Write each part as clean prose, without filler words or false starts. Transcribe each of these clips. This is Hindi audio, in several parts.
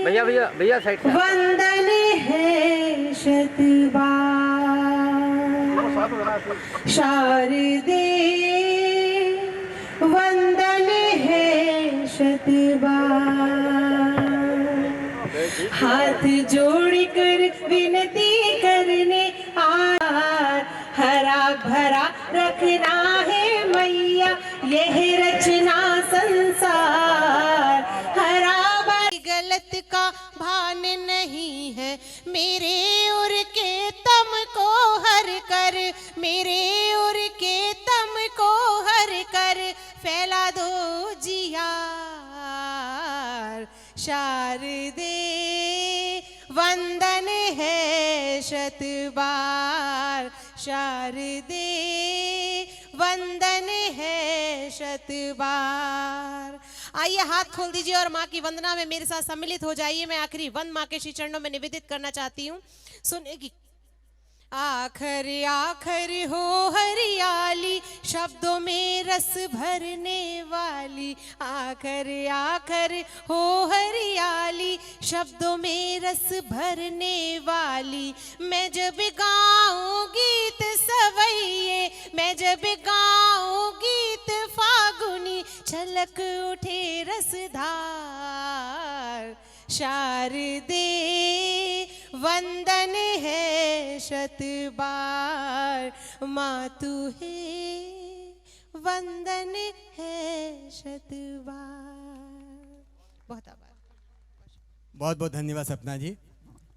भैया भैया भैया साइड से। वंदन है शतबार शारदे, वंदन है शतबार। हाथ जोड़कर विनती करने आर, हरा भरा रखना है मैया यह रचना संसार। हरा गलत का भान नहीं है मेरे उर के तम को हर कर, मेरे उर के तम को हर कर फैला दो जियार। शारदे वंदन है शतबार, शारदे वंदन है शतबार। आइए हाथ खोल दीजिए और माँ की वंदना में मेरे साथ सम्मिलित हो जाइए। मैं आखिरी वंद माँ के श्री चरणों में निवेदित करना चाहती हूँ। सुनेगी। आखर आखर हो हरियाली, शब्दों में रस भरने वाली। आखर आखर हो हरियाली, शब्दों में रस भरने वाली। मैं जब गाऊं गीत सवैये, मैं जब गाऊं गीत फागुनी, छलक उठे रसधार। शारदे वंदन है शतबार, माँ तू है वंदन है शतबार। बहुत आभार। बहुत बहुत धन्यवाद सपना जी।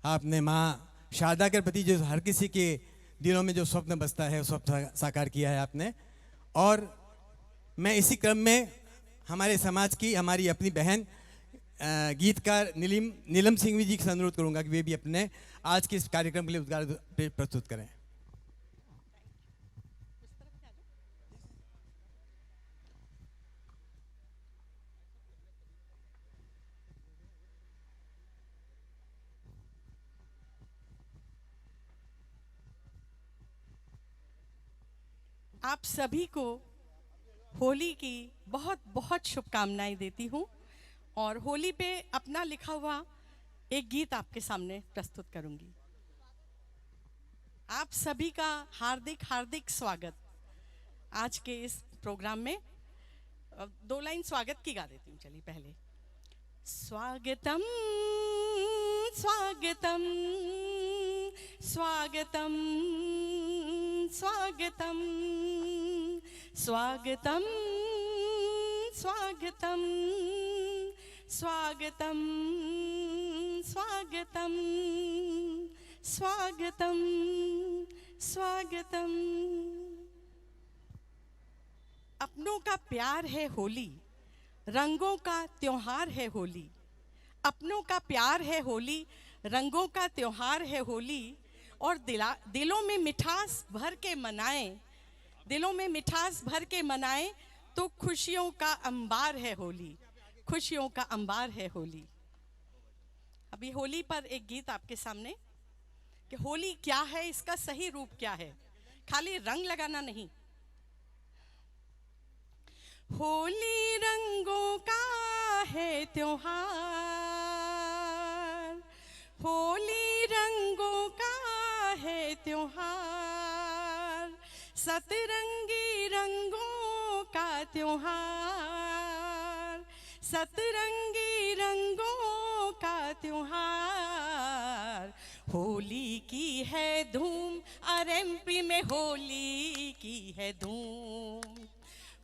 आपने माँ शारदा के प्रति जो हर किसी के दिलों में जो स्वप्न बसता है, स्वप्न साकार किया है आपने। और मैं इसी क्रम में हमारे समाज की हमारी अपनी बहन गीतकार नीलम सिंघवी जी से अनुरोध करूंगा कि वे भी अपने आज के इस कार्यक्रम के लिए उद्गार प्रस्तुत करें। आप सभी को होली की बहुत बहुत शुभकामनाएं देती हूँ और होली पे अपना लिखा हुआ एक गीत आपके सामने प्रस्तुत करूंगी। आप सभी का हार्दिक हार्दिक स्वागत आज के इस प्रोग्राम में। दो लाइन स्वागत की गा देती हूँ। चलिए पहले स्वागतम स्वागतम स्वागतम स्वागतम स्वागतम स्वागतम स्वागतम स्वागतम स्वागतम स्वागतम। अपनों का प्यार है होली, रंगों का त्योहार है होली। अपनों का प्यार है होली, रंगों का त्योहार है होली। और दिलों में मिठास भर के मनाएं, दिलों में मिठास भर के मनाएं तो खुशियों का अंबार है होली, खुशियों का अंबार है होली। अभी होली पर एक गीत आपके सामने कि होली क्या है, इसका सही रूप क्या है, खाली रंग लगाना नहीं। होली रंगों का है त्योहार, होली रंगों का है त्योहार, सतरंगी रंगों का त्योहार, सतरंगी रंगों का त्योहार। होली की है धूम, आरएमपी में होली की है धूम,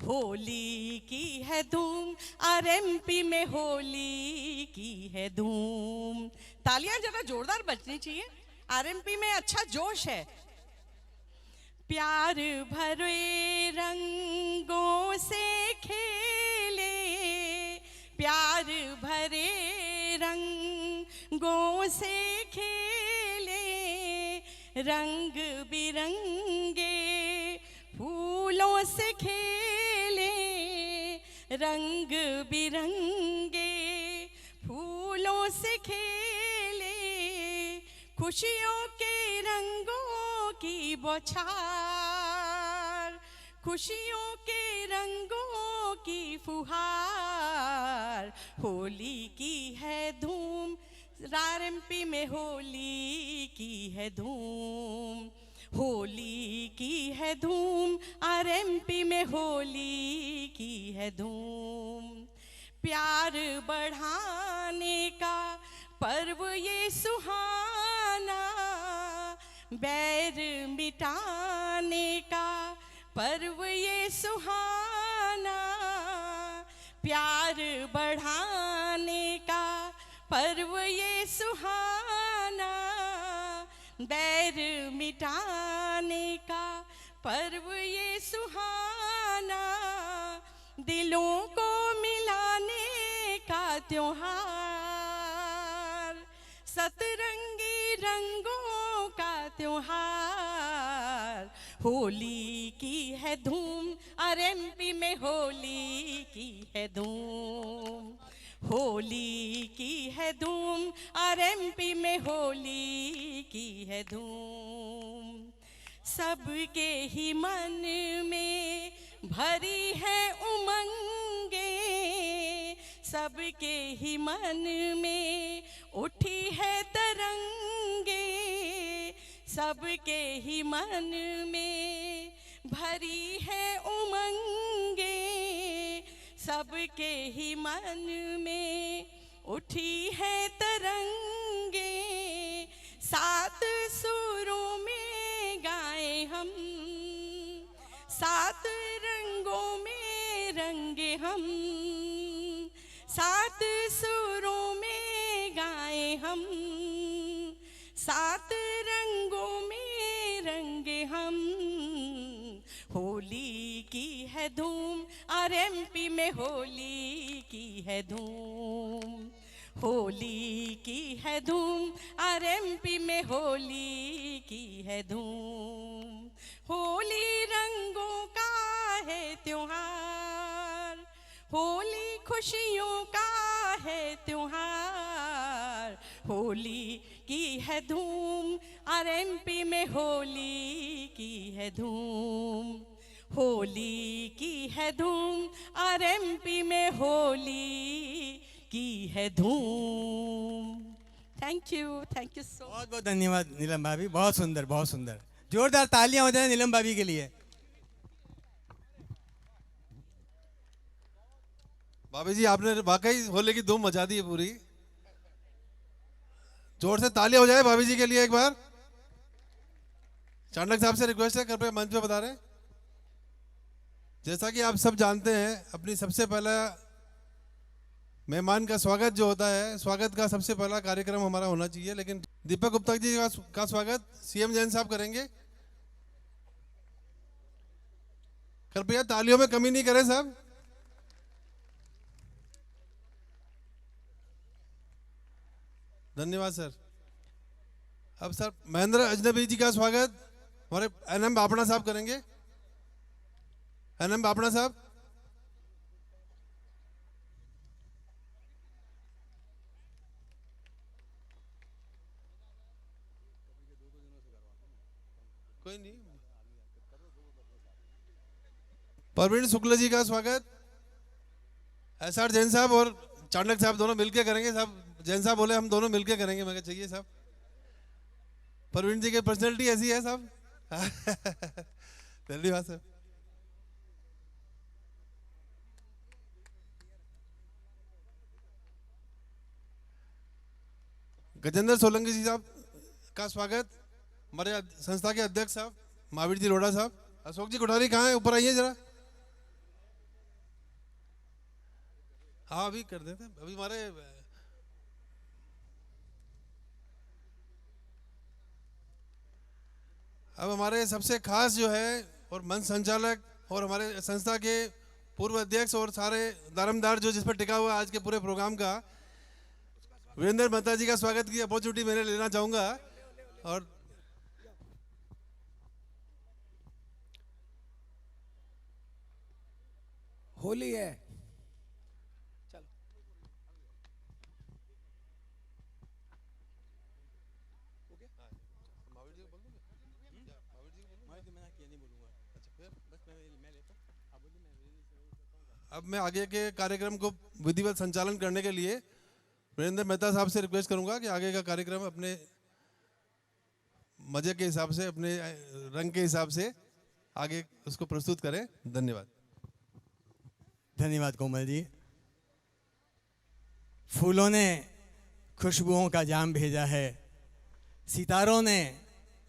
होली की है धूम, आरएमपी में होली की है धूम। तालियां जरा जोरदार बजनी चाहिए, आरएमपी में अच्छा जोश है। प्यार भरे रंगों से खेले, प्यार भरे रंगों से खेले, रंग बिरंगे फूलों से खेले, रंग बिरंगे फूलों से खेले, खुशियों के रंगों की बौछार, खुशियों के रंगों की फुहार, होली की है धूम, आरएमपी में होली की है धूम, होली की है धूम, आरएमपी में होली की है धूम। प्यार बढ़ाने का पर्व ये सुहाना, बैर मिटाने का पर्व ये सुहाना, प्यार बढ़ाने का पर्व ये सुहाना, बैर मिटाने का पर्व ये सुहाना, दिलों को मिलाने का त्योहार, सतरंगी रंगों का त्योहार, होली की है धूम, आरएमपी में होली की है धूम, होली की है धूम, आरएमपी में होली की है धूम। सबके ही मन में भरी है उमंगे, सबके ही मन में उठी है तरंगे, सबके ही मन में भरी है उमंगे, सबके ही मन में उठी है तरंगे, सात सुरों में गाए हम, सात रंगों में रंगे हम, सात सुरों में गाए हम, सात रंगों में रंगे हम, होली की है धूम, आरएमपी में होली की है धूम, होली की है धूम, आरएमपी में होली की है धूम। होली रंगों का है त्योहार, होली खुशियों का है त्योहार, होली की है धूम, आरएमपी में होली की है धूम, होली की है धूम, आरएमपी में होली की है धूम। Thank you so. बहुत बहुत धन्यवाद नीलम भाभी, बहुत सुंदर, बहुत सुंदर। जोरदार तालियां हो जाए नीलम भाभी के लिए। भाभी जी आपने वाकई होली की धूम मचा दी है पूरी। जोर से तालियां हो जाए भाभी जी के लिए एक बार। चाणक्य साहब से रिक्वेस्ट है, कृपया मंच पे बता रहे। जैसा कि आप सब जानते हैं, अपनी सबसे पहला मेहमान का स्वागत जो होता है, स्वागत का सबसे पहला कार्यक्रम हमारा होना चाहिए, लेकिन दीपक गुप्ता जी का स्वागत सीएम जैन साहब करेंगे। कृपया तालियों में कमी नहीं करें साहब। धन्यवाद सर। अब सर महेंद्र अजनबी जी का स्वागत हमारे एनएम बापड़ा साहब करेंगे। एनएम बापड़ा साहब। कोई नहीं। परवीन शुक्ल जी का स्वागत एसआर जैन साहब और चाणक्य साहब दोनों मिलके करेंगे। साहब जैन साहब बोले हम दोनों मिलके करेंगे, मैं चाहिए साहब। परवीन जी की पर्सनैलिटी ऐसी है साहब। धन्यवाद सर। गजेंद्र सोलंकी जी साहब का स्वागत हमारे संस्था के अध्यक्ष साहब महावीर जी लोढ़ा साहब। अशोक जी कोठारी कहाँ है, ऊपर आइए जरा। हाँ अभी कर देते हैं। अभी हमारे अब हमारे सबसे खास जो है और मंच संचालक और हमारे संस्था के पूर्व अध्यक्ष और सारे दारमदार जो जिस पर टिका हुआ आज के पूरे प्रोग्राम का, वीरेंद्र मेहता जी का स्वागत की अपॉर्चुनिटी मैंने लेना चाहूँगा। और होली है, अब मैं आगे के कार्यक्रम को विधिवत संचालन करने के लिए वीरेंद्र मेहता साहब से रिक्वेस्ट करूंगा कि आगे का कार्यक्रम अपने मजे के हिसाब से, अपने रंग के हिसाब से आगे उसको प्रस्तुत करें। धन्यवाद। धन्यवाद कोमल जी। फूलों ने खुशबुओं का जाम भेजा है, सितारों ने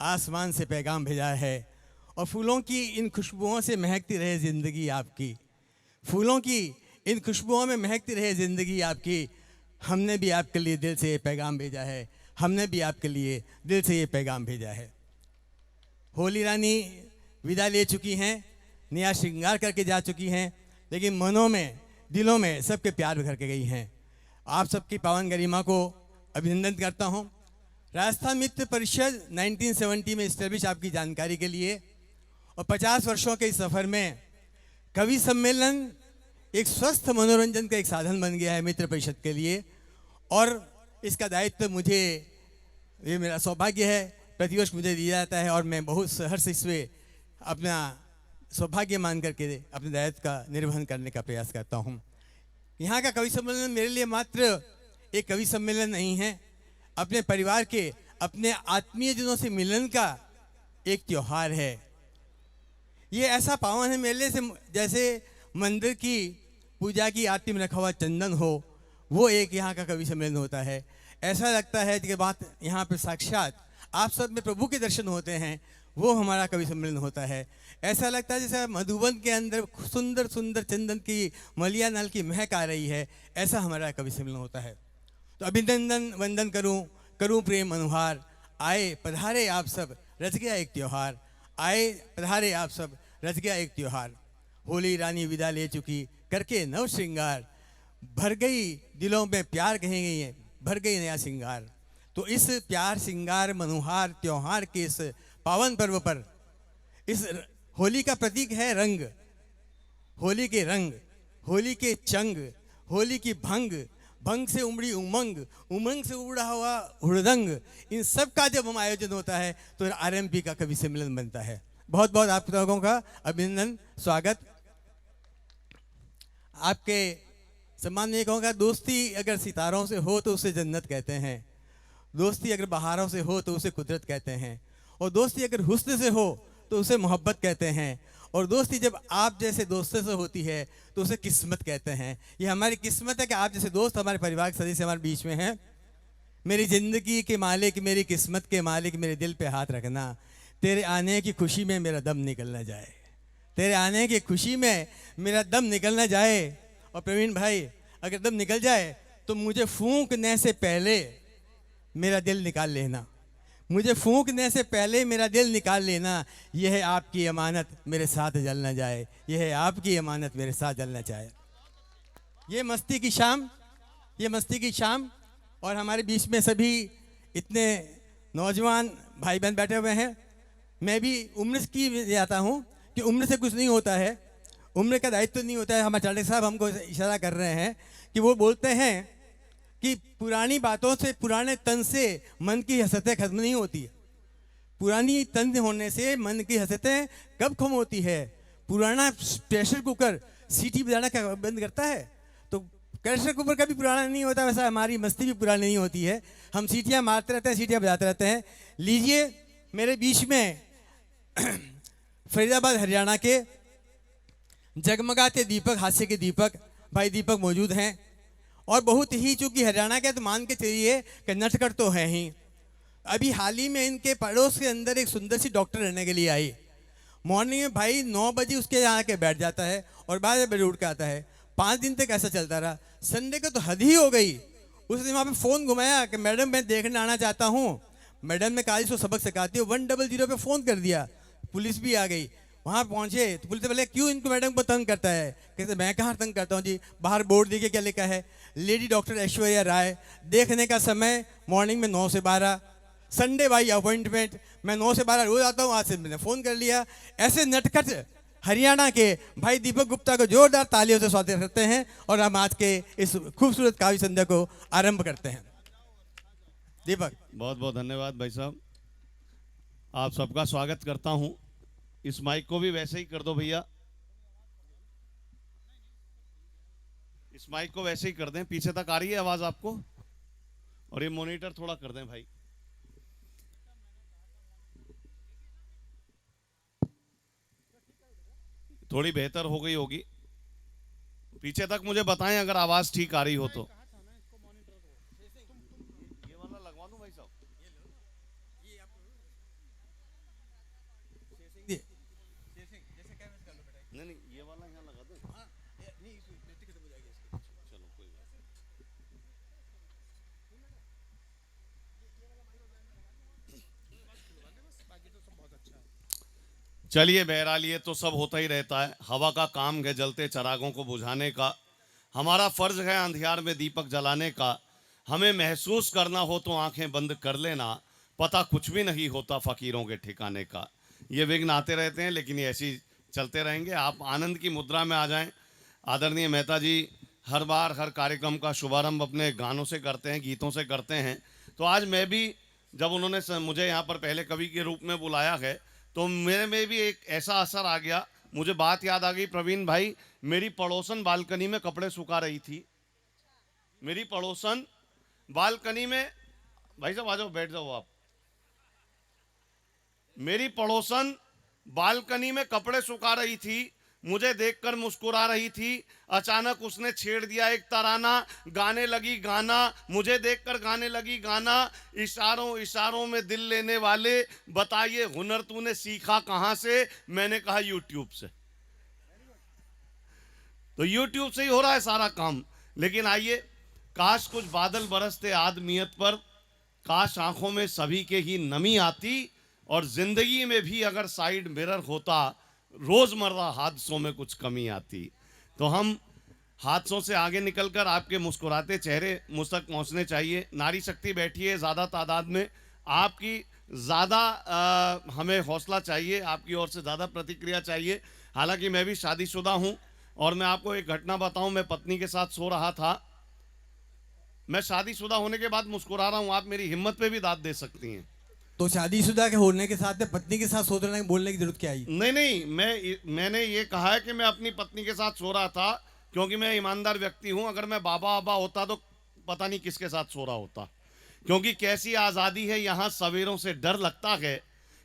आसमान से पैगाम भेजा है, और फूलों की इन खुशबुओं से महकती रहे ज़िंदगी आपकी, फूलों की इन खुशबुओं में महकती रहे ज़िंदगी आपकी। हमने भी आपके लिए दिल से ये पैगाम भेजा है, हमने भी आपके लिए दिल से ये पैगाम भेजा है। होली रानी विदा ले चुकी हैं, नया श्रृंगार करके जा चुकी हैं, लेकिन मनों में, दिलों में सबके प्यार भर के गई हैं। आप सबकी पावन गरिमा को अभिनंदन करता हूं। राजस्थान मित्र परिषद 1970 में इस्टेब्लिश, आपकी जानकारी के लिए, और 50 वर्षों के इस सफ़र में कवि सम्मेलन एक स्वस्थ मनोरंजन का एक साधन बन गया है मित्र परिषद के लिए, और इसका दायित्व मुझे, ये मेरा सौभाग्य है, प्रतिवर्ष मुझे दिया जाता है, और मैं बहुत सहर्ष इसमें अपना सौभाग्य मान करके अपने दायित्व का निर्वहन करने का प्रयास करता हूँ। यहाँ का कवि सम्मेलन मेरे लिए मात्र एक कवि सम्मेलन नहीं है, अपने परिवार के, अपने आत्मीयजनों से मिलन का एक त्यौहार है। ये ऐसा पावन है मेरे लिए से जैसे मंदिर की पूजा की आरती में रखा हुआ चंदन हो, वो एक यहाँ का कवि सम्मेलन होता है। ऐसा लगता है कि बात यहाँ पर साक्षात आप सब में प्रभु के दर्शन होते हैं, वो हमारा कवि सम्मेलन होता है। ऐसा लगता है जैसे मधुबन के अंदर सुंदर सुंदर चंदन की मलिया नल की महक आ रही है, ऐसा हमारा कवि सम्मेलन होता है। तो अभिनंदन वंदन करूं प्रेम अनुहार, आए पधारे आप सब रच गया एक त्यौहार, आए पधारे आप सब रच गया एक त्यौहार। होली रानी विदा ले चुकी करके नव श्रृंगार, भर गई दिलों में प्यार कहेंगे, भर गई नया श्रृंगार। तो इस प्यार श्रृंगार मनोहार त्यौहार के इस पावन पर्व पर, इस होली का प्रतीक है रंग, होली के रंग, होली के चंग, होली की भंग, भंग से उमड़ी उमंग, उमंग से उड़ा हुआ हुड़दंग, इन सब का जब हम आयोजन होता है तो आरएमपी का कवि सम्मेलन बनता है। बहुत बहुत आप लोगों का अभिनंदन, स्वागत। आपके सम्मान में कहूँगा, दोस्ती अगर सितारों से हो तो उसे जन्नत कहते हैं, दोस्ती अगर बहारों से हो तो उसे कुदरत कहते हैं, और दोस्ती अगर हुस्न से हो तो उसे मोहब्बत कहते हैं, और दोस्ती जब आप जैसे दोस्तों से होती है तो उसे किस्मत कहते हैं। ये हमारी किस्मत है कि आप जैसे दोस्त हमारे परिवार के सदस्य हमारे बीच में हैं। मेरी ज़िंदगी के मालिक, मेरी किस्मत के मालिक, मेरे दिल पे हाथ रखना, तेरे आने की खुशी में मेरा दम निकल ना जाए, तेरे आने की खुशी में मेरा दम निकल ना जाए। और प्रवीण भाई, अगर दम निकल जाए तो मुझे फूंकने से पहले मेरा दिल निकाल लेना, मुझे फूंकने से पहले मेरा दिल निकाल लेना। यह है आपकी अमानत, मेरे साथ जल ना जाए, यह है आपकी अमानत, मेरे साथ जल ना जाए। ये मस्ती की शाम, ये मस्ती की शाम, और हमारे बीच में सभी इतने नौजवान भाई बहन बैठे हुए हैं। मैं भी उम्र की जाता हूँ कि उम्र से कुछ नहीं होता है, उम्र का दायित्व नहीं होता है। हमारे चाटे साहब हमको इशारा कर रहे हैं कि वो बोलते हैं कि पुरानी बातों से, पुराने तन से मन की हसरतें खत्म नहीं होती है। पुरानी तन होने से मन की हसरतें कब खत्म होती है? पुराना प्रेशर कुकर सीटी बजाना क्या बंद करता है? तो प्रेशर कुकर कभी पुराना नहीं होता, वैसा हमारी मस्ती भी पुरानी नहीं होती है। हम सीटियाँ मारते रहते हैं, सीटियाँ बजाते रहते हैं। लीजिए, मेरे बीच में फरीदाबाद हरियाणा के जगमगाते दीपक, हास्य के दीपक भाई दीपक मौजूद हैं, और बहुत ही, चूँकि हरियाणा के तो मान के चलिए कि नटखट तो है ही। अभी हाल ही में इनके पड़ोस के अंदर एक सुंदर सी डॉक्टर रहने के लिए आई। मॉर्निंग में भाई 9 बजे उसके यहाँ के बैठ जाता है और 12 बजे उठ के आता है। 5 दिन तक ऐसा चलता रहा। संडे को तो हद ही हो गई। उसने वहाँ पे फ़ोन घुमाया कि मैडम मैं देखने आना चाहता हूँ। मैडम ने कहा इसको सबक सिखाती हो, 100 पे फ़ोन कर दिया। पुलिस भी आ गई। वहाँ पहुँचे तो पुलिस बोले क्यों इनको मैडम को तंग करता है? कहते मैं कहाँ तंग करता हूँ जी, बाहर बोर्ड देखिए क्या लिखा है, लेडी डॉक्टर ऐश्वर्या राय, देखने का समय मॉर्निंग में 9 से 12, संडे भाई अपॉइंटमेंट। मैं 9 से 12 रोज आता हूँ, आज से मैंने फ़ोन कर लिया। ऐसे नटखट हरियाणा के भाई दीपक गुप्ता को जोरदार तालियों से स्वागत करते हैं और हम आज के इस खूबसूरत काव्य संध्या को आरंभ करते हैं। दीपक, बहुत बहुत धन्यवाद भाई साहब, आप सबका स्वागत करता हूं। इस माइक को भी वैसे ही कर दो भैया। इस माइक को वैसे ही कर दें, पीछे तक आ रही है आवाज आपको? और ये मॉनिटर थोड़ा कर दें भाई। थोड़ी बेहतर हो गई होगी। पीछे तक मुझे बताएं अगर आवाज ठीक आ रही हो तो। ये वाला लगवा दूं भाई साहब? नहीं नहीं, ये वाला यहाँ लगा दूं? चलो कोई बात नहीं। चलिए बहरहाल ये तो सब होता ही रहता है। हवा का काम है जलते चरागों को बुझाने का। हमारा फर्ज है अंधियार में दीपक जलाने का। हमें महसूस करना हो तो आंखें बंद कर लेना, पता कुछ भी नहीं होता फकीरों के ठिकाने का। ये विघ्न आते रहते हैं लेकिन ये ऐसी चलते रहेंगे। आप आनंद की मुद्रा में आ जाएं। आदरणीय मेहता जी हर बार हर कार्यक्रम का शुभारंभ अपने गानों से करते हैं, गीतों से करते हैं। तो आज मैं भी, जब उन्होंने मुझे यहाँ पर पहले कवि के रूप में बुलाया है, तो मेरे में भी एक ऐसा असर आ गया। मुझे बात याद आ गई, प्रवीण भाई, मेरी पड़ोसन बालकनी में कपड़े सुखा रही थी। मेरी पड़ोसन बालकनी में, भाई साहब आ जाओ, बैठ जाओ आप। मेरी पड़ोसन बालकनी में कपड़े सुखा रही थी, मुझे देखकर मुस्कुरा रही थी। अचानक उसने छेड़ दिया एक तराना, गाने लगी गाना, मुझे देखकर गाने लगी गाना। इशारों इशारों में दिल लेने वाले, बताइए हुनर तूने सीखा कहां से? मैंने कहा यूट्यूब से। तो यूट्यूब से ही हो रहा है सारा काम। लेकिन आइए, काश कुछ बादल बरसते आदमियत पर, काश आंखों में सभी के ही नमी आती, और जिंदगी में भी अगर साइड मिरर होता, रोजमर्रा हादसों में कुछ कमी आती। तो हम हादसों से आगे निकलकर आपके मुस्कुराते चेहरे मुझ तक पहुंचने चाहिए। नारी शक्ति बैठी है ज़्यादा तादाद में, आपकी ज़्यादा हमें हौसला चाहिए, आपकी ओर से ज़्यादा प्रतिक्रिया चाहिए। हालांकि मैं भी शादीशुदा हूं, और मैं आपको एक घटना बताऊं, मैं पत्नी के साथ सो रहा था। मैं शादीशुदा होने के बाद मुस्कुरा रहा हूं, आप मेरी हिम्मत पे भी दाद दे सकती हैं। तो शादीशुदा के होने के साथ पत्नी के साथ सोचने बोलने की जरूरत क्या आई? नहीं नहीं, मैंने ये कहा है कि मैं अपनी पत्नी के साथ सो रहा था, क्योंकि मैं ईमानदार व्यक्ति हूं। अगर मैं बाबा बाबा होता तो पता नहीं किसके साथ सो रहा होता। क्योंकि कैसी आज़ादी है यहाँ सवेरों से डर लगता है,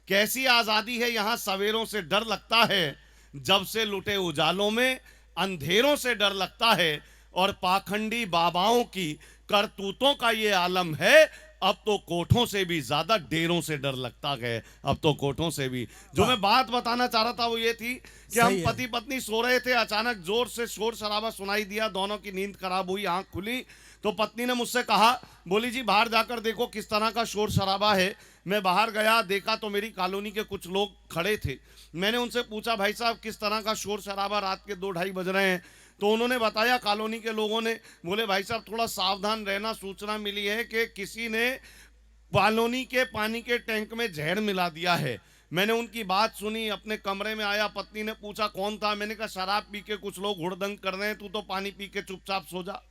कैसी आज़ादी है यहाँ सवेरों से डर लगता है, जब से लुटे उजालों में अंधेरों से डर लगता है। और पाखंडी बाबाओं की करतूतों का ये आलम है, अब तो कोठों से भी ज्यादा डेरों से डर लगता है। अब तो कोठों से भी। जो मैं बात बताना चाह रहा था वो ये थी कि हम पति पत्नी सो रहे थे, अचानक जोर से शोर शराबा सुनाई दिया, दोनों की नींद खराब हुई, आंख खुली तो पत्नी ने मुझसे कहा, बोली जी बाहर जाकर देखो किस तरह का शोर शराबा है। मैं बाहर गया, देखा तो मेरी कॉलोनी के कुछ लोग खड़े थे। मैंने उनसे पूछा, भाई साहब किस तरह का शोर शराबा, रात के 2-2:30 बज रहे हैं? तो उन्होंने बताया, कॉलोनी के लोगों ने, बोले भाई साहब थोड़ा सावधान रहना, सूचना मिली है कि किसी ने कॉलोनी के पानी के टैंक में जहर मिला दिया है। मैंने उनकी बात सुनी, अपने कमरे में आया, पत्नी ने पूछा कौन था? मैंने कहा शराब पी के कुछ लोग हुड़दंग कर रहे हैं, तू तो पानी पी के चुपचाप सो जा।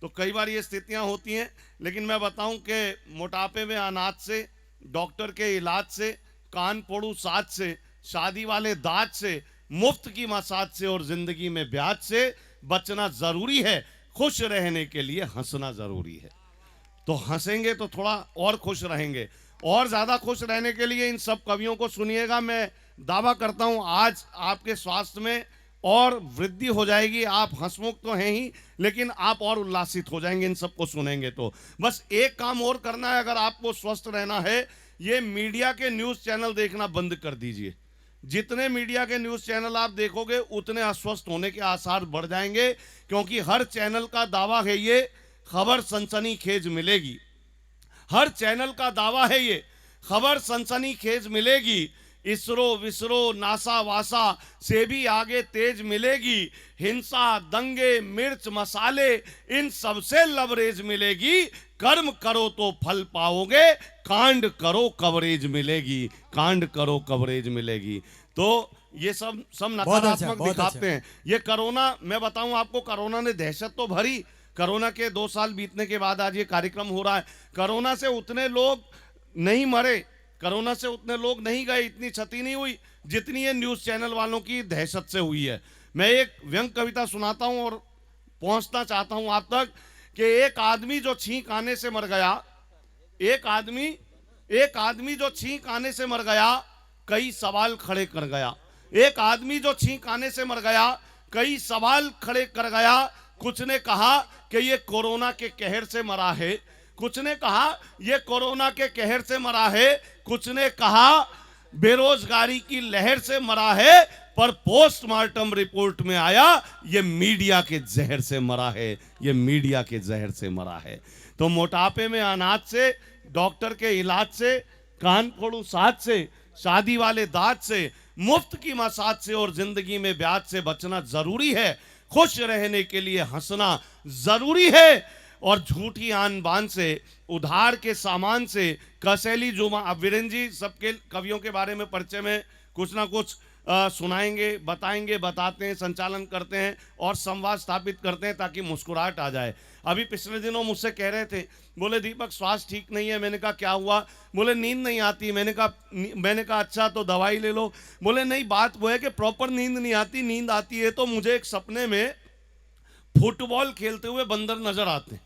तो कई बार ये स्थितियां होती हैं। लेकिन मैं बताऊं कि मोटापे में अनाज से, डॉक्टर के इलाज से, कान पोड़ू साज से, शादी वाले दाज से, मुफ्त की मसाज से और जिंदगी में ब्याज से बचना जरूरी है। खुश रहने के लिए हंसना जरूरी है। तो हंसेंगे तो थोड़ा और खुश रहेंगे। और ज्यादा खुश रहने के लिए इन सब कवियों को सुनिएगा। मैं दावा करता हूं आज आपके स्वास्थ्य में और वृद्धि हो जाएगी। आप हंसमुख तो हैं ही, लेकिन आप और उल्लासित हो जाएंगे इन सबको सुनेंगे तो। बस एक काम और करना है, अगर आपको स्वस्थ रहना है, ये मीडिया के न्यूज चैनल देखना बंद कर दीजिए। जितने मीडिया के न्यूज चैनल आप देखोगे उतने अस्वस्थ होने के आसार बढ़ जाएंगे, क्योंकि हर चैनल का दावा है ये खबर सनसनीखेज मिलेगी। हर चैनल का दावा है ये खबर सनसनीखेज मिलेगी। इसरो विसरो नासा वासा से भी आगे तेज मिलेगी। हिंसा दंगे मिर्च मसाले इन सबसे लवरेज मिलेगी। कर्म करो तो फल पाओगे, कांड करो कवरेज मिलेगी। कांड करो कवरेज मिलेगी। तो ये सब नकारात्मक दिखाते हैं। ये कोरोना, मैं बताऊं आपको, कोरोना ने दहशत तो भरी। कोरोना के 2 साल बीतने के बाद आज ये कार्यक्रम हो रहा है। कोरोना से उतने लोग नहीं मरे, कोरोना से उतने लोग नहीं गए, इतनी क्षति नहीं हुई, जितनी ये न्यूज़ चैनल वालों की दहशत से हुई है। मैं एक व्यंग कविता सुनाता हूं और पहुंचना चाहता हूं आप तक कि एक आदमी जो छींक आने से मर गया, एक आदमी जो छींक आने से मर गया, कई सवाल खड़े कर गया। एक आदमी जो छींक आने से मर गया, कई सवाल खड़े कर गया। कुछ ने कहा कि ये कोरोना के कहर से मरा है, कुछ ने कहा ये कोरोना के कहर से मरा है, कुछ ने कहा बेरोजगारी की लहर से मरा है, पर पोस्टमार्टम रिपोर्ट में आया ये मीडिया के जहर से मरा है, ये मीडिया के जहर से मरा है। तो मोटापे में अनाज से, डॉक्टर के इलाज से, कान फोड़ू साथ से, शादी वाले दांत से, मुफ्त की मसाज से और जिंदगी में ब्याज से बचना जरूरी है। खुश रहने के लिए हंसना जरूरी है और झूठी आन बान से, उधार के सामान से, कसैली जुमा। अब वीरेंद्र जी सबके कवियों के बारे में परिचय में कुछ ना कुछ सुनाएंगे, बताएंगे, बताते हैं, संचालन करते हैं और संवाद स्थापित करते हैं ताकि मुस्कुराहट आ जाए। अभी पिछले दिनों मुझसे कह रहे थे, बोले दीपक स्वास्थ्य ठीक नहीं है। मैंने कहा क्या हुआ? बोले नींद नहीं आती। मैंने कहा अच्छा तो दवाई ले लो। बोले नहीं, बात वो है कि प्रॉपर नींद नहीं आती, नींद आती है तो मुझे एक सपने में फुटबॉल खेलते हुए बंदर नजर आते हैं।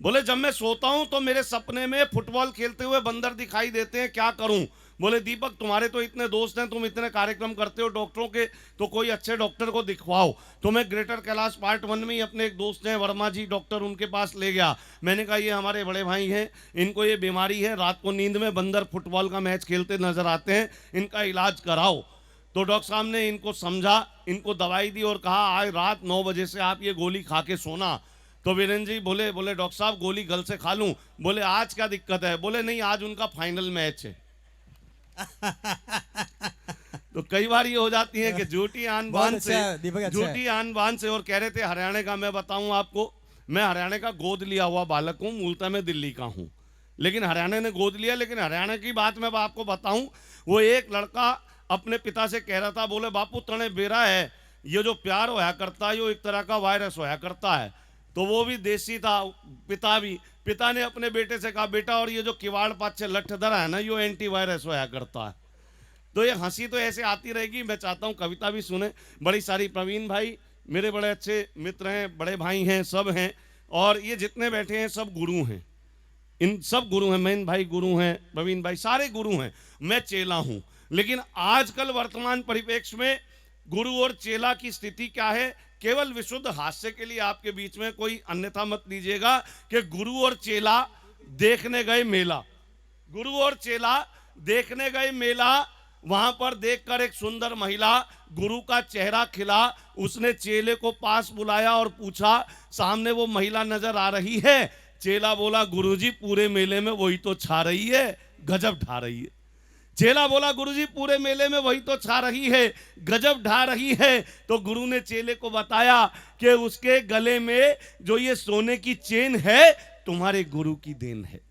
बोले जब मैं सोता हूं तो मेरे सपने में फुटबॉल खेलते हुए बंदर दिखाई देते हैं, क्या करूं? बोले दीपक तुम्हारे तो इतने दोस्त हैं, तुम इतने कार्यक्रम करते हो डॉक्टरों के, तो कोई अच्छे डॉक्टर को दिखवाओ। तो मैं ग्रेटर कैलाश पार्ट 1 में ही अपने एक दोस्त हैं वर्मा जी डॉक्टर, उनके पास ले गया। मैंने कहा ये हमारे बड़े भाई हैं, इनको ये बीमारी है, रात को नींद में बंदर फुटबॉल का मैच खेलते नजर आते हैं, इनका इलाज कराओ। तो डॉक्टर साहब ने इनको समझा, इनको दवाई दी और कहा आज रात 9 बजे से आप ये गोली खा के सोना। तो वीरेंद्र जी बोले डॉक्टर साहब गोली गल से खा लूं? बोले आज क्या दिक्कत है? बोले नहीं, आज उनका फाइनल मैच है। तो कई बार ये हो जाती है कि झूठी आन बान से, झूठी आन बान से। और कह रहे थे हरियाणा का, मैं बताऊं आपको, मैं हरियाणा का गोद लिया हुआ बालक हूं, मूलतः मैं दिल्ली का हूं, लेकिन हरियाणा ने गोद लिया। लेकिन हरियाणा की बात मैं आपको बताऊं, वो एक लड़का अपने पिता से कह रहा था, बोले बापू तने बेरा है, ये जो प्यार होया करता है, ये एक तरह का वायरस होया करता है। तो वो भी देसी था, पिता ने अपने बेटे से कहा बेटा और ये जो किवाड़ पाछे लठ धरा है ना, यो एंटीवायरस होया करता है। तो ये हंसी तो ऐसे आती रहेगी। मैं चाहता हूँ कविता भी सुने। बड़ी सारी प्रवीण भाई मेरे बड़े अच्छे मित्र हैं, बड़े भाई हैं, सब हैं, और ये जितने बैठे हैं सब गुरु हैं, इन सब गुरु हैं। महीन भाई गुरु हैं, प्रवीण भाई सारे गुरु हैं, मैं चेला हूँ। लेकिन आजकल वर्तमान परिप्रेक्ष्य में गुरु और चेला की स्थिति क्या है? केवल विशुद्ध हास्य के लिए आपके बीच में कोई अन्यथा मत लीजिएगा कि गुरु और चेला देखने गए मेला, गुरु और चेला देखने गए मेला, वहां पर देखकर एक सुंदर महिला, गुरु का चेहरा खिला, उसने चेले को पास बुलाया और पूछा सामने वो महिला नजर आ रही है? चेला बोला गुरुजी पूरे मेले में वही तो छा रही है, गजब ढा रही है। चेला बोला गुरुजी पूरे मेले में वही तो छा रही है, गजब ढा रही है। तो गुरु ने चेले को बताया कि उसके गले में जो ये सोने की चेन है तुम्हारे गुरु की देन है,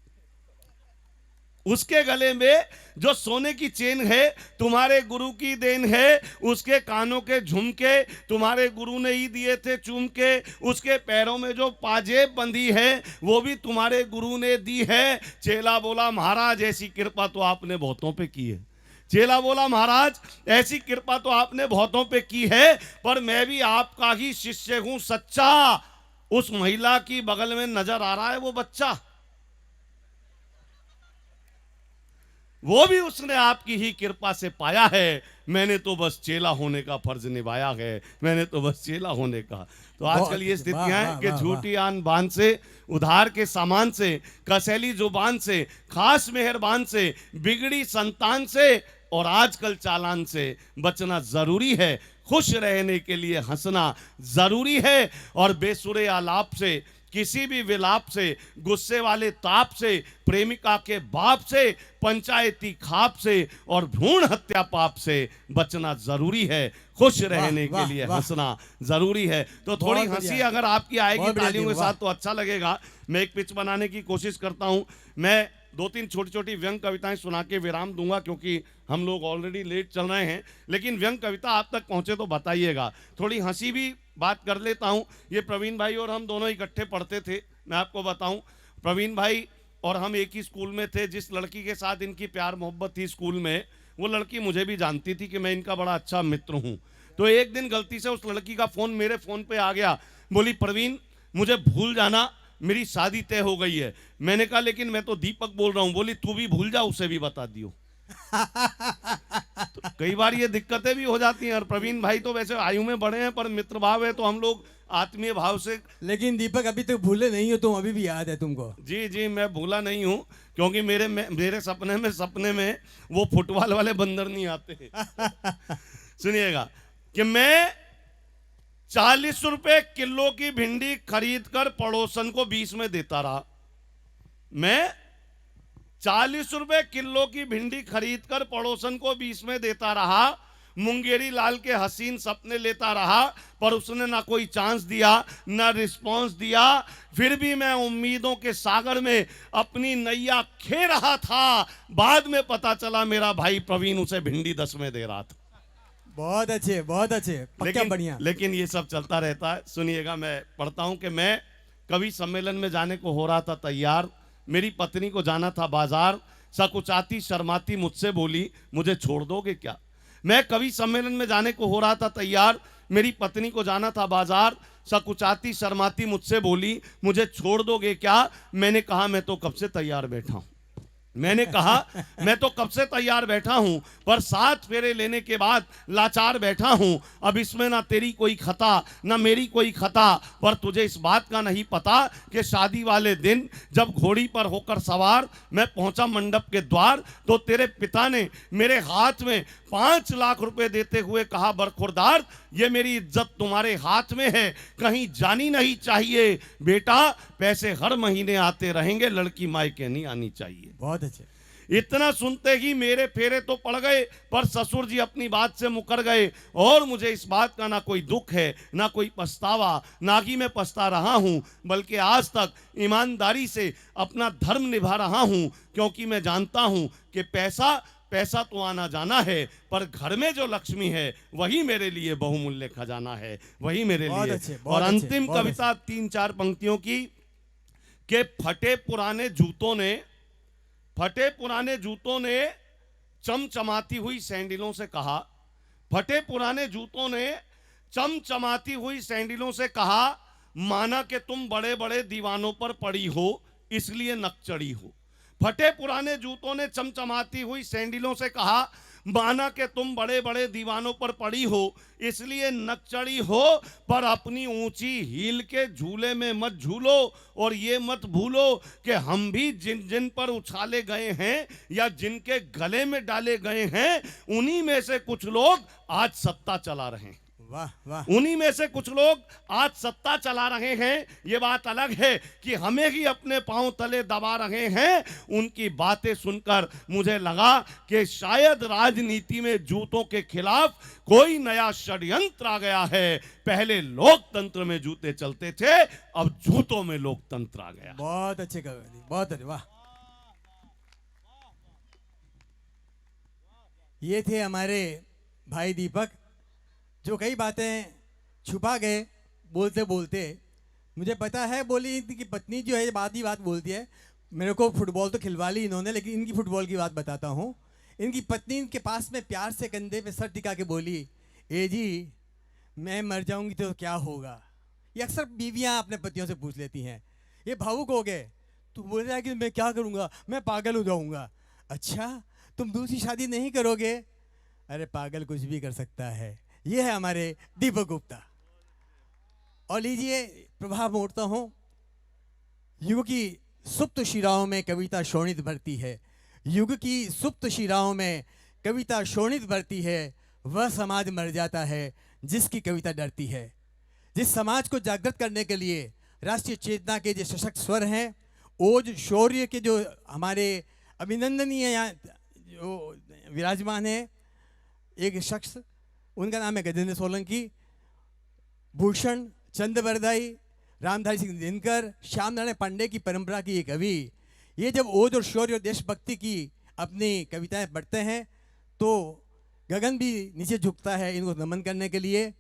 उसके गले में जो सोने की चेन है तुम्हारे गुरु की देन है, उसके कानों के झुमके तुम्हारे गुरु ने ही दिए थे चूम के, उसके पैरों में जो पाजेब बंधी है वो भी तुम्हारे गुरु ने दी है। चेला बोला महाराज ऐसी कृपा तो आपने बहुतों पे की है। चेला बोला महाराज ऐसी कृपा तो आपने बहुतों पे की है, पर मैं भी आपका ही शिष्य हूं सच्चा। उस महिला की बगल में नजर आ रहा है वो बच्चा, वो भी उसने आपकी ही कृपा से पाया है। मैंने तो बस चेला होने का फर्ज निभाया है, मैंने तो बस चेला होने का। तो आजकल ये स्थितियां हैं कि झूठी आन बान से, उधार के सामान से, कसैली जुबान से, खास मेहरबान से, बिगड़ी संतान से और आजकल चालान से बचना जरूरी है। खुश रहने के लिए हंसना जरूरी है और बेसुरे आलाप से, किसी भी विलाप से, गुस्से वाले ताप से, प्रेमिका के बाप से, पंचायती खाप से और भ्रूण हत्या पाप से बचना जरूरी है। खुश रहने के लिए हंसना जरूरी है। तो थोड़ी हंसी अगर आपकी आएगी तालियों के साथ तो अच्छा लगेगा। मैं एक पिच बनाने की कोशिश करता हूं। मैं 2-3 छोटी छोटी व्यंग कविताएं सुना के विराम दूंगा क्योंकि हम लोग ऑलरेडी लेट चल रहे हैं, लेकिन व्यंग कविता आप तक पहुंचे तो बताइएगा। थोड़ी हंसी भी बात कर लेता हूं। ये प्रवीण भाई और हम दोनों इकट्ठे पढ़ते थे। मैं आपको बताऊं, प्रवीण भाई और हम एक ही स्कूल में थे। जिस लड़की के साथ इनकी प्यार मोहब्बत थी स्कूल में, वो लड़की मुझे भी जानती थी कि मैं इनका बड़ा अच्छा मित्र हूं। तो एक दिन गलती से उस लड़की का फोन मेरे फोन पे आ गया, बोली प्रवीण मुझे भूल जाना, मेरी शादी तय हो गई है। मैंने कहा लेकिन मैं तो दीपक बोल रहा हूं। बोली तू भी भूल जा, उसे भी बता दियो। तो कई बार ये दिक्कतें भी हो जाती हैं। और प्रवीण भाई तो वैसे आयु में बड़े हैं, पर मित्र भाव है तो हम लोग आत्मीय भाव से। लेकिन दीपक अभी तक भूले नहीं हो तुम, अभी भी याद है तुमको। जी जी, मैं भूला नहीं हूं, क्योंकि मेरे सपने में वो फुटबॉल वाले बंदर नहीं आते। सुनिएगा कि मैं 40 रुपए किलो की भिंडी खरीद कर पड़ोसन को 20 में देता रहा। मैं 40 रुपए किलो की भिंडी खरीद कर पड़ोसन को 20 में देता रहा। मुंगेरी लाल के हसीन सपने लेता रहा, पर उसने ना कोई चांस दिया, ना रिस्पांस दिया। फिर भी मैं उम्मीदों के सागर में अपनी नैया खे रहा था। बाद में पता चला मेरा भाई प्रवीण उसे भिंडी 10 में दे रहा था। बहुत अच्छे, बहुत अच्छे, पक्का बढ़िया। लेकिन ये सब चलता रहता है। सुनिएगा, मैं पढ़ता हूं कि मैं कवि सम्मेलन में जाने को हो रहा था तैयार। मेरी पत्नी को जाना था बाजार। सकुचाती शर्माती मुझसे बोली मुझे छोड़ दोगे क्या। मैं कवि सम्मेलन में जाने को हो रहा था तैयार, मेरी पत्नी को जाना था बाजार। सकुचाती शर्माती मुझसे बोली मुझे छोड़ दोगे क्या। मैंने कहा मैं तो कब से तैयार बैठा हूं। मैंने कहा मैं तो कब से तैयार बैठा हूं, पर 7 फेरे लेने के बाद लाचार बैठा हूं। अब इसमें ना तेरी कोई खता ना मेरी कोई खता, पर तुझे इस बात का नहीं पता कि शादी वाले दिन जब घोड़ी पर होकर सवार मैं पहुंचा मंडप के द्वार, तो तेरे पिता ने मेरे हाथ में 5 लाख रुपए देते हुए कहा बरखुरदार ये मेरी इज्जत तुम्हारे हाथ में है, कहीं जानी नहीं चाहिए। बेटा पैसे हर महीने आते रहेंगे, लड़की मायके नहीं आनी चाहिए। बहुत अच्छे। इतना सुनते ही मेरे फेरे तो पड़ गए, पर ससुर जी अपनी बात से मुकर गए। और मुझे इस बात का ना कोई दुख है ना कोई पछतावा, ना कि मैं पछता रहा हूं, बल्कि आज तक ईमानदारी से अपना धर्म निभा रहा हूं। क्योंकि मैं जानता हूं कि पैसा तो आना जाना है, पर घर में जो लक्ष्मी है वही मेरे लिए बहुमूल्य खजाना है, वही मेरे लिए। और अंतिम कविता 3-4 पंक्तियों की के फटे पुराने जूतों ने चमचमाती हुई सैंडलों से कहा। फटे पुराने जूतों ने चमचमाती हुई सैंडलों से कहा माना कि तुम बड़े बड़े दीवानों पर पड़ी हो इसलिए नक चढ़ी हो। फटे पुराने जूतों ने चमचमाती हुई सैंडलों से कहा माना कि तुम बड़े बड़े दीवानों पर पड़ी हो इसलिए नक चढ़ी हो, पर अपनी ऊंची हील के झूले में मत झूलो। और ये मत भूलो कि हम भी जिन जिन पर उछाले गए हैं या जिनके गले में डाले गए हैं, उन्हीं में से कुछ लोग आज सत्ता चला रहे हैं। वाह वाह। उन्हीं में से कुछ लोग आज सत्ता चला रहे हैं। ये बात अलग है कि हमें ही अपने पांव तले दबा रहे हैं। उनकी बातें सुनकर मुझे लगा कि शायद राजनीति में जूतों के खिलाफ कोई नया षड्यंत्र आ गया है। पहले लोकतंत्र में जूते चलते थे, अब जूतों में लोकतंत्र आ गया। बहुत अच्छे कवि, बहुत अच्छे, वाह। ये थे हमारे भाई दीपक, जो कई बातें छुपा गए बोलते बोलते। मुझे पता है बोली इनकी पत्नी जो है बात ही बात बोलती है। मेरे को फुटबॉल तो खिलवा ली इन्होंने, लेकिन इनकी फुटबॉल की बात बताता हूँ। इनकी पत्नी इनके पास में प्यार से कंधे पे सर टिका के बोली ए जी मैं मर जाऊंगी तो क्या होगा। ये अक्सर बीवियाँ अपने पतियों से पूछ लेती हैं। ये भावुक हो गए। तू बोल रहा है कि मैं क्या करूँगा, मैं पागल हो जाऊँगा। अच्छा तुम दूसरी शादी नहीं करोगे। अरे पागल कुछ भी कर सकता है। ये है हमारे दीपक गुप्ता। और लीजिए प्रभाव मोड़ता हूँ। युग की सुप्त शिराओं में कविता शोणित भरती है। युग की सुप्त शिराओं में कविता शोणित भरती है। वह समाज मर जाता है जिसकी कविता डरती है। जिस समाज को जागृत करने के लिए राष्ट्रीय चेतना के जो सशक्त स्वर हैं, ओज शौर्य के जो हमारे अभिनंदनीय यहाँ जो विराजमान है, एक शख्स उनका नाम है गजेंद्र सोलंकी, भूषण चंद बरदाई, रामधारी सिंह दिनकर, श्याम नारायण पांडे की परंपरा की ये कवि। ये जब ओज और शौर्य और देशभक्ति की अपनी कविताएं पढ़ते हैं तो गगन भी नीचे झुकता है इनको नमन करने के लिए।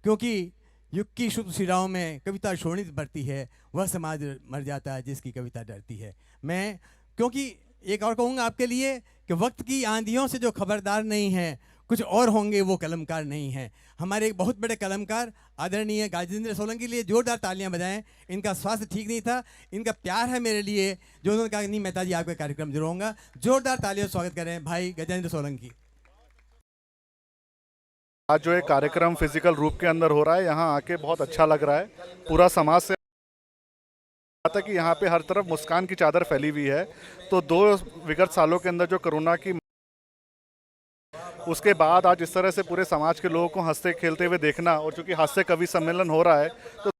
क्योंकि युग की शुद्ध शिराओं में कविता शोणित भरती है। वह समाज मर जाता है जिसकी कविता डरती है। मैं क्योंकि एक और कहूँगा आपके लिए कि वक्त की आंधियों से जो खबरदार नहीं है, कुछ और होंगे वो कलमकार नहीं हैं। हमारे एक बहुत बड़े कलमकार आदरणीय गाजेंद्र सोलंकी के लिए जोरदार तालियां बजाएं। इनका स्वास्थ्य ठीक नहीं था, इनका प्यार है मेरे लिए, जो उन्होंने कहा नहीं मेहता जी आपका कार्यक्रम जरूर होगा। जोरदार तालियों से स्वागत करें भाई गजेंद्र सोलंकी। आज जो एक कार्यक्रम फिजिकल रूप के अंदर हो रहा है, यहाँ आके बहुत अच्छा लग रहा है। पूरा समाज से आता कि यहाँ पे हर तरफ मुस्कान की चादर फैली हुई है। तो 2 विगत सालों के अंदर जो कोरोना की, उसके बाद आज इस तरह से पूरे समाज के लोगों को हंसते खेलते हुए देखना, और चूंकि हास्य कवि सम्मेलन हो रहा है तो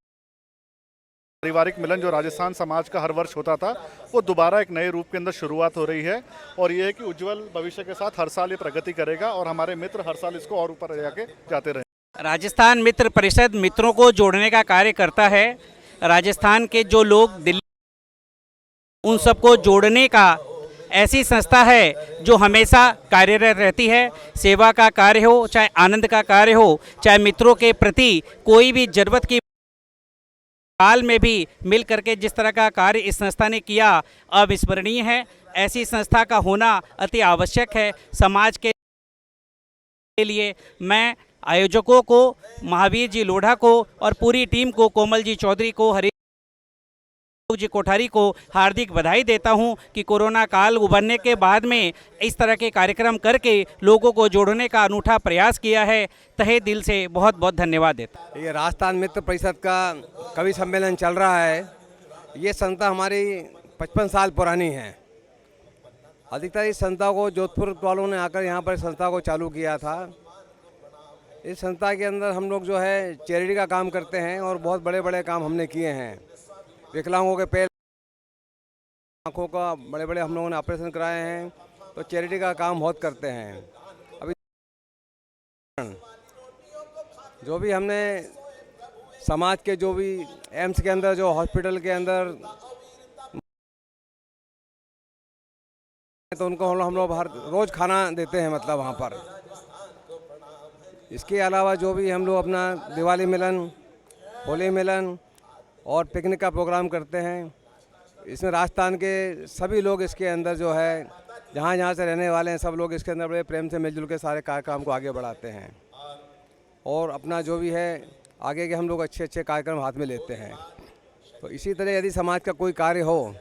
पारिवारिक मिलन जो राजस्थान समाज का हर वर्ष होता था वो दोबारा एक नए रूप के अंदर शुरुआत हो रही है। और ये है कि उज्जवल भविष्य के साथ हर साल ये प्रगति करेगा और हमारे मित्र हर साल इसको और ऊपर जाके जाते रहें। राजस्थान मित्र परिषद मित्रों को जोड़ने का कार्य करता है। राजस्थान के जो लोग दिल्ली, उन सबको जोड़ने का ऐसी संस्था है जो हमेशा कार्यरत रहती है। सेवा का कार्य हो, चाहे आनंद का कार्य हो, चाहे मित्रों के प्रति कोई भी जरूरत की काल में भी मिल करके जिस तरह का कार्य इस संस्था ने किया, अविस्मरणीय है। ऐसी संस्था का होना अति आवश्यक है समाज के लिए। मैं आयोजकों को, महावीर जी लोढ़ा को और पूरी टीम को, कोमल जी चौधरी को, हरी जी कोठारी को हार्दिक बधाई देता हूं कि कोरोना काल उभरने के बाद में इस तरह के कार्यक्रम करके लोगों को जोड़ने का अनूठा प्रयास किया है। तहे दिल से बहुत बहुत धन्यवाद देता। ये राजस्थान मित्र परिषद का कवि सम्मेलन चल रहा है। ये संस्था हमारी 55 साल पुरानी है। अधिकतर इस संस्था को जोधपुर वालों ने आकर यहाँ पर संस्था को चालू किया था। इस संस्था के अंदर हम लोग जो है चैरिटी का काम करते हैं और बहुत बड़े बड़े काम हमने किए हैं। विकलांगों के पैर, आँखों का बड़े बड़े हम लोगों ने ऑपरेशन कराए हैं। तो चैरिटी का काम बहुत करते हैं। अभी जो भी हमने समाज के, जो भी एम्स के अंदर, जो हॉस्पिटल के अंदर, तो उनको हम लोग हर रोज़ खाना देते हैं, मतलब वहाँ पर। इसके अलावा जो भी हम लोग अपना दिवाली मिलन, होली मिलन और पिकनिक का प्रोग्राम करते हैं, इसमें राजस्थान के सभी लोग इसके अंदर जो है, जहाँ जहाँ से रहने वाले हैं, सब लोग इसके अंदर बड़े प्रेम से मिलजुल के सारे कार्यक्रम को आगे बढ़ाते हैं और अपना जो भी है आगे के हम लोग अच्छे अच्छे कार्यक्रम हाथ में लेते हैं। तो इसी तरह यदि समाज का कोई कार्य हो,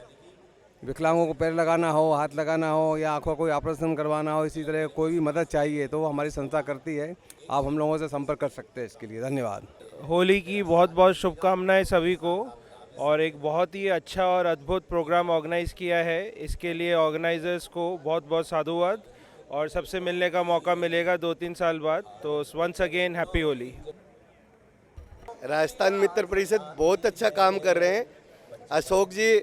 विकलांगों को पैर लगाना हो, हाथ लगाना हो, या आँखों कोई ऑपरेशन करवाना हो, इसी तरह कोई भी मदद चाहिए तो वो हमारी संस्था करती है। आप हम लोगों से संपर्क कर सकते हैं इसके लिए। धन्यवाद। होली की बहुत बहुत शुभकामनाएं सभी को, और एक बहुत ही अच्छा और अद्भुत प्रोग्राम ऑर्गेनाइज़ किया है। इसके लिए ऑर्गेनाइजर्स को बहुत बहुत साधुवाद, और सबसे मिलने का मौका मिलेगा 2-3 साल बाद। तो once again happy Holi. Rajasthan Mitra Parishad बहुत अच्छा काम कर रहे हैं। अशोक जी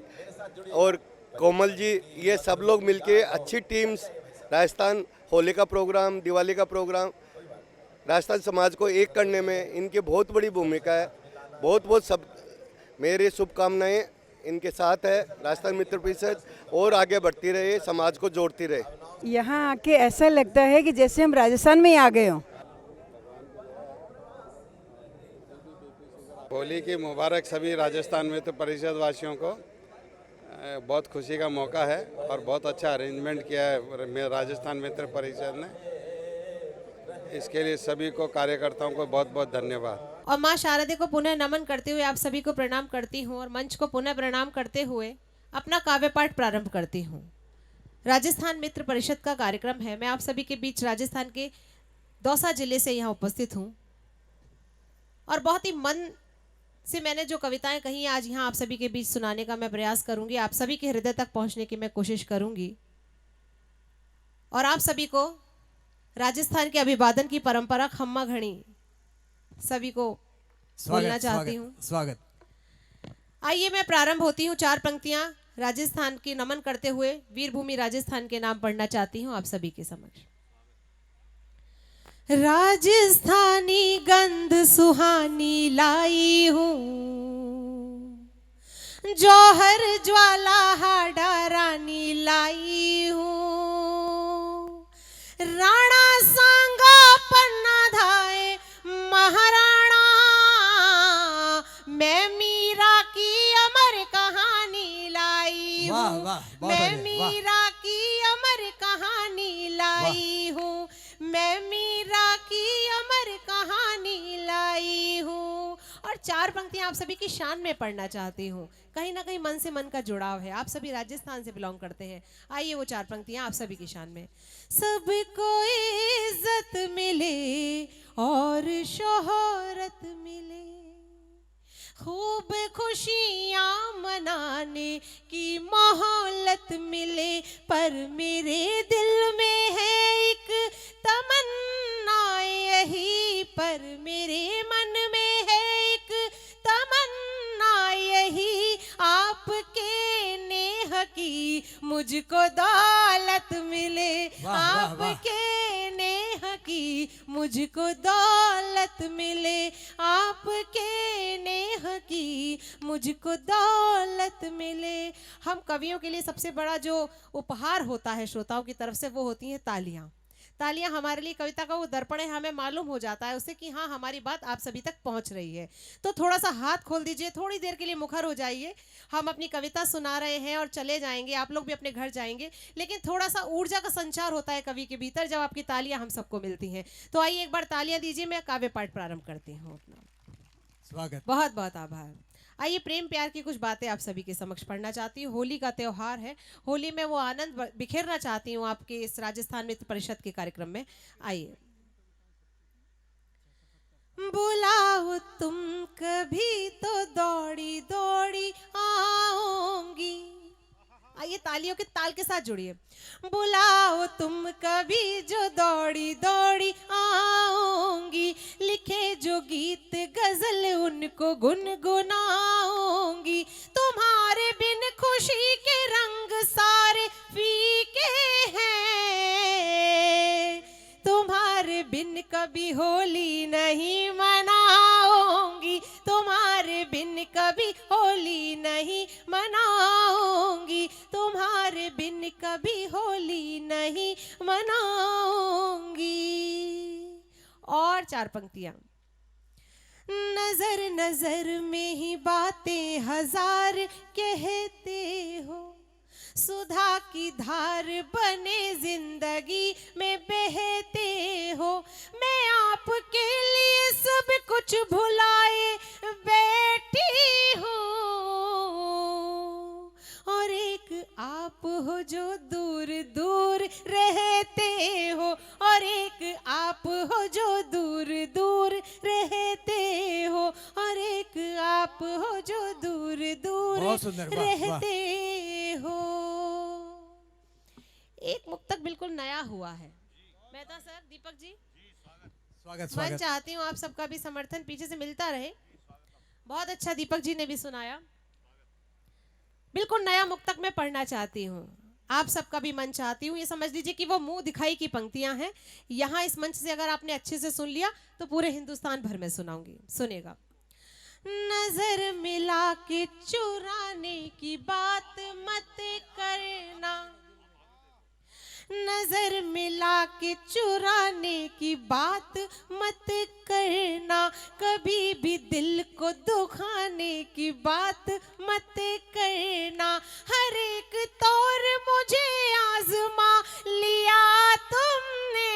और कोमल जी, ये सब लोग मिलके अच्छी टीम्स, राजस्थान होली का प्रोग्राम, दिवाली का प्रोग्राम, राजस्थान समाज को एक करने में इनकी बहुत बड़ी भूमिका है। बहुत बहुत सब मेरी शुभकामनाएं इनके साथ है। राजस्थान मित्र परिषद और आगे बढ़ती रहे, समाज को जोड़ती रहे। यहाँ आके ऐसा लगता है कि जैसे हम राजस्थान में ही आ गए हों। होली की मुबारक सभी राजस्थान मित्र परिषद वासियों को। बहुत खुशी का मौका है और बहुत अच्छा अरेंजमेंट किया है राजस्थान मित्र परिषद ने। इसके लिए सभी को, कार्यकर्ताओं को बहुत बहुत धन्यवाद। और माँ शारदे को पुनः नमन करते हुए आप सभी को प्रणाम करती हूँ और मंच को पुनः प्रणाम करते हुए अपना काव्य पाठ प्रारंभ करती हूँ। राजस्थान मित्र परिषद का कार्यक्रम है। मैं आप सभी के बीच राजस्थान के दौसा जिले से यहाँ उपस्थित हूँ और बहुत ही मन से मैंने जो कविताएं कही आज यहाँ आप सभी के बीच सुनाने का मैं प्रयास करूंगी। आप सभी के हृदय तक पहुंचने की मैं कोशिश करूंगी और आप सभी को राजस्थान के अभिवादन की परंपरा खम्मा घड़ी सभी को बोलना चाहती हूँ। स्वागत। आइए मैं प्रारंभ होती हूँ। 4 पंक्तियां राजस्थान की नमन करते हुए वीरभूमि राजस्थान के नाम पढ़ना चाहती हूँ आप सभी के समक्ष। राजस्थानी गंध सुहानी लाई हूँ, जौहर ज्वाला हाडा रानी लाई हूँ, राणा सांगा पन्ना धाए महाराणा, मैं मीरा की अमर कहानी लाई हूँ, मैं मीरा की कहानी लाई हूँ। और 4 पंक्तियां आप सभी की शान में पढ़ना चाहती हूँ। कहीं ना कहीं मन से मन का जुड़ाव है, आप सभी राजस्थान से बिलोंग करते हैं। आइए वो 4 पंक्तियां आप सभी की शान में। सबको इज्जत मिले और शोहरत मिले, खूब खुशियाँ मनाने की मोहलत मिले, पर मेरे दिल में है एक तमन्ना यही, पर मेरे मन में है एक तमन्ना यही, आपके नेह की मुझको दौलत मिले, आपके नेह की मुझको दौलत मिले, आपके नेह की मुझको दौलत मिले। हम कवियों के लिए सबसे बड़ा जो उपहार होता है श्रोताओं की तरफ से, वो होती हैं तालियां। तालियां हमारे लिए कविता का वो दर्पण है, हमें मालूम हो जाता है उससे कि हाँ हमारी बात आप सभी तक पहुंच रही है। तो थोड़ा सा हाथ खोल दीजिए, थोड़ी देर के लिए मुखर हो जाइए। हम अपनी कविता सुना रहे हैं और चले जाएंगे, आप लोग भी अपने घर जाएंगे, लेकिन थोड़ा सा ऊर्जा का संचार होता है कवि के भीतर जब आपकी तालियां हम सबको मिलती हैं। तो आइए एक बार तालियां दीजिए, मैं काव्य पाठ प्रारंभ करती हूँ अपना। स्वागत। बहुत बहुत आभार। आइए प्रेम प्यार की कुछ बातें आप सभी के समक्ष पढ़ना चाहती हूँ। होली का त्योहार है, होली में वो आनंद बिखेरना चाहती हूँ आपके इस राजस्थान मित्र परिषद के कार्यक्रम में। आइए। बुलाओ तुम कभी तो दौड़ी दौड़ी आऊंगी। आइए तालियों के ताल के साथ जुड़िए। बुलाओ तुम कभी जो दौड़ी दौड़ी आऊंगी, लिखे जो गीत गजल उनको गुनगुनाऊंगी, तुम्हारे बिन खुशी के रंग सारे फीके हैं, तुम्हारे बिन कभी होली नहीं मनाऊंगी, तुम्हारे बिन कभी होली नहीं मनाऊंगी, तुम्हारे बिन कभी होली नहीं मनाऊंगी। और 4 पंक्तियां। नजर नजर में ही बातें हजार कहते हो, सुधा की धार बने जिंदगी में बहते हो, मैं आपके लिए सब कुछ भुलाए बैठी हूँ, और एक आप हो जो दूर दूर रहते हो, और एक आप हो जो दूर दूर रहते हो, और एक आप हो जो दूर दूर रहते हो। एक मुक्तक बिल्कुल नया हुआ है। मेहता सर, दीपक जी, स्वागत मैं चाहती हूँ आप सबका भी समर्थन पीछे से मिलता रहे। बहुत अच्छा दीपक जी ने भी सुनाया। बिल्कुल नया मुक्तक मैं पढ़ना चाहती हूँ, आप सबका भी मन चाहती हूँ। ये समझ लीजिए कि वो मुंह दिखाई की पंक्तियां हैं। यहाँ इस मंच से अगर आपने अच्छे से सुन लिया तो पूरे हिंदुस्तान भर में सुनाऊंगी, सुनेगा। नजर मिला के चुराने की बात मत करना, नजर मिला के चुराने की बात मत करना, कभी भी दिल को दुखाने की बात मत करना, हर एक तौर मुझे आजमा लिया तुमने,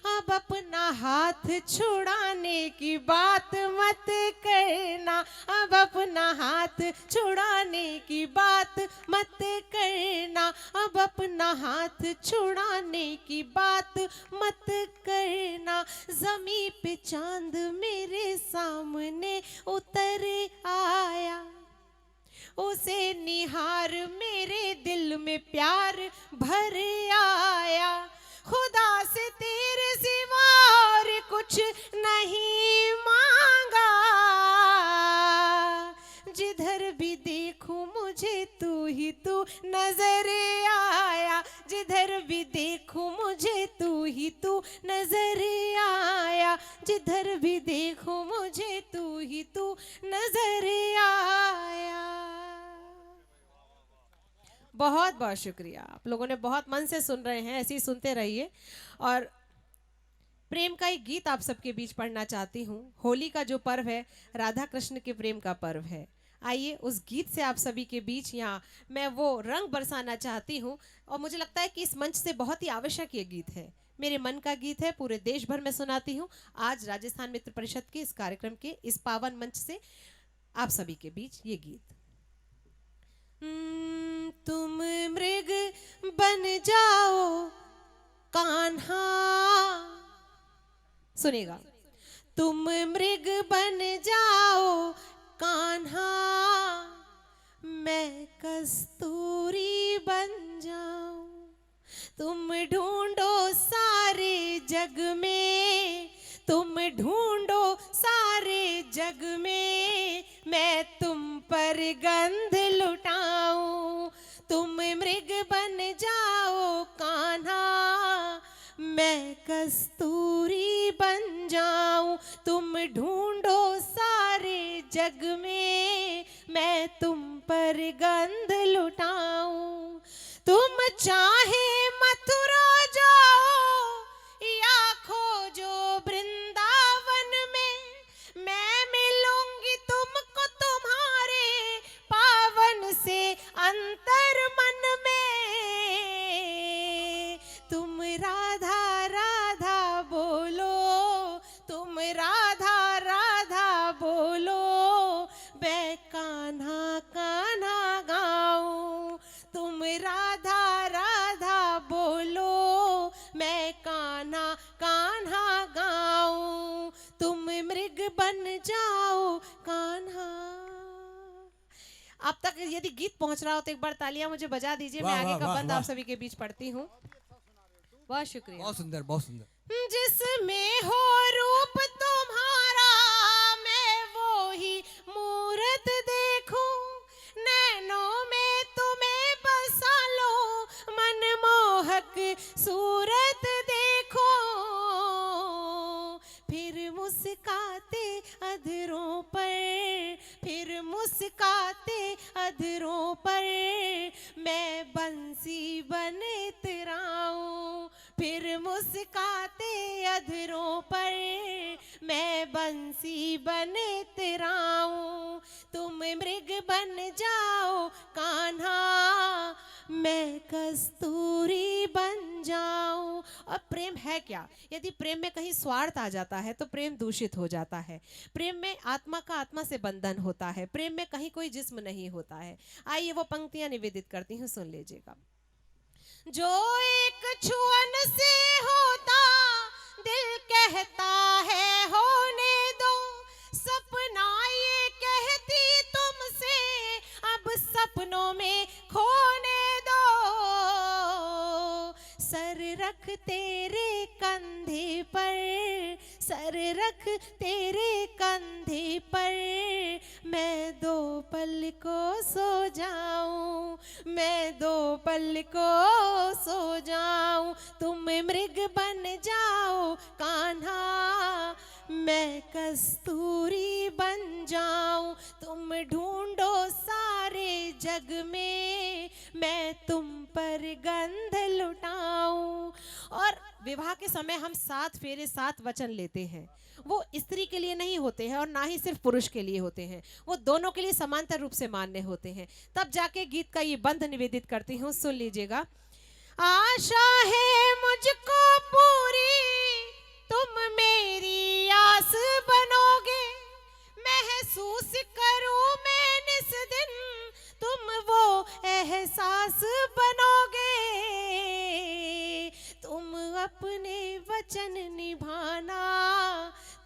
अब अपना हाथ छुड़ाने की बात मत करना, अब अपना हाथ छुड़ाने की बात मत करना, अब अपना हाथ छुड़ाने की बात मत करना। ज़मीं पे चांद मेरे सामने उतर आया, उसे निहार मेरे दिल में प्यार भर आया, खुदा से तेरे सिवा और कुछ नहीं मांगा, जिधर भी देखूं मुझे तू ही तू नजर आया, जिधर भी देखूं मुझे तू ही तू नजर आया, जिधर भी देखूं मुझे तू ही तू नजर आया। बहुत बहुत शुक्रिया, आप लोगों ने बहुत मन से सुन रहे हैं, ऐसे ही सुनते रहिए। और प्रेम का एक गीत आप सबके बीच पढ़ना चाहती हूँ। होली का जो पर्व है राधा कृष्ण के प्रेम का पर्व है। आइए उस गीत से आप सभी के बीच यहाँ मैं वो रंग बरसाना चाहती हूँ, और मुझे लगता है कि इस मंच से बहुत ही आवश्यक ये गीत है। मेरे मन का गीत है, पूरे देश भर में सुनाती हूँ। आज राजस्थान मित्र परिषद के इस कार्यक्रम के इस पावन मंच से आप सभी के बीच ये गीत। तुम मृग बन जाओ कान्हा, सुनेगा। तुम मृग बन जाओ कान्हा, मैं कस्तूरी बन जाऊं। तुम ढूंढो सारे जग में, तुम ढूंढो सारे जग में, मैं तुम पर गंध लुटाऊं। तुम मृग बन जाओ कान्हा, मैं कस्तूरी बन जाऊं। तुम ढूंढो सारे जग में, मैं तुम पर गंध लुटाऊं। तुम चाहे मथुरा जाओ या खोजो वृंदावन में, मैं मिलूंगी तुमको तुम्हारे पावन से अंतर मन में। तुम राधा राधा बोलो, तुम राधा राधा बोलो, मैं कान्हा कान्हा गाऊं। तुम राधा राधा बोलो, मैं कान्हा कान्हा गाऊं। तुम मृग बन जाओ कान्हा। अब तक यदि गीत पहुंच रहा हो तो एक बार तालियां मुझे बजा दीजिए। मैं आगे का बंद आप सभी के बीच पढ़ती हूँ। बहुत शुक्रिया। बहुत सुंदर, बहुत सुंदर। जिसमें हो रूप तुम्हारा, मैं वो ही मूरत देखूं। नैनों में तुम्हें बसा लो, मनमोहक सूरत देखो। फिर मुस्काते अधरों पर, फिर मुस्काते अधरों पर, मैं बंसी बन इतराऊं। फिर मुस्काते अधरों पर, मैं बंसी बन इतराऊं। तुम मृग बन जाओ कान्हा, मैं कस्तूरी बन जाऊं। और प्रेम है क्या? यदि प्रेम में कहीं स्वार्थ आ जाता है तो प्रेम दूषित हो जाता है। प्रेम में आत्मा का आत्मा से बंधन होता है। प्रेम में कहीं कोई जिस्म नहीं होता है। आइए वो पंक्तियां निवेदित करती हूँ, सुन लीजिएगा। जो एक छुअन से होता, दिल कहता है होने दो। सपना ये कहती तुमसे, अब सपनों में खोने दो। सर रख तेरे कंधे पर, सर रख तेरे कंधे पर, मैं दो पल को सो जाऊं। मैं दो पल को सो जाऊं। तुम मृग बन जाओ कान्हा, मैं कस्तूरी बन जाऊं। तुम ढूंढो सारे जग में, मैं तुम पर गंध लुटाऊं। और विवाह के समय हम 7 फेरे 7 वचन लेते हैं। वो स्त्री के लिए नहीं होते हैं और ना ही सिर्फ पुरुष के लिए होते हैं, वो दोनों के लिए समांतर रूप से मान्य होते हैं। तब जाके गीत का ये बंध निवेदित करती हूँ, सुन लीजिएगा। आशा है मुझको पूरी, तुम मेरी आस बनोगे। महसूस करूं मैं निस दिन, तुम वो एहसास बनोगे। तुम अपने वचन निभाना,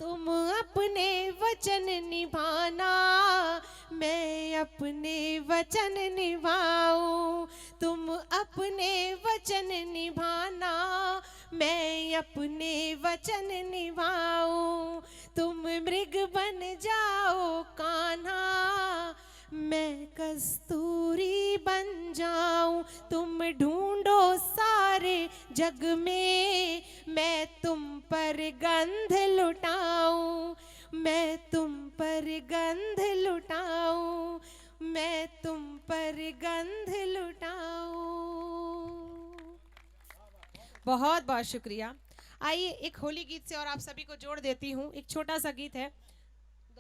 तुम अपने वचन निभाना, मैं अपने वचन निभाऊं। तुम अपने वचन निभाना, मैं अपने वचन निभाऊं। तुम मृग बन जाओ कान्हा, मैं कस्तूरी बन जाऊं। तुम ढूंढो सारे जग में, मैं तुम पर गंध लुटाऊं। मैं तुम पर गंध लुटाऊं। मैं तुम पर गंध लुटाऊं। बहुत बहुत शुक्रिया। आइए एक होली गीत से और आप सभी को जोड़ देती हूँ। एक छोटा सा गीत है,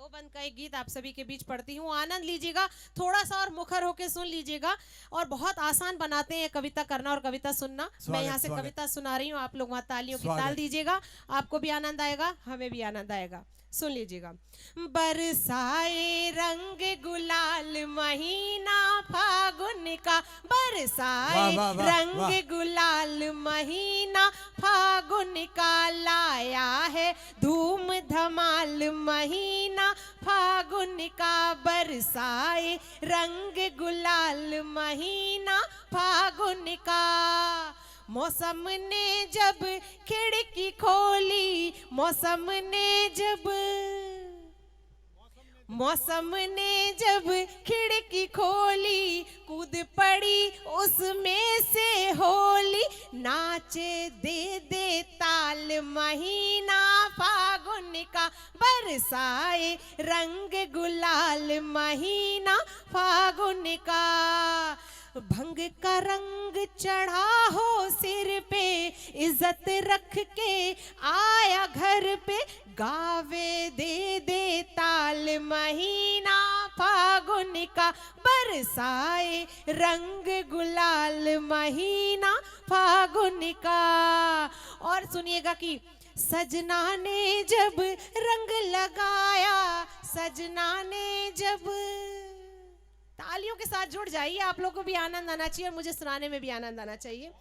दो बंद का एक गीत आप सभी के बीच पढ़ती हूँ, आनंद लीजिएगा, थोड़ा सा और मुखर होके सुन लीजिएगा। और बहुत आसान बनाते हैं कविता करना और कविता सुनना। मैं यहाँ से कविता सुना रही हूँ, आप लोग वहाँ तालियों की ताल दीजिएगा, आपको भी आनंद आएगा, हमें भी आनंद आएगा। सुन लीजिएगा। बरसाए रंग गुलाल महीना फागुन का, बरसाए रंग गुलाल महीना फागुन का, लाया है धूम धमाल महीना फागुन का, बरसाए रंग गुलाल महीना फागुन का। मौसम ने जब खिड़की खोली, मौसम ने जब खिड़की खोली, कूद पड़ी उसमें से होली, नाचे दे दे ताल महीना फागुन का, बरसाए रंग गुलाल महीना फागुन का। भंग का रंग चढ़ा हो सिर पे, इज्जत रख के आया घर पे, गावे दे दे ताल महीना फागुन का, बरसाए रंग गुलाल महीना फागुन का। और सुनिएगा कि सजना ने जब रंग लगाया, सजना ने जब, तालियों के साथ जुड़ जाइए, आप लोगों को भी आनंद आना चाहिए और मुझे सुनाने में भी आनंद आना चाहिए।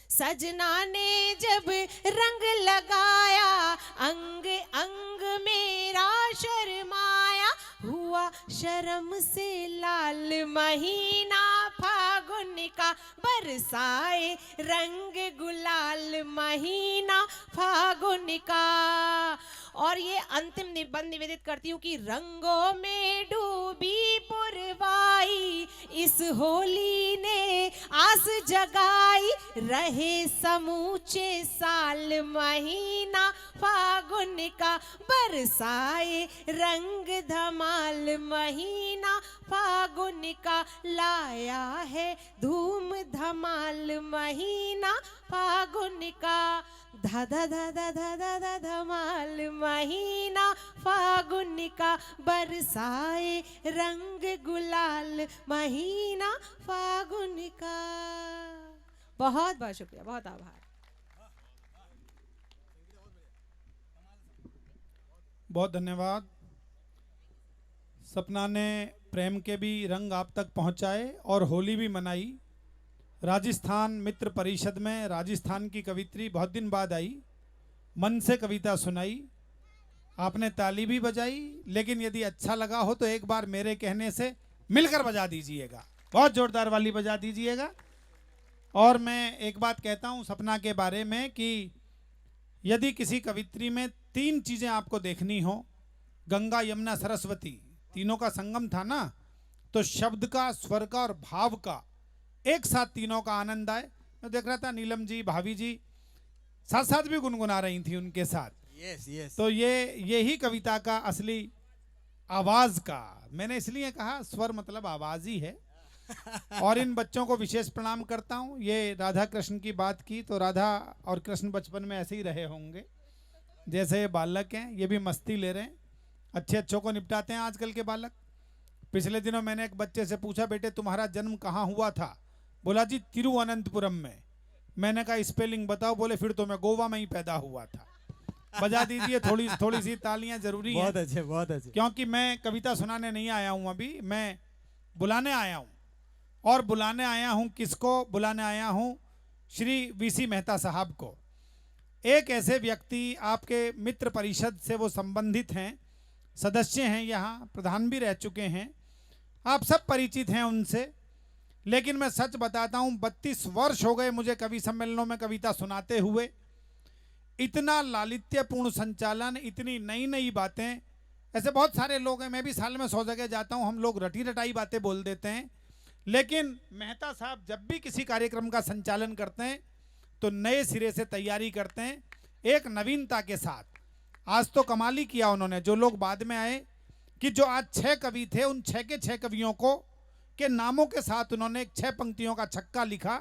सजना ने जब रंग लगाया, अंग अंग मेरा शर्माया, हुआ शर्म से लाल महीना फागुन का, बरसाए रंग गुलाल महीना फागुन का। और ये अंतिम निबंध निवेदित करती हूँ कि रंगों में डूबी पुरवाई, इस होली ने आस जगाई, रहे समूचे साल महीना फागुन का, बरसाए रंग धमाल महीना फागुन का, लाया है धूम धमाल महीना फागुन का, धा धा धा धा धा धा धा धमाल महीना फागुन का, बरसाए रंग गुलाल महीना फागुन का। बहुत बहुत शुक्रिया, बहुत आभार। बहुत धन्यवाद। सपना ने प्रेम के भी रंग आप तक पहुंचाए और होली भी मनाई। राजस्थान मित्र परिषद में राजस्थान की कवित्री बहुत दिन बाद आई, मन से कविता सुनाई, आपने ताली भी बजाई, लेकिन यदि अच्छा लगा हो तो एक बार मेरे कहने से मिलकर बजा दीजिएगा, बहुत जोरदार वाली बजा दीजिएगा। और मैं एक बात कहता हूँ सपना के बारे में कि यदि किसी कवित्री में 3 चीज़ें आपको देखनी हो, गंगा यमुना सरस्वती तीनों का संगम था ना, तो शब्द का, स्वर का और भाव का एक साथ तीनों का आनंद आए। मैं देख रहा था नीलम जी, भाभी जी साथ साथ भी गुनगुना रही थी उनके साथ। यस। तो यही कविता का असली आवाज का, मैंने इसलिए कहा स्वर मतलब आवाज ही है। और इन बच्चों को विशेष प्रणाम करता हूँ। ये राधा कृष्ण की बात की तो राधा और कृष्ण बचपन में ऐसे ही रहे होंगे जैसे ये बालक हैं, ये भी मस्ती ले रहे हैं, अच्छे अच्छों को निपटाते हैं आजकल के बालक। पिछले दिनों मैंने एक बच्चे से पूछा, बेटे तुम्हारा जन्म कहाँ हुआ था? बोला जी तिरुवनंतपुरम में। मैंने कहा स्पेलिंग बताओ, बोले फिर तो मैं गोवा में ही पैदा हुआ था। बजा दीजिए, थोड़ी सी तालियां जरूरी हैं। बहुत अच्छे। क्योंकि मैं कविता सुनाने नहीं आया हूँ अभी, मैं बुलाने आया हूँ। और बुलाने आया हूँ किसको? बुलाने आया हूँ श्री वीसी मेहता साहब को। एक ऐसे व्यक्ति आपके मित्र परिषद से वो संबंधित हैं, सदस्य हैं, यहाँ प्रधान भी रह चुके हैं, आप सब परिचित हैं उनसे। लेकिन मैं सच बताता हूँ 32 वर्ष हो गए मुझे कवि सम्मेलनों में कविता सुनाते हुए। इतना लालित्यपूर्ण संचालन, इतनी नई नई बातें, ऐसे बहुत सारे लोग हैं, मैं भी साल में 100 जगह जाता हूँ, हम लोग रटी रटाई बातें बोल देते हैं। लेकिन मेहता साहब जब भी किसी कार्यक्रम का संचालन करते हैं तो नए सिरे से तैयारी करते हैं, एक नवीनता के साथ। आज तो कमाल ही किया उन्होंने, जो लोग बाद में आए, कि जो आज 6 कवि थे उन 6 के 6 कवियों को के नामों के साथ उन्होंने 6 पंक्तियों का छक्का लिखा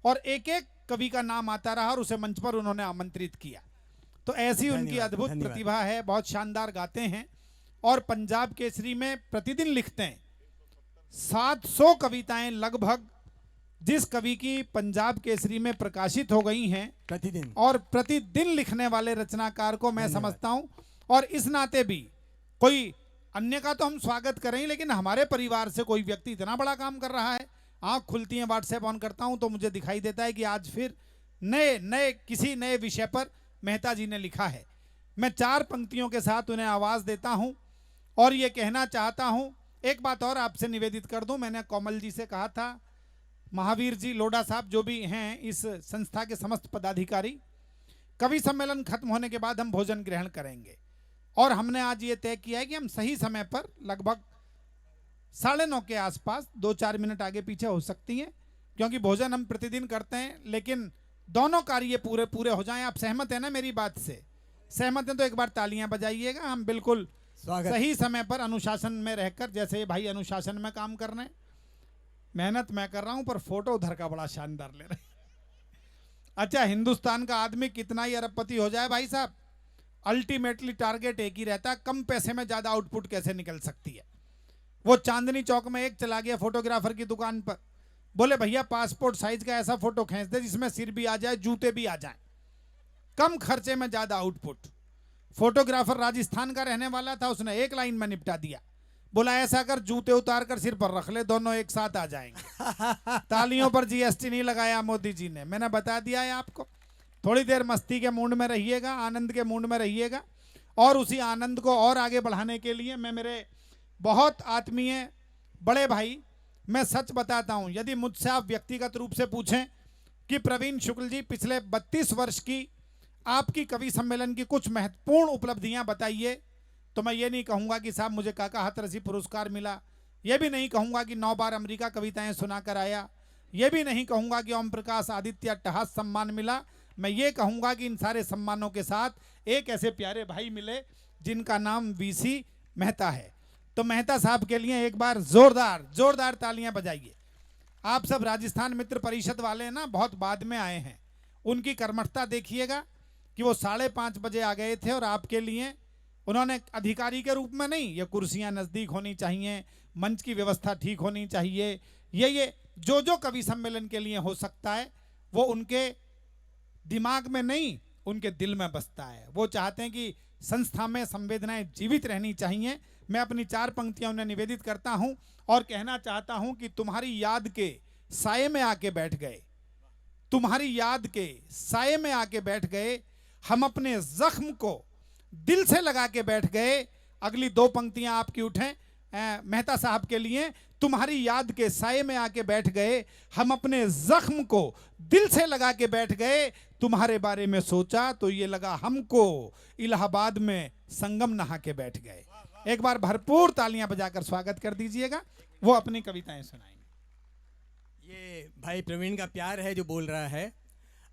और एक एक कवि का नाम आता रहा और उसे मंच पर उन्होंने आमंत्रित किया। तो ऐसी उनकी अद्भुत प्रतिभा है, बहुत शानदार गाते हैं। और पंजाब केसरी में प्रतिदिन लिखते हैं। 700 कविताएं लगभग जिस कवि की पंजाब केसरी में प्रकाशित हो गई हैं प्रतिदिन, और प्रतिदिन लिखने वाले रचनाकार को मैं समझता हूं, और इस नाते भी कोई अन्य का तो हम स्वागत करें, लेकिन हमारे परिवार से कोई व्यक्ति इतना बड़ा काम कर रहा है, आंख खुलती है व्हाट्सएप ऑन करता हूं तो मुझे दिखाई देता है कि आज फिर नए किसी नए विषय पर मेहता जी ने लिखा है। मैं 4 पंक्तियों के साथ उन्हें आवाज देता हूं और ये कहना चाहता हूं। एक बात और आपसे निवेदित कर दूं, मैंने कोमल जी से कहा था, महावीर जी लोढ़ा साहब जो भी हैं इस संस्था के समस्त पदाधिकारी, कवि सम्मेलन खत्म होने के बाद हम भोजन ग्रहण करेंगे, और हमने आज ये तय किया है कि हम सही समय पर लगभग 9:30 के आसपास 2-4 मिनट आगे पीछे हो सकती हैं, क्योंकि भोजन हम प्रतिदिन करते हैं, लेकिन दोनों कार्य पूरे हो जाएं। आप सहमत हैं ना मेरी बात से? सहमत हैं तो एक बार तालियां बजाइएगा। हम बिल्कुल सही समय पर अनुशासन में रहकर, जैसे ये भाई अनुशासन में काम कर रहे हैं, मेहनत मैं कर रहा हूं, पर फोटो उधर का बड़ा शानदार ले रहे हैं। अच्छा, हिंदुस्तान का आदमी कितना ही अरबपति हो जाए भाई साहब, अल्टीमेटली टारगेट एक ही रहता है, कम पैसे में ज्यादा आउटपुट कैसे निकल सकती है। वो चांदनी चौक में एक चला गया फोटोग्राफर की दुकान पर, बोले भैया पासपोर्ट साइज का ऐसा फोटो खींच दे जिसमें सिर भी आ जाए, जूते भी आ जाए, कम खर्चे में ज्यादा आउटपुट। फोटोग्राफर राजस्थान का रहने वाला था, उसने एक लाइन में निपटा दिया, बोला ऐसा कर जूते उतार कर सिर पर रख ले, दोनों एक साथ आ जाएंगे। तालियों पर जीएसटी नहीं लगाया मोदी जी ने, मैंने बता दिया है आपको। थोड़ी देर मस्ती के मूड में रहिएगा, आनंद के मूड में रहिएगा, और उसी आनंद को और आगे बढ़ाने के लिए मैं मेरे बहुत आत्मीय बड़े भाई, मैं सच बताता हूं, यदि मुझसे आप व्यक्तिगत रूप से पूछें कि प्रवीण शुक्ल जी पिछले 32 वर्ष की आपकी कवि सम्मेलन की कुछ महत्वपूर्ण उपलब्धियां बताइए, तो मैं ये नहीं कहूंगा कि साहब मुझे काका हाथरसी पुरस्कार मिला, ये भी नहीं कहूंगा कि 9 बार अमेरिका कविताएं सुनाकर आया, ये भी नहीं कहूंगा कि ओम प्रकाश आदित्य अट्टहास सम्मान मिला। मैं ये कहूंगा कि इन सारे सम्मानों के साथ एक ऐसे प्यारे भाई मिले जिनका नाम वीसी मेहता है। तो मेहता साहब के लिए एक बार जोरदार तालियां बजाइए। आप सब राजस्थान मित्र परिषद वाले ना बहुत बाद में आए हैं, उनकी कर्मठता देखिएगा कि वो 5:30 बजे आ गए थे, और आपके लिए उन्होंने अधिकारी के रूप में नहीं, ये कुर्सियां नज़दीक होनी चाहिए, मंच की व्यवस्था ठीक होनी चाहिए, ये जो कवि सम्मेलन के लिए हो सकता है वो उनके दिमाग में नहीं, उनके दिल में बसता है। वो चाहते हैं कि संस्था में संवेदनाएं जीवित रहनी चाहिए। मैं अपनी 4 पंक्तियां उन्हें निवेदित करता हूं और कहना चाहता हूं कि तुम्हारी याद के साये में आके बैठ गए, तुम्हारी याद के साये में आके बैठ गए, हम अपने जख्म को दिल से लगा के बैठ गए। अगली 2 पंक्तियां आपकी उठें मेहता साहब के लिए। तुम्हारी याद के साये में आके बैठ गए, हम अपने जख्म को दिल से लगा के बैठ गए, तुम्हारे बारे में सोचा तो ये लगा हमको, इलाहाबाद में संगम नहा के बैठ गए। एक बार भरपूर तालियां बजाकर स्वागत कर दीजिएगा, वो अपनी कविताएं सुनाएंगे। ये भाई प्रवीण का प्यार है जो बोल रहा है।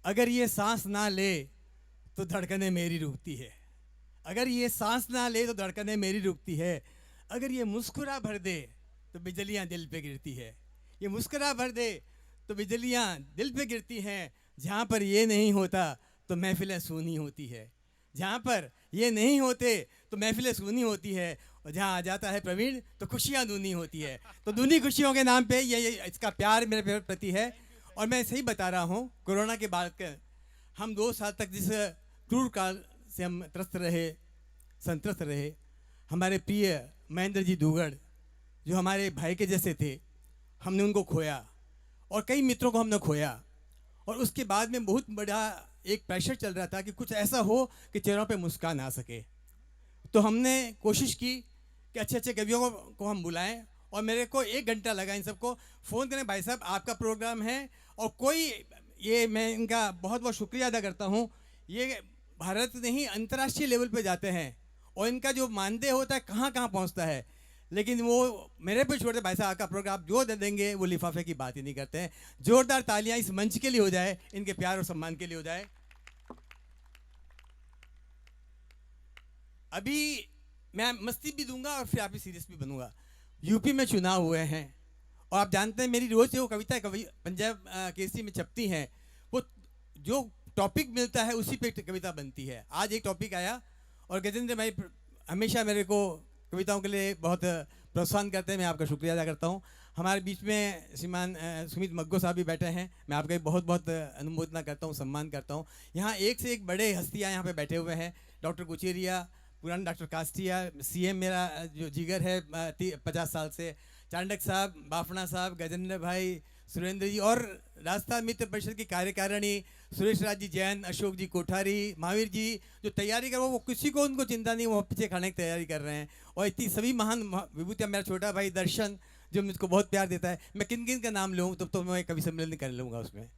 अगर ये सांस ना ले तो धड़कनें मेरी रुकती है, अगर ये सांस ना ले तो धड़कनें मेरी रुकती है, अगर ये मुस्कुरा भर दे तो बिजलियां दिल पे गिरती है, ये मुस्कुरा भर दे तो बिजलियां दिल पे गिरती हैं। जहाँ पर ये नहीं होता तो महफिलें सूनी होती है, जहाँ पर ये नहीं होते तो महफिलें सूनी होती है, और जहाँ आ जाता है प्रवीण तो खुशियाँ दूनी होती है। तो दूनी खुशियों के नाम पे ये इसका प्यार मेरे प्रति है। और मैं सही बता रहा हूँ, कोरोना के बाद हम 2 साल तक जिस क्रूर काल से हम संत्रस्त रहे, हमारे प्रिय महेंद्र जी दूगड़ जो हमारे भाई के जैसे थे, हमने उनको खोया, और कई मित्रों को हमने खोया, और उसके बाद में बहुत बड़ा एक प्रेशर चल रहा था कि कुछ ऐसा हो कि चेहरों पे मुस्कान आ सके। तो हमने कोशिश की कि अच्छे कवियों को हम बुलाएं, और मेरे को 1 घंटा लगा इन सबको फ़ोन करें, भाई साहब आपका प्रोग्राम है, और कोई ये मैं इनका बहुत बहुत शुक्रिया अदा करता हूँ। ये भारत नहीं अंतर्राष्ट्रीय लेवल पे जाते हैं, और इनका जो मानदेय होता है कहाँ कहाँ पहुँचता है, लेकिन वो मेरे पे छोड़ते, भाई साहब आपका प्रोग्राम जो दे देंगे, वो लिफाफे की बात ही नहीं करते हैं। जोरदार तालियां इस मंच के लिए हो जाए, इनके प्यार और सम्मान के लिए हो जाए। अभी मैं मस्ती भी दूंगा और फिर आप ही सीरियस भी बनूंगा। यूपी में चुनाव हुए हैं, और आप जानते हैं मेरी रोज़ जो कविता पंजाब केसरी में छपती हैं, वो जो टॉपिक मिलता है उसी पे कविता बनती है। आज एक टॉपिक आया, और गजेंद्र भाई हमेशा मेरे को कविताओं के लिए बहुत प्रोत्साहन करते हैं, मैं आपका शुक्रिया अदा करता हूँ। हमारे बीच में श्रीमान सुमित मग्गो साहब भी बैठे हैं, मैं आपका बहुत बहुत अनुमोदना करता हूँ, सम्मान करता हूँ। यहाँ एक से एक बड़े हस्तियाँ यहाँ पे बैठे हुए हैं, डॉक्टर कुचेरिया, पुराना डॉक्टर कास्टिया, सीएम मेरा जो जिगर है 50 साल से, चांडक साहब, बाफना साहब, गजेंद्र भाई, सुरेंद्र जी, और राजस्थान मित्र परिषद की कार्यकारिणी, सुरेश राज जी जैन, अशोक जी कोठारी, महावीर जी जो तैयारी कर वो किसी को उनको चिंता नहीं, वो पीछे खाने की तैयारी कर रहे हैं। और इतनी सभी महान विभूतियाँ, मेरा छोटा भाई दर्शन जो मुझको बहुत प्यार देता है, मैं किन किन का नाम लूँ तब तो मैं कभी सम्मेलन कर लूँगा उसमें।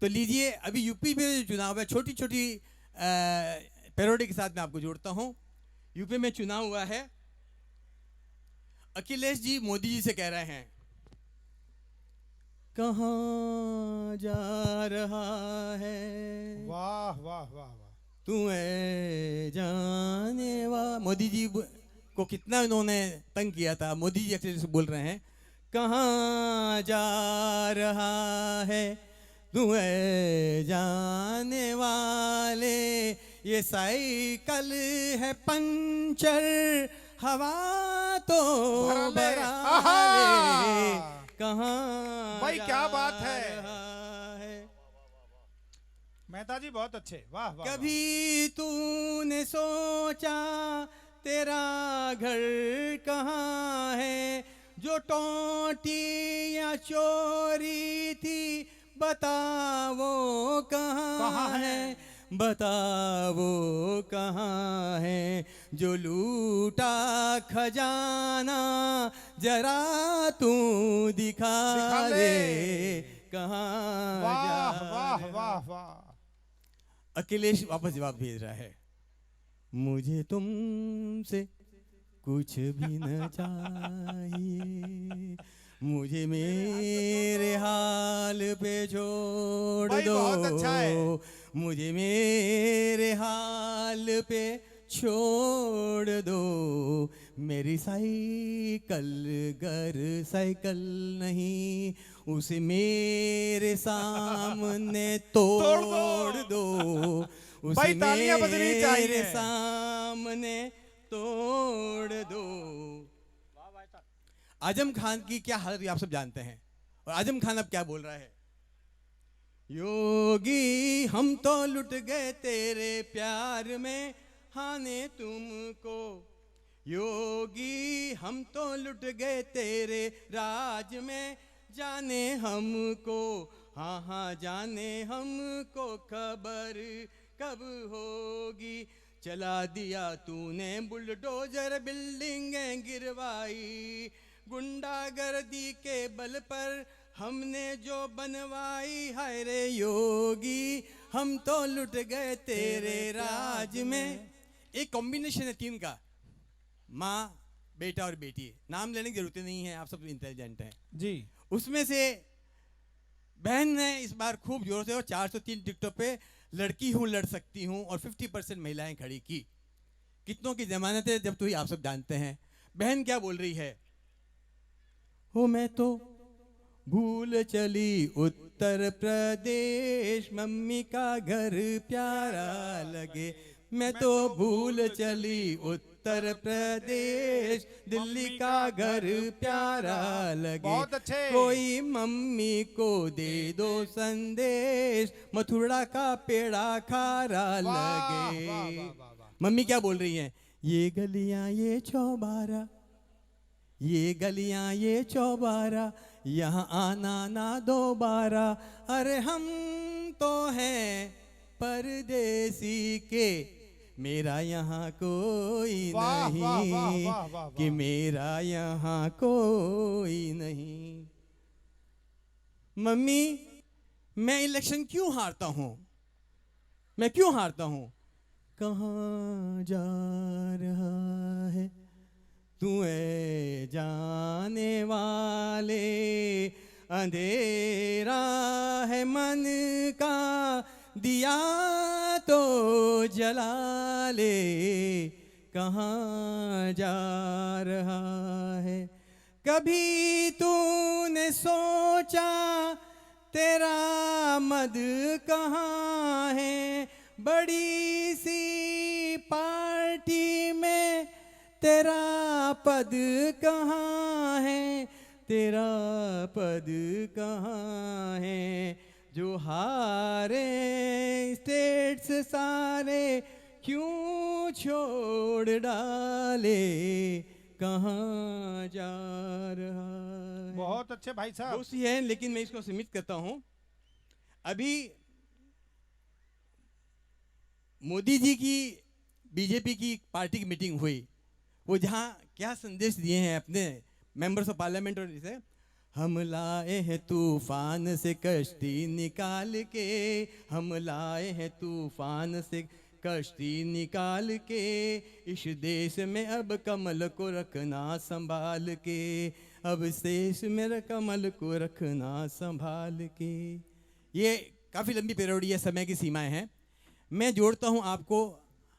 तो लीजिए, अभी यूपी में जो चुनाव है, छोटी छोटी पैरोडी के साथ मैं आपको जोड़ता हूँ। यूपी में चुनाव हुआ है, अखिलेश जी मोदी जी से कह रहे हैं, कहाँ जा रहा है, वाह वाह वाह वाह, तू जाने वाला। मोदी जी को कितना इन्होंने तंग किया था, मोदी जी अक्सर से बोल रहे हैं, कहाँ जा रहा है तू जाने वाले, ये साइकिल है पंचर, हवा तो भरा ले, कहाँ भाई क्या बात है, है। मेहता जी बहुत अच्छे, वाह वाह, वाह। कभी तूने सोचा तेरा घर कहाँ है, जो टोंटी या चोरी थी बता वो कहाँ है, बता वो कहाँ है, जो लूटा खजाना जरा तू दिखा दे, कहाँ वाह जा वाह वाह वाह। अखिलेश वापस जवाब भेज रहा है, मुझे तुमसे कुछ भी न चाहिए, मुझे मेरे हाल पे छोड़ भाई दो, बहुत अच्छा है। मुझे मेरे हाल पे छोड़ दो, मेरी साइकिल घर साइकिल नहीं, उसे मेरे सामने तोड़ दो, उसे भाई तालियां बजनी चाहिए। मेरे सामने तोड़ दो। आजम खान की क्या हालत हुई आप सब जानते हैं, और आजम खान अब क्या बोल रहा है, योगी हम तो लुट गए तेरे प्यार में, हाने तुमको, योगी हम तो लुट गए तेरे राज में, जाने हमको, हाँ हाँ जाने हमको, खबर कब होगी, चला दिया तूने बुलडोजर, बिल्डिंगें गिरवाई, गुंडागर्दी के बल पर हमने जो बनवाई, हाय रे योगी हम तो लुट गए तेरे राज में। एक कॉम्बिनेशन है तीन का, माँ बेटा और बेटी, नाम लेने की जरूरत नहीं है, आप सब इंटेलिजेंट हैं जी। उसमें से बहन ने इस बार खूब जोर से, और 403 टिकटों पे लड़की हूँ लड़ सकती हूँ, और 50% महिलाएं खड़ी की। कितनों की जमानत है जब तो ही आप सब जानते हैं। बहन क्या बोल रही है, हो मैं तो भूल चली उत्तर प्रदेश, मम्मी का घर प्यारा लगे, मैं तो भूल चली उत्तर प्रदेश, दिल्ली का घर प्यारा लगे, बहुत अच्छे। कोई मम्मी को दे दो संदेश, मथुरा का पेड़ा खारा लगे। वाह, वाह, वाह, वाह। मम्मी क्या बोल रही हैं, ये गलियां ये चौबारा, ये गलियां ये चौबारा, यहाँ आना ना दोबारा, अरे हम तो हैं परदेसी के, मेरा यहाँ कोई वाह, नहीं, वाह, वाह, वाह, वाह, वाह। कि मेरा यहाँ कोई नहीं। मम्मी मैं इलेक्शन क्यों हारता हूँ, मैं क्यों हारता हूँ, कहाँ जा रहा है तू जाने वाले, अंधेरा है मन का दिया तो जला ले, कहाँ जा रहा है, कभी तूने सोचा तेरा मद कहाँ है, बड़ी सी पार्टी में तेरा पद कहाँ है, तेरा पद कहाँ है। जो हारे स्टेट्स सारे क्यों छोड़ डाले, कहाँ जा रहा है। बहुत अच्छे भाई साहब। बहुत सी है, लेकिन मैं इसको सीमित करता हूँ। अभी मोदी जी की बीजेपी की पार्टी की मीटिंग हुई, वो जहाँ क्या संदेश दिए हैं अपने मेंबर्स ऑफ पार्लियामेंट, और इसे हम लाए हैं तूफान से कश्ती निकाल के, हम लाए हैं तूफान से कश्ती निकाल के, इस देश में अब कमल को रखना संभाल के, अब इस देश में कमल को रखना संभाल के। ये काफ़ी लंबी पैरोडी है, समय की सीमाएं हैं। मैं जोड़ता हूँ आपको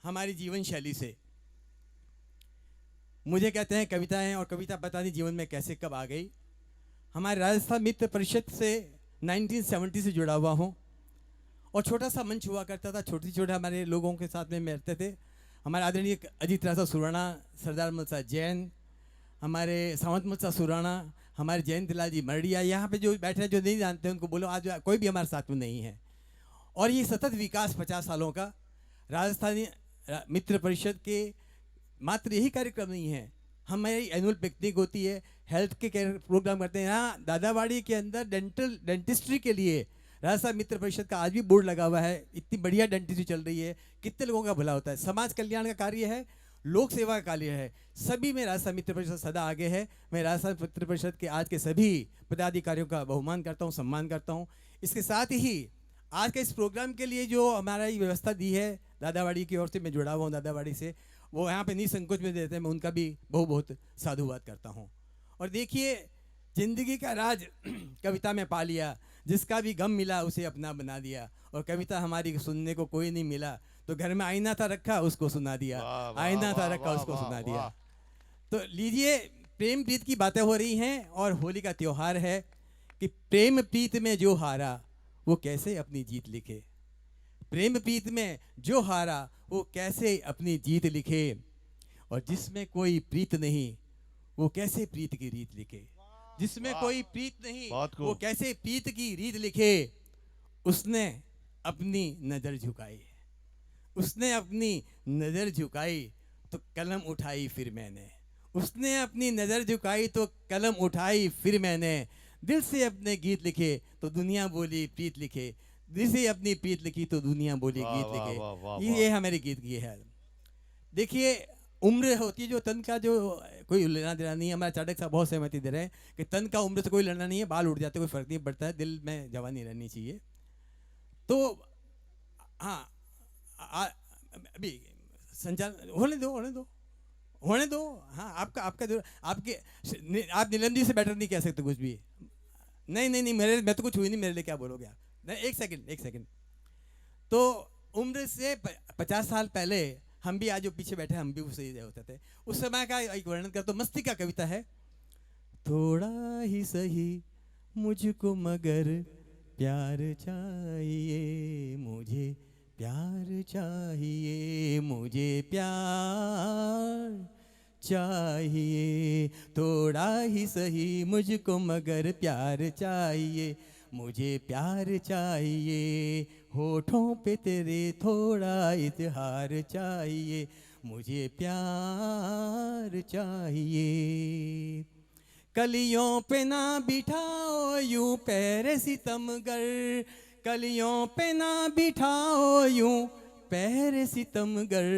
हमारी जीवन शैली से। मुझे कहते हैं कविताएं, और कविता पता नहीं जीवन में कैसे कब आ गई। हमारे राजस्थान मित्र परिषद से 1970 से जुड़ा हुआ हूँ, और छोटा सा मंच हुआ करता था, छोटे हमारे लोगों के साथ में रहते थे। हमारे आदरणीय अजीत राजा सुराणा, सरदार मलसा जैन, हमारे सावंत मलसा सुराणा, हमारे जयंत लाल जी मरडिया, यहाँ पे जो बैठे हैं जो नहीं जानते हैं उनको बोलो आज कोई भी हमारे साथ में नहीं है। और ये सतत विकास 50 सालों का राजस्थानी मित्र परिषद के मात्र यही कार्यक्रम नहीं है, हमारी एनुअल पिकनिक होती है, हेल्थ के प्रोग्राम करते हैं। यहाँ दादावाड़ी के अंदर डेंटिस्ट्री के लिए राजस्थान मित्र परिषद का आज भी बोर्ड लगा हुआ है। इतनी बढ़िया डेंटिस्ट्री चल रही है, कितने लोगों का भला होता है। समाज कल्याण का कार्य है, लोक सेवा का कार्य है, सभी में राजस्थान मित्र परिषद सदा आगे है। मैं राजस्थान मित्र परिषद के आज के सभी पदाधिकारियों का बहुमान करता हूँ, सम्मान करता हूँ। इसके साथ ही आज के इस प्रोग्राम के लिए जो हमारा ये व्यवस्था दी है दादावाड़ी की ओर से, मैं जुड़ा हुआ हूँ दादावाड़ी से, वो यहाँ पे निसंकोच में देते हैं, मैं उनका भी बहुत साधुवाद करता हूँ। और देखिए, जिंदगी का राज कविता में पा लिया, जिसका भी गम मिला उसे अपना बना दिया। और कविता हमारी सुनने को कोई नहीं मिला, तो घर में आईना था रखा उसको सुना दिया, आईना था रखा उसको सुना दिया। तो लीजिए, प्रेम प्रीत की बातें हो रही हैं, और होली का त्यौहार है कि प्रेम प्रीत में जो हारा वो कैसे अपनी जीत लिखे, प्रेम प्रीत में जो हारा वो कैसे अपनी जीत लिखे, और जिसमें कोई प्रीत नहीं वो कैसे प्रीत की रीत लिखे, जिसमें कोई प्रीत नहीं वो कैसे प्रीत की रीत लिखे। उसने अपनी नज़र झुकाई, उसने अपनी नज़र झुकाई तो कलम उठाई फिर मैंने, उसने अपनी नज़र झुकाई तो कलम उठाई फिर मैंने। दिल से अपने गीत लिखे तो दुनिया बोली प्रीत लिखे, दिल से अपनी प्रीत लिखी तो दुनिया बोली गीत लिखे। ये हमारे गीत की है। देखिए, उम्र होती है जो तन का, जो कोई लेना देना नहीं है। हमारे चाणक्य साहब बहुत सहमति दे रहे हैं कि तन का उम्र से कोई लड़ना नहीं है, बाल उड़ जाते कोई फर्क नहीं पड़ता है, दिल में जवानी रहनी चाहिए। तो हाँ, अभी संचालन होने दो। हाँ, आपका जो आप नीलम जी से बेटर नहीं कह सकते कुछ भी। नहीं, मैं तो कुछ हुई नहीं, मेरे लिए क्या बोलोगे आप। नहीं, एक सेकंड। तो उम्र से 50 साल पहले हम भी, आज जो पीछे बैठे हम भी उसे होते थे, उस समय का एक वर्णन करता हूँ। मस्ती का कविता है। थोड़ा ही सही मुझको मगर प्यार चाहिए, मुझे प्यार चाहिए, मुझे प्यार चाहिए। थोड़ा ही सही मुझको मगर प्यार चाहिए, मुझे प्यार चाहिए। होठों पे तेरे थोड़ा इज़हार चाहिए, मुझे प्यार चाहिए। कलियों पे ना बिठाओ यूं पैर सितमगर, कलियों पे ना बिठाओ यूं पैर सितमगर।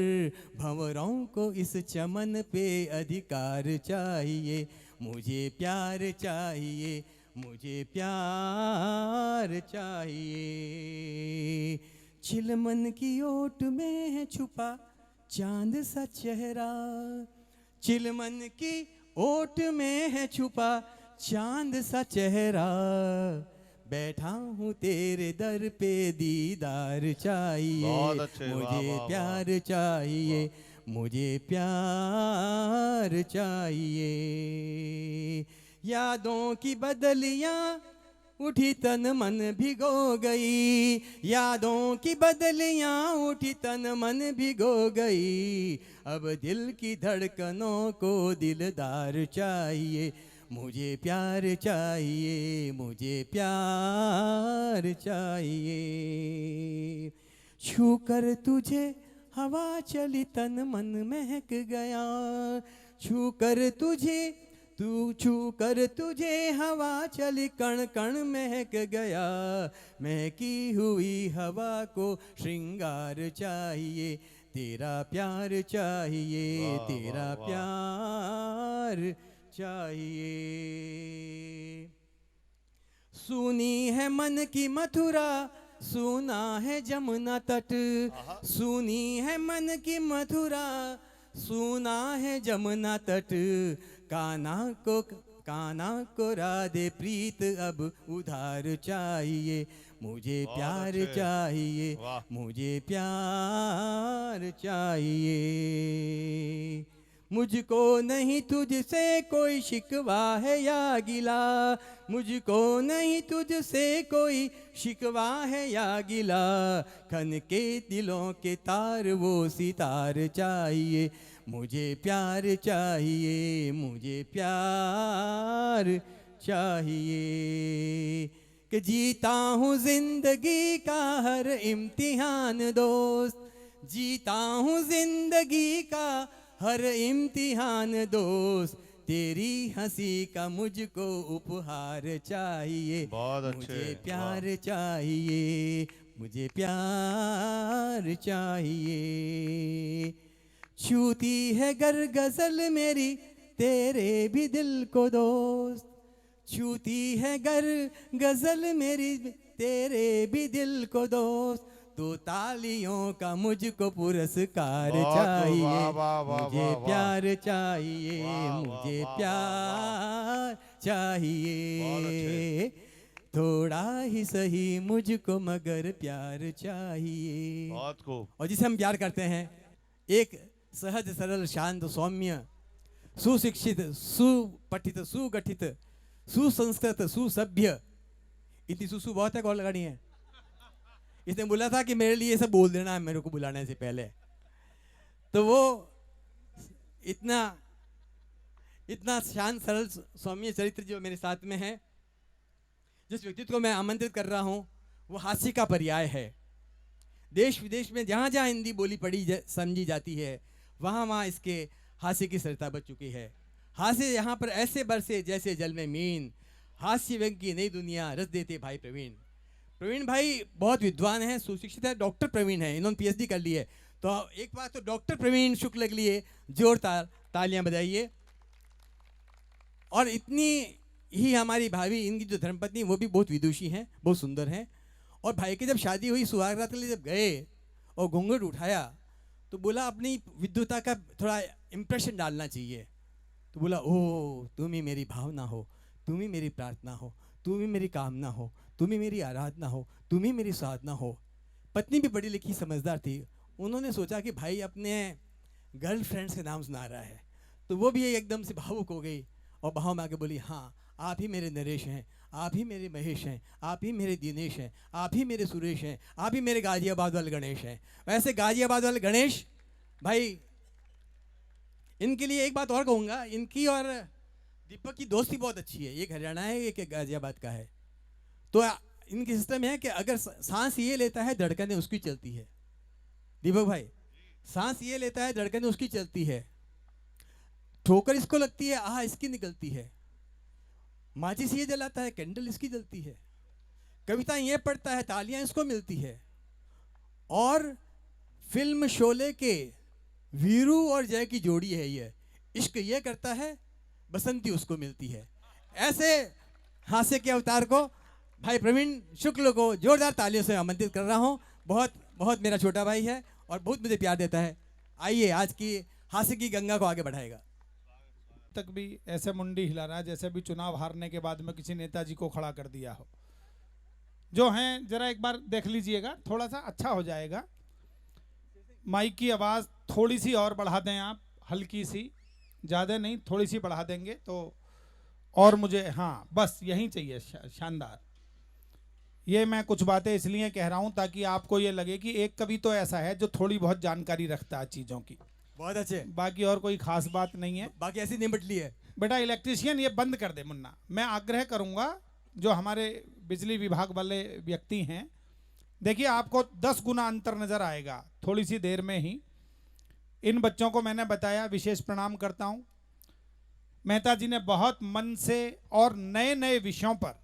भंवरों को इस चमन पे अधिकार चाहिए, मुझे प्यार चाहिए, मुझे प्यार चाहिए। चिलमन की ओट में है छुपा चांद सा चेहरा, चिलमन की ओट में है छुपा चांद सा चेहरा। बैठा हूँ तेरे दर पे दीदार चाहिए, मुझे प्यार चाहिए, मुझे प्यार चाहिए। यादों की बदलियाँ उठी तन मन भिगो गई, यादों की बदलियां उठी तन मन भिगो गई। अब दिल की धड़कनों को दिलदार चाहिए, मुझे प्यार चाहिए, मुझे प्यार चाहिए। छू कर तुझे हवा चली तन मन महक गया, छू कर तुझे हवा चली कण कण महक गया। महकी हुई हवा को श्रृंगार चाहिए, तेरा प्यार चाहिए, तेरा प्यार चाहिए। सुनी है मन की मथुरा, सुना है जमुना तट, सुनी है मन की मथुरा, सुना है जमुना तट। काना को राधे प्रीत अब उधार चाहिए, मुझे प्यार चाहिए, मुझे प्यार चाहिए। मुझको नहीं तुझसे कोई शिकवा है या गिला, मुझको नहीं तुझसे कोई शिकवा है या गिला। खन के दिलों के तार वो सितार चाहिए, मुझे प्यार चाहिए, मुझे प्यार चाहिए। कि जीता हूँ जिंदगी का हर इम्तिहान दोस्त, जीता हूँ जिंदगी का हर इम्तिहान दोस्त। तेरी हंसी का मुझको उपहार चाहिए, मुझे प्यार चाहिए, मुझे प्यार चाहिए। छूती है गर गजल मेरी तेरे भी दिल को दोस्त, छूती है गर गजल मेरी तेरे भी दिल को दोस्त। तो तालियों का मुझको पुरस्कार चाहिए, मुझे प्यार चाहिए, मुझे प्यार चाहिए। थोड़ा ही सही मुझको मगर प्यार चाहिए। और जिसे हम प्यार करते हैं, एक सहज सरल शांत सौम्य सुशिक्षित सुपठित सुगठित सुसंस्कृत सुसभ्य, इतनी सुसु बहुत है, कॉल लगानी है। इसने बोला था कि मेरे लिए सब बोल देना है मेरे को बुलाने से पहले। तो वो इतना शांत सरल सौम्य चरित्र जो मेरे साथ में है, जिस व्यक्तित्व को मैं आमंत्रित कर रहा हूँ, वो हास्य का पर्याय है। देश विदेश में जहाँ जहाँ हिंदी बोली पढ़ी समझी जाती है, वहाँ वहाँ इसके हास्य की सरिता बच चुकी है। हास्य यहाँ पर ऐसे बरसे जैसे जल में मीन, हास्य व्यंग की नई दुनिया रच देते भाई प्रवीण। प्रवीण भाई बहुत विद्वान है, सुशिक्षित है, डॉक्टर प्रवीण है, इन्होंने पीएचडी कर ली है। तो एक बार तो डॉक्टर प्रवीण शुक्ल के लिए जोरदार तालियां बजाइए। और इतनी ही हमारी भाभी, इनकी जो धर्मपत्नी, वो भी बहुत विदुषी हैं, बहुत सुंदर हैं। और भाई की जब शादी हुई, सुहागरात के लिए जब गए और घूंघट उठाया, तो बोला अपनी विद्वता का थोड़ा इम्प्रेशन डालना चाहिए। तो बोला, ओह तुम ही मेरी भावना हो, तुम ही मेरी प्रार्थना हो, तुम ही मेरी कामना हो, तुम ही मेरी आराधना हो, तुम ही मेरी साधना हो। पत्नी भी पढ़ी लिखी समझदार थी, उन्होंने सोचा कि भाई अपने गर्लफ्रेंड्स के नाम सुना रहा है, तो वो भी एकदम से भावुक हो गई और भाव में आके बोली, हाँ आप ही मेरे नरेश हैं, आप ही मेरे महेश हैं, आप ही मेरे दिनेश हैं, आप ही मेरे सुरेश हैं, आप ही मेरे गाजियाबाद वाले गणेश हैं। वैसे गाजियाबाद वाले गणेश भाई, इनके लिए एक बात और कहूँगा, इनकी और दीपक की दोस्ती बहुत अच्छी है। एक हरियाणा है, एक गाजियाबाद का है। तो इनकी सिस्टम है कि अगर सांस ये लेता है, धड़कनें उसकी चलती है। दीपक भाई, सांस ये लेता है, धड़कनें उसकी चलती है। ठोकर इसको लगती है, आह इसकी निकलती है। माचिस ये जलाता है, कैंडल इसकी जलती है। कविता ये पढ़ता है, तालियां इसको मिलती है। और फिल्म शोले के वीरू और जय की जोड़ी है ये, इश्क ये करता है, बसंती उसको मिलती है। ऐसे हास्य के अवतार को, भाई प्रवीण शुक्ल को जोरदार तालियों से आमंत्रित कर रहा हूँ। बहुत बहुत मेरा छोटा भाई है और बहुत मुझे प्यार देता है। आइए, आज की हास्य की गंगा को आगे बढ़ाएगा। तक भी ऐसे मुंडी हिला रहा है जैसे भी चुनाव हारने के बाद में किसी नेताजी को खड़ा कर दिया हो। जो हैं जरा एक बार देख लीजिएगा, थोड़ा सा अच्छा हो जाएगा। माइक की आवाज़ थोड़ी सी और बढ़ा दें आप, हल्की सी, ज़्यादा नहीं, थोड़ी सी बढ़ा देंगे तो। और मुझे, हाँ बस यही चाहिए, शानदार। ये मैं कुछ बातें इसलिए कह रहा हूँ ताकि आपको ये लगे कि एक कवि तो ऐसा है जो थोड़ी बहुत जानकारी रखता है चीज़ों की, बहुत अच्छे। बाकी और कोई खास बात नहीं है। बाकी ऐसी निपट ली है। बेटा इलेक्ट्रिशियन ये बंद कर दे मुन्ना। मैं आग्रह करूंगा जो हमारे बिजली विभाग वाले व्यक्ति हैं, देखिए आपको 10 गुना अंतर नजर आएगा थोड़ी सी देर में ही। इन बच्चों को मैंने बताया, विशेष प्रणाम करता हूं। मेहता जी ने बहुत मन से और नए नए विषयों पर,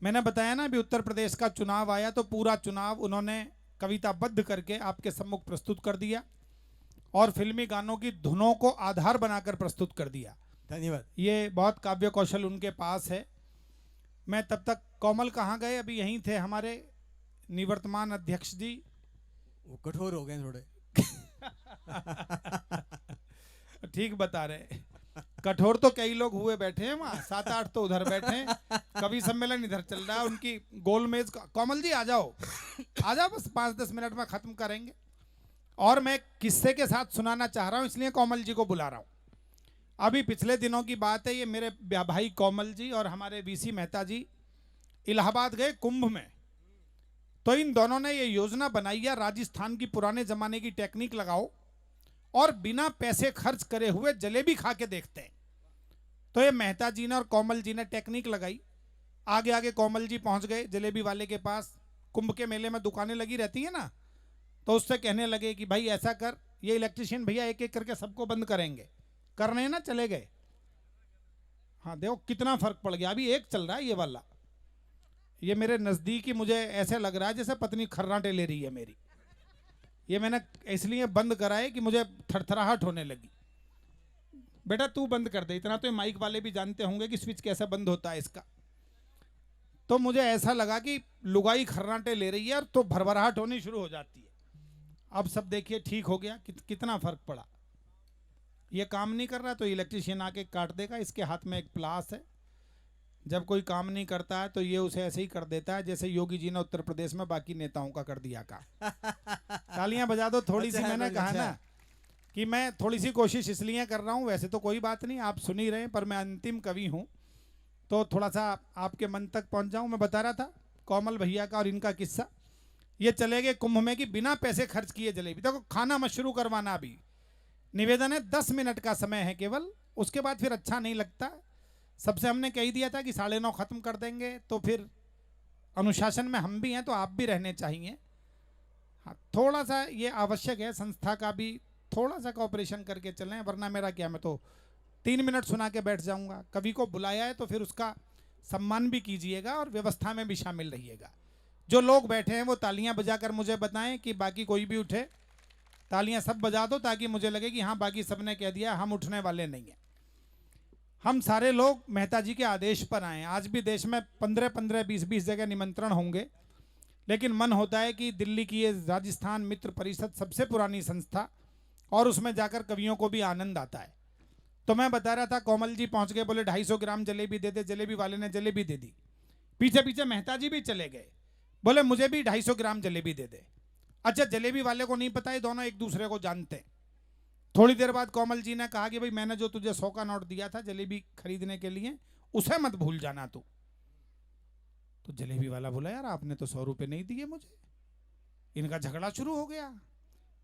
मैंने बताया ना अभी उत्तर प्रदेश का चुनाव आया तो पूरा चुनाव उन्होंने कविताबद्ध करके आपके सम्मुख प्रस्तुत कर दिया और फिल्मी गानों की धुनों को आधार बनाकर प्रस्तुत कर दिया। धन्यवाद। ये बहुत काव्य कौशल उनके पास है। मैं तब तक, कोमल कहाँ गए? अभी यहीं थे हमारे निवर्तमान अध्यक्ष जी। वो कठोर हो गए थोड़े। ठीक बता रहे, कठोर तो कई लोग हुए बैठे हैं वहाँ, 7-8 तो उधर बैठे हैं। कवि सम्मेलन इधर चल रहा है, उनकी गोलमेज। कोमल जी आ जाओ, आ जाओ, बस 5-10 मिनट में खत्म करेंगे। और मैं किस्से के साथ सुनाना चाह रहा हूँ, इसलिए कोमल जी को बुला रहा हूँ। अभी पिछले दिनों की बात है, ये मेरे भाई कोमल जी और हमारे वीसी मेहता जी इलाहाबाद गए कुंभ में। तो इन दोनों ने ये योजना बनाई है, राजस्थान की पुराने जमाने की टेक्निक लगाओ और बिना पैसे खर्च करे हुए जलेबी खा के देखते हैं। तो ये मेहता जी ने और कोमल जी ने टेक्निक लगाई। आगे आगे कोमल जी पहुंच गए जलेबी वाले के पास। कुंभ के मेले में दुकानें लगी रहती है ना, तो उससे कहने लगे कि भाई ऐसा कर, ये इलेक्ट्रिशियन भैया एक एक करके सबको बंद करेंगे। करने ना, चले गए। हाँ देखो कितना फर्क पड़ गया। अभी एक चल रहा है ये वाला, ये मेरे नज़दीकी, मुझे ऐसे लग रहा है जैसे पत्नी खर्राटे ले रही है मेरी। ये मैंने इसलिए बंद कराए कि मुझे थरथराहट होने लगी। बेटा तू बंद कर दे, इतना तो माइक वाले भी जानते होंगे कि स्विच कैसे बंद होता है इसका। तो मुझे ऐसा लगा कि लुगाई खर्राटे ले रही है और तो भरभराहट होनी शुरू हो जाती है। अब सब देखिए ठीक हो गया, कितना फर्क पड़ा। ये काम नहीं कर रहा तो इलेक्ट्रिशियन आके काट देगा। इसके हाथ में एक प्लास है, जब कोई काम नहीं करता है तो ये उसे ऐसे ही कर देता है जैसे योगी जी ने उत्तर प्रदेश में बाकी नेताओं का कर दिया का। तालियां बजा दो थोड़ी सी। मैंने कहा ना कि मैं थोड़ी सी कोशिश इसलिए कर रहा हूँ, वैसे तो कोई बात नहीं, आप सुन ही रहे हैं, पर मैं अंतिम कवि हूँ तो थोड़ा सा आपके मन तक पहुँच जाऊँ। मैं बता रहा था कोमल भैया का और इनका किस्सा। ये चले गए कुंभ में कि बिना पैसे खर्च किए जलेबी। देखो खाना मत शुरू करवाना, अभी निवेदन है, 10 मिनट का समय है केवल, उसके बाद फिर अच्छा नहीं लगता। सबसे हमने कह दिया था कि 9:30 खत्म कर देंगे, तो फिर अनुशासन में हम भी हैं तो आप भी रहने चाहिए। हाँ थोड़ा सा ये आवश्यक है, संस्था का भी थोड़ा सा कोऑपरेशन करके चलें, वरना मेरा क्या, मैं तो 3 मिनट सुना के बैठ जाऊंगा। कवि को बुलाया है तो फिर उसका सम्मान भी कीजिएगा और व्यवस्था में भी शामिल रहिएगा। जो लोग बैठे हैं वो तालियां बजाकर मुझे बताएं कि बाकी कोई भी उठे। तालियां सब बजा दो ताकि मुझे लगे कि हाँ बाकी सबने कह दिया, हम उठने वाले नहीं हैं। हम सारे लोग मेहता जी के आदेश पर आए। आज भी देश में 15-15, 20-20 जगह निमंत्रण होंगे, लेकिन मन होता है कि दिल्ली की ये राजस्थान मित्र परिषद सबसे पुरानी संस्था, और उसमें जाकर कवियों को भी आनंद आता है। तो मैं बता रहा था, कोमल जी पहुंच गए, बोले 250 ग्राम जलेबी दे दे। जलेबी वाले ने जलेबी दे दी। पीछे पीछे मेहता जी भी चले गए, बोले मुझे भी 250 ग्राम जलेबी दे दे। अच्छा जलेबी वाले को नहीं पता, ये दोनों एक दूसरे को जानते हैं। थोड़ी देर बाद कोमल जी ने कहा कि भाई मैंने जो तुझे 100 का नोट दिया था जलेबी खरीदने के लिए, उसे मत भूल जाना तू। तो जलेबी वाला बोला यार आपने तो 100 रुपये नहीं दिए मुझे। इनका झगड़ा शुरू हो गया।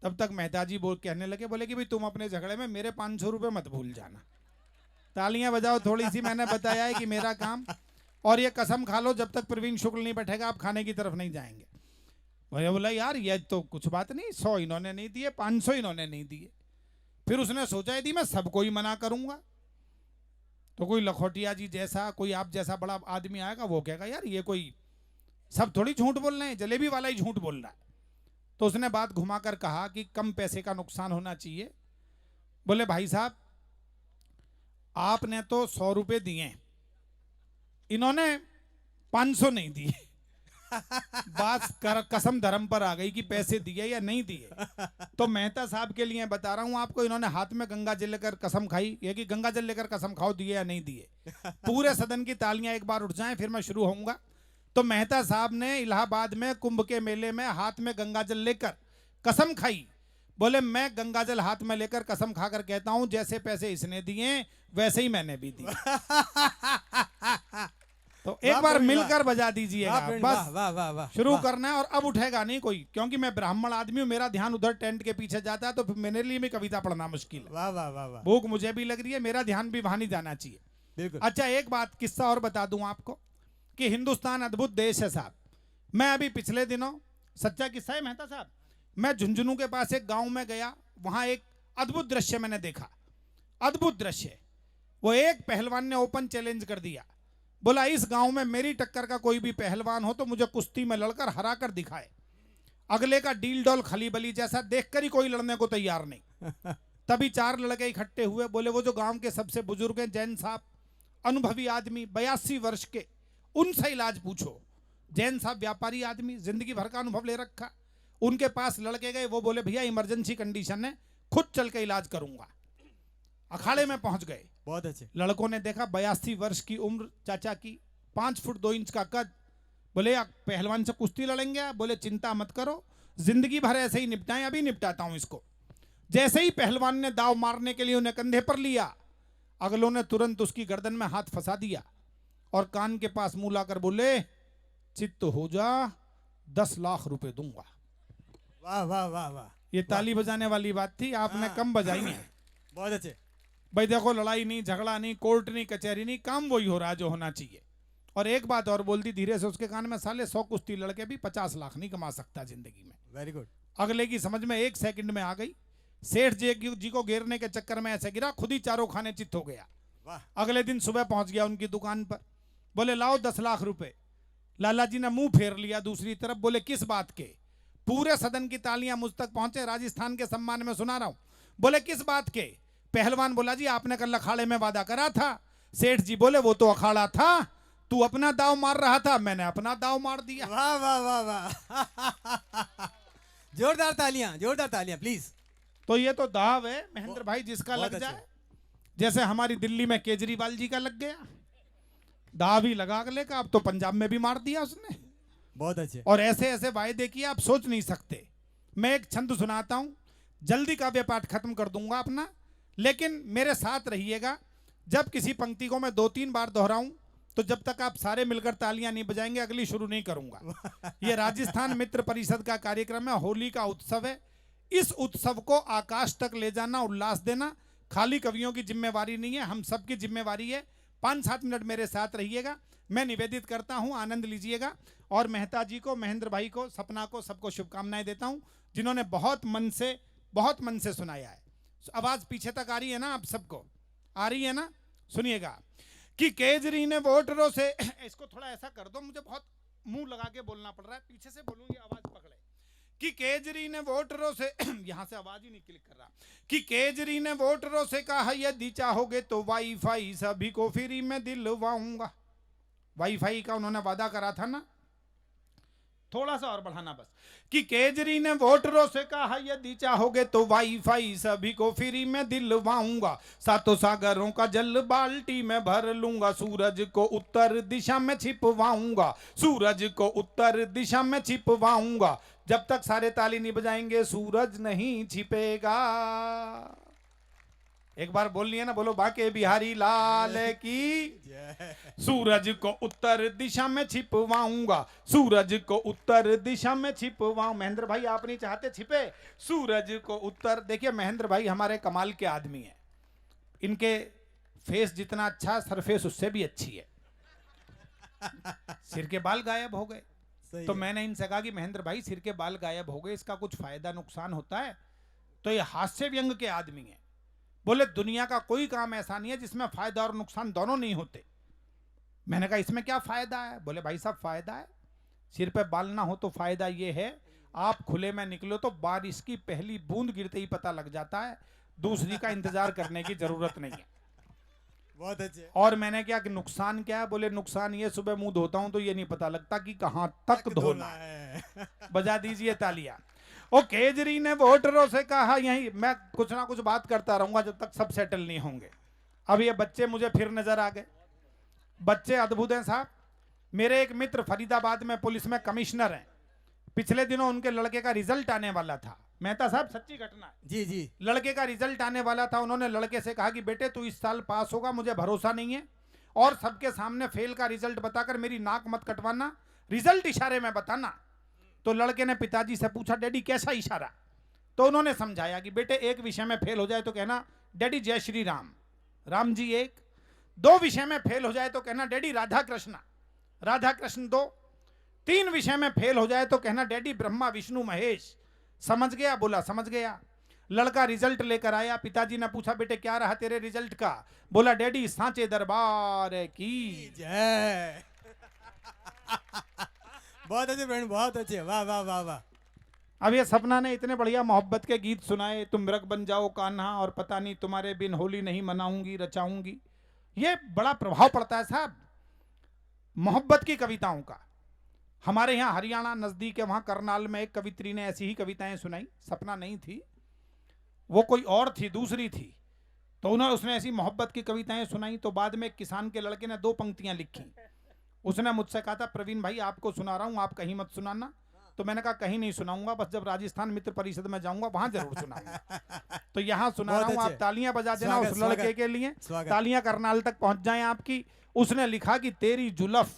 तब तक मेहता जी कहने लगे, बोले कि भाई तुम अपने झगड़े में मेरे 500 रुपये मत भूल जाना। तालियां बजाओ थोड़ी सी। मैंने बताया है कि मेरा काम, और ये कसम खा लो जब तक प्रवीण शुक्ल नहीं बैठेगा आप खाने की तरफ नहीं जाएंगे। भैया बोला यार ये तो कुछ बात नहीं, 100 इन्होंने नहीं दिए, 500 इन्होंने नहीं दिए। फिर उसने सोचा यदि मैं सबको ही मना करूंगा तो कोई लखोटिया जी जैसा, कोई आप जैसा बड़ा आदमी आएगा, वो कहेगा यार ये कोई, सब थोड़ी झूठ बोल रहे हैं, जलेबी वाला ही झूठ बोल रहा है। तो उसने बात घुमाकर कहा कि कम पैसे का नुकसान होना चाहिए। बोले भाई साहब आपने तो 100 रुपये दिए, इन्होंने 500 नहीं दिए। बात कसम धर्म पर आ गई कि पैसे दिए या नहीं दिए। तो मेहता साहब के लिए बता रहा हूं आपको, इन्होंने हाथ में गंगा जल लेकर कसम खाई, ये कि गंगा जल लेकर कसम खाओ दिए या नहीं दिए। पूरे सदन की तालियां एक बार उठ जाएं फिर मैं शुरू होऊंगा। तो मेहता साहब ने इलाहाबाद में कुंभ के मेले में हाथ में गंगा जल लेकर कसम खाई। बोले मैं गंगा जल हाथ में लेकर कसम खाकर कहता हूं जैसे पैसे इसने दिए वैसे ही मैंने भी दिए। तो एक बार मिलकर बजा दीजिएगा वाह, बस। वाह वाह वाह। शुरू वाह। करना है और अब उठेगा नहीं कोई, क्योंकि मैं ब्राह्मण आदमी हूँ, मेरा ध्यान उधर टेंट के पीछे जाता है तो फिर मेरे लिए भी कविता पढ़ना मुश्किल है। वाह वाह वाह वाह। भूख मुझे भी लग रही है, मेरा ध्यान भी वहां नहीं जाना चाहिए। बिल्कुल। अच्छा एक बात किस्सा और बता दूं आपको कि हिंदुस्तान अद्भुत देश है साहब। मैं अभी पिछले दिनों, सच्चा किस्सा है मेहता साहब, मैं झुंझुनू के पास एक गांव में गया, वहां एक अद्भुत दृश्य मैंने देखा। अद्भुत दृश्य। वो एक पहलवान ने ओपन चैलेंज कर दिया, बोला इस गांव में मेरी टक्कर का कोई भी पहलवान हो तो मुझे कुश्ती में लड़कर हरा कर दिखाए। अगले का डील डॉल खली बली जैसा देखकर ही कोई लड़ने को तैयार नहीं। तभी 4 लड़के इकट्ठे हुए, बोले वो जो गांव के सबसे बुजुर्ग हैं जैन साहब, अनुभवी आदमी 82 वर्ष के, उनसे इलाज पूछो। जैन साहब व्यापारी आदमी, जिंदगी भर का अनुभव ले रखा। उनके पास लड़के गए, वो बोले भैया इमरजेंसी कंडीशन है, खुद चल के इलाज करूंगा। अखाड़े में पहुंच गए। बहुत अच्छे। लड़कों ने देखा 82 वर्ष की उम्र चाचा की, 5 फुट 2 इंच का कद। बोले आप पहलवान से कुश्ती लड़ेंगे? बोले चिंता मत करो, जिंदगी भर ऐसे ही निपटाएं, अभी निपटाता हूं इसको। जैसे ही पहलवान ने दाव मारने के लिए उन्हें कंधे पर लिया, अगलों ने तुरंत उसकी गर्दन में हाथ फंसा दिया और कान के पास मुंह लाकर बोले चित्त हो जा, 10 लाख रुपए दूंगा। वाह वाह वाह वाह। ये ताली बजाने वाली बात थी, आपने कम बजाई है। बहुत अच्छे। भाई देखो, लड़ाई नहीं, झगड़ा नहीं, कोर्ट नहीं, कचहरी नहीं, काम वही हो रहा है जो होना चाहिए। और एक बात और बोल दी धीरे से उसके कान में, साले 100 कुश्ती लड़के भी 50 लाख नहीं कमा सकता जिंदगी में। Very good. अगले की समझ में 1 सेकंड में आ गई। सेठ जी को घेरने के चक्कर में ऐसे गिरा, खुद ही चारों खाने चित हो गया। वाह। अगले दिन सुबह पहुंच गया उनकी दुकान पर, बोले लाओ 10 लाख रुपए। लाला जी ने मुंह फेर लिया दूसरी तरफ, बोले किस बात के? पूरे सदन की तालियां मुझ तक पहुंचे, राजस्थान के सम्मान में सुना रहा हूं। बोले किस बात के? पहलवान बोला जी आपने कल अखाड़े में वादा करा था। सेठ जी बोले वो तो अखाड़ा था, तू अपना दाव मार रहा था, मैंने अपना दाव मार दिया। वाह वाह वाह वाह। जोरदार तालियां, जोरदार तालियां प्लीज। तो ये तो दाव है महेंद्र भाई, जिसका बहुत लग अच्छा। जाए। जैसे हमारी दिल्ली में केजरीवाल जी का लग गया, दाव ही लगा अगले का, अब तो पंजाब में भी मार दिया उसने। बहुत अच्छे। और ऐसे ऐसे वायदे किए आप सोच नहीं सकते। मैं एक छंद सुनाता हूं, जल्दी काव्य पाठ खत्म कर दूंगा अपना, लेकिन मेरे साथ रहिएगा। जब किसी पंक्ति को मैं 2-3 बार दोहराऊं तो जब तक आप सारे मिलकर तालियां नहीं बजाएंगे अगली शुरू नहीं करूंगा। ये राजस्थान मित्र परिषद का कार्यक्रम है, होली का उत्सव है। इस उत्सव को आकाश तक ले जाना, उल्लास देना खाली कवियों की जिम्मेवारी नहीं है, हम सबकी जिम्मेवारी है। 5-7 मिनट मेरे साथ रहिएगा, मैं निवेदित करता हूं, आनंद लीजिएगा। और मेहता जी को, महेंद्र भाई को, सपना को, सबको शुभकामनाएं देता हूं, जिन्होंने बहुत मन से सुनाया है। आवाज पीछे तक आ रही है ना? आप सबको आ रही है ना? सुनिएगा कि केजरी ने वोटरों से इसको थोड़ा ऐसा कर दो, मुझे बहुत मुंह लगा के बोलना पड़ रहा है, पीछे से बोलूंगी आवाज पकड़े। कि केजरी ने वोटरों से यहां से आवाज ही नहीं क्लिक कर रहा, कि केजरी ने वोटरों से कहा यदि चाहोगे तो वाईफाई सभी को फ्री में दिलवाऊंगा। वाईफाई का उन्होंने वादा करा था ना, थोड़ा सा और बढ़ाना बस। कि केजरी ने वोटरों से कहा यदि चाहोगे तो वाईफाई सभी को फ्री में दिलवाऊंगा। 7 सागरों का जल बाल्टी में भर लूंगा, सूरज को उत्तर दिशा में छिपवाऊंगा, सूरज को उत्तर दिशा में छिपवाऊंगा। जब तक सारे ताली नहीं बजाएंगे सूरज नहीं छिपेगा। एक बार बोल लिया ना, बोलो बाके बिहारी लाल की। सूरज को उत्तर दिशा में छिपवाऊंगा, सूरज को उत्तर दिशा में छिपवाऊं। महेंद्र भाई आप नहीं चाहते छिपे? सूरज को उत्तर। देखिए महेंद्र भाई हमारे कमाल के आदमी हैं, इनके फेस जितना अच्छा सरफेस उससे भी अच्छी है। सिर के बाल गायब हो गए तो मैंने इनसे कहा कि महेंद्र भाई सिर के बाल गायब हो गए, इसका कुछ फायदा नुकसान होता है? तो ये हास्य व्यंग के आदमी हैं। बोले दुनिया का कोई काम ऐसा नहीं है जिसमें फायदा और नुकसान दोनों नहीं होते। मैंने कहा इसमें क्या फायदा है? बोले भाई साहब फायदा है, सिर पे बाल ना हो तो फायदा ये है, आप खुले में निकलो तो बारिश की पहली बूंद गिरते ही पता लग जाता है, दूसरी का इंतजार करने की जरूरत नहीं है। बहुत अच्छे। और मैंने क्या कि नुकसान क्या है? बोले नुकसान ये सुबह मुंह धोता हूं तो ये नहीं पता लगता कि कहां तक धोना है। बजा दीजिए तालियां। ओ केजरी ने वोटरों से कहा, यही मैं कुछ ना कुछ बात करता रहूंगा जब तक सब सेटल नहीं होंगे। अब ये बच्चे मुझे फिर नजर आ गए, बच्चे अद्भुत हैं साहब। मेरे एक मित्र फरीदाबाद में पुलिस में कमिश्नर हैं, पिछले दिनों उनके लड़के का रिजल्ट आने वाला था। मेहता साहब सच्ची घटना है। जी जी। लड़के का रिजल्ट आने वाला था, उन्होंने लड़के से कहा कि बेटे तू इस साल पास होगा, मुझे भरोसा नहीं है और सबके सामने फेल का रिजल्ट बताकर मेरी नाक मत कटवाना, रिजल्ट इशारे में बताना। तो लड़के ने पिताजी से पूछा, डैडी कैसा इशारा? तो उन्होंने समझाया कि बेटे एक विषय में फेल हो जाए तो कहना डैडी जय श्री राम, राम जी एक। 2 विषय में फेल हो जाए तो कहना डैडी राधा कृष्ण, राधा कृष्ण 2। 3 विषय में फेल हो जाए तो कहना डैडी ब्रह्मा विष्णु महेश। समझ गया? बोला समझ गया। लड़का रिजल्ट लेकर आया, पिताजी ने पूछा बेटे क्या रहा तेरे रिजल्ट का? बोला डैडी सांचे दरबार की जय। बहुत अच्छे फ्रेंड, बहुत अच्छे, वाह वाह वाह वाह। अब ये सपना ने इतने बढ़िया मोहब्बत के गीत सुनाए, तुम मृग बन जाओ कान्हा और पता नहीं तुम्हारे बिन होली नहीं मनाऊंगी रचाऊंगी। ये बड़ा प्रभाव पड़ता है साहब मोहब्बत की कविताओं का। हमारे यहाँ हरियाणा नजदीक है, वहां करनाल में एक कवित्री ने ऐसी ही कविताएं सुनाई। सपना नहीं थी वो, कोई और थी, दूसरी थी। तो उसने ऐसी मोहब्बत की कविताएं सुनाई। तो बाद में एक किसान के लड़के ने 2 पंक्तियां लिखी। उसने मुझसे कहा था प्रवीण भाई आपको सुना रहा हूं, आप कहीं मत सुनाना। तो मैंने कहा कहीं नहीं सुनाऊंगा, बस जब राजस्थान मित्र परिषद में जाऊंगा वहां जरूर सुनाऊंगा। तो यहाँ सुना रहा हूं, आप तालियां बजा देना उस लड़के के लिए। तालियां करनाल तक पहुंच जाएं आपकी। उसने लिखा कि तेरी जुल्फ,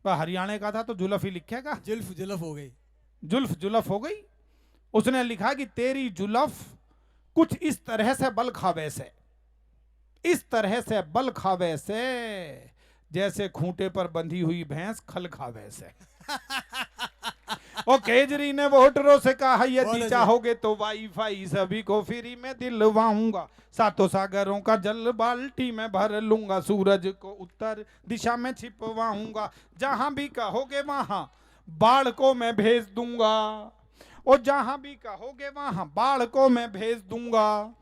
हरियाणा का था तो जुल्फ ही लिखेगा, जुल्फ जुल्फ हो गई, जुल्फ जुल्फ हो गई। उसने लिखा कि तेरी जुल्फ कुछ इस तरह से बल खावे से, इस तरह से बल खावे से, जैसे खूंटे पर बंधी हुई भैंस खल खावे से। ओ केजरी ने वोटरों से कहा यदि चाहोगे तो वाईफाई सभी को फ्री में दिलवाऊंगा, 7 सागरों का जल बाल्टी में भर लूंगा, सूरज को उत्तर दिशा में छिपवाऊंगा, जहां भी कहोगे वहां बाढ़ को मैं भेज दूंगा, और जहां भी कहोगे वहां बाढ़ को मैं भेज दूंगा।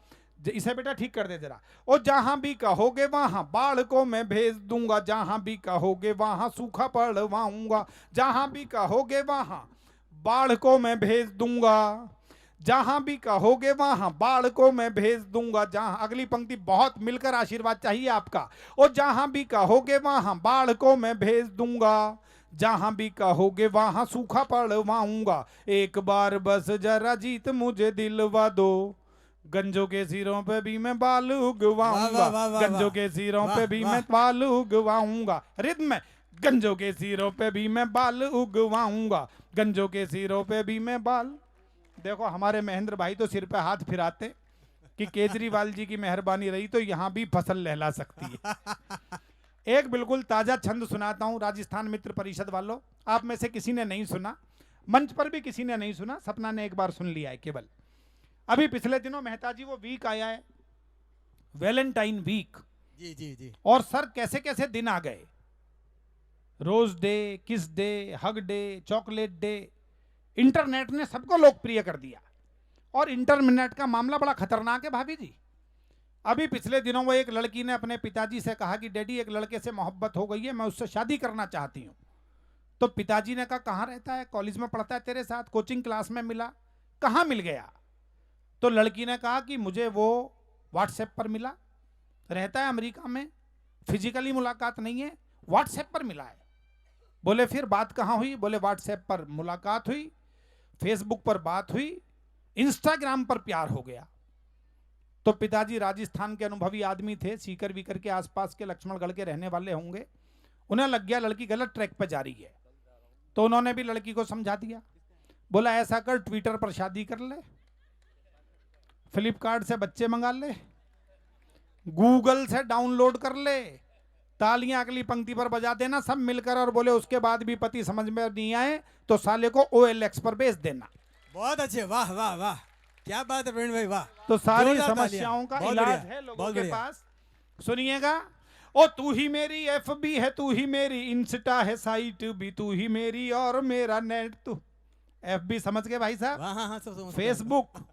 इसे बेटा ठीक कर दे जरा। और जहां भी कहोगे वहां बाढ़ को मैं भेज दूंगा, जहां भी कहोगे वहां सूखा पड़वाऊंगा, जहां भी कहोगे वहां बाढ़ को मैं भेज दूंगा, जहां भी कहोगे वहां बाढ़ को मैं भेज दूंगा। जहां, अगली पंक्ति बहुत मिलकर आशीर्वाद चाहिए आपका। और जहां भी कहोगे वहां बाढ़ को मैं भेज दूंगा, जहां भी कहोगे वहां सूखा पड़वाऊंगा, एक बार बस जरा जीत मुझे दिलवा दो, गंजों के सिरों पे भी मैं बाल उगवाऊंगा, गंजों के सिरों पे भी मैं बाल उगवाऊंगा। रिद्म में, गंजों के सिरों पे भी मैं बाल उगवाऊंगा, गंजों के सिरों पे भी मैं बाल। देखो हमारे महेंद्र भाई तो सिर पे हाथ फिराते कि केजरीवाल जी की मेहरबानी रही तो यहां भी फसल लहला सकती है। एक बिल्कुल ताजा छंद सुनाता हूं राजस्थान मित्र परिषद वालों, आप में से किसी ने नहीं सुना, मंच पर भी किसी ने नहीं सुना, सपना ने एक बार सुन लिया है केवल। अभी पिछले दिनों मेहता जी वो वीक आया है, वैलेंटाइन वीक। जी जी जी। और सर कैसे कैसे दिन आ गए, रोज डे, किस day, hug day, chocolate day. Internet ने सबको लोकप्रिय कर दिया। और इंटरनेट का मामला बड़ा खतरनाक है भाभी जी। अभी पिछले दिनों वो एक लड़की ने अपने पिताजी से कहा कि डैडी एक लड़के से मोहब्बत हो गई है, मैं उससे शादी करना चाहती हूँ। तो पिताजी ने कहा कहाँ रहता है? कॉलेज में पढ़ता है तेरे साथ, कोचिंग क्लास में मिला, कहाँ मिल गया? तो लड़की ने कहा कि मुझे वो व्हाट्सएप पर मिला, रहता है अमेरिका में, फिजिकली मुलाकात नहीं है, व्हाट्सएप पर मिला है। बोले फिर बात कहाँ हुई? बोले व्हाट्सएप पर मुलाकात हुई, फेसबुक पर बात हुई, इंस्टाग्राम पर प्यार हो गया। तो पिताजी राजस्थान के अनुभवी आदमी थे, सीकर वीकर के आसपास के लक्ष्मणगढ़ के रहने वाले होंगे, उन्हें लग गया लड़की गलत ट्रैक पर जा रही है। तो उन्होंने भी लड़की को समझा दिया, बोला ऐसा कर ट्विटर पर शादी कर ले, फ्लिपकार्ट से बच्चे मंगा ले, गूगल से डाउनलोड कर ले, तालियां अगली पंक्ति पर बजा देना सब मिलकर, और बोले उसके बाद भी पति समझ में नहीं आए तो साले को OLX पर बेच देना। बहुत अच्छे, वाह वाह वाह, क्या बात है प्रवीण भाई, वाह। तो सारी समस्याओं का इलाज है लोगों के पास। सुनिएगा, ओ तू ही मेरी FB है, तू ही मेरी इंस्टा है, साइट भी तू ही मेरी और मेरा नेट। तू FB समझ गए भाई साहब? हाँ, फेसबुक।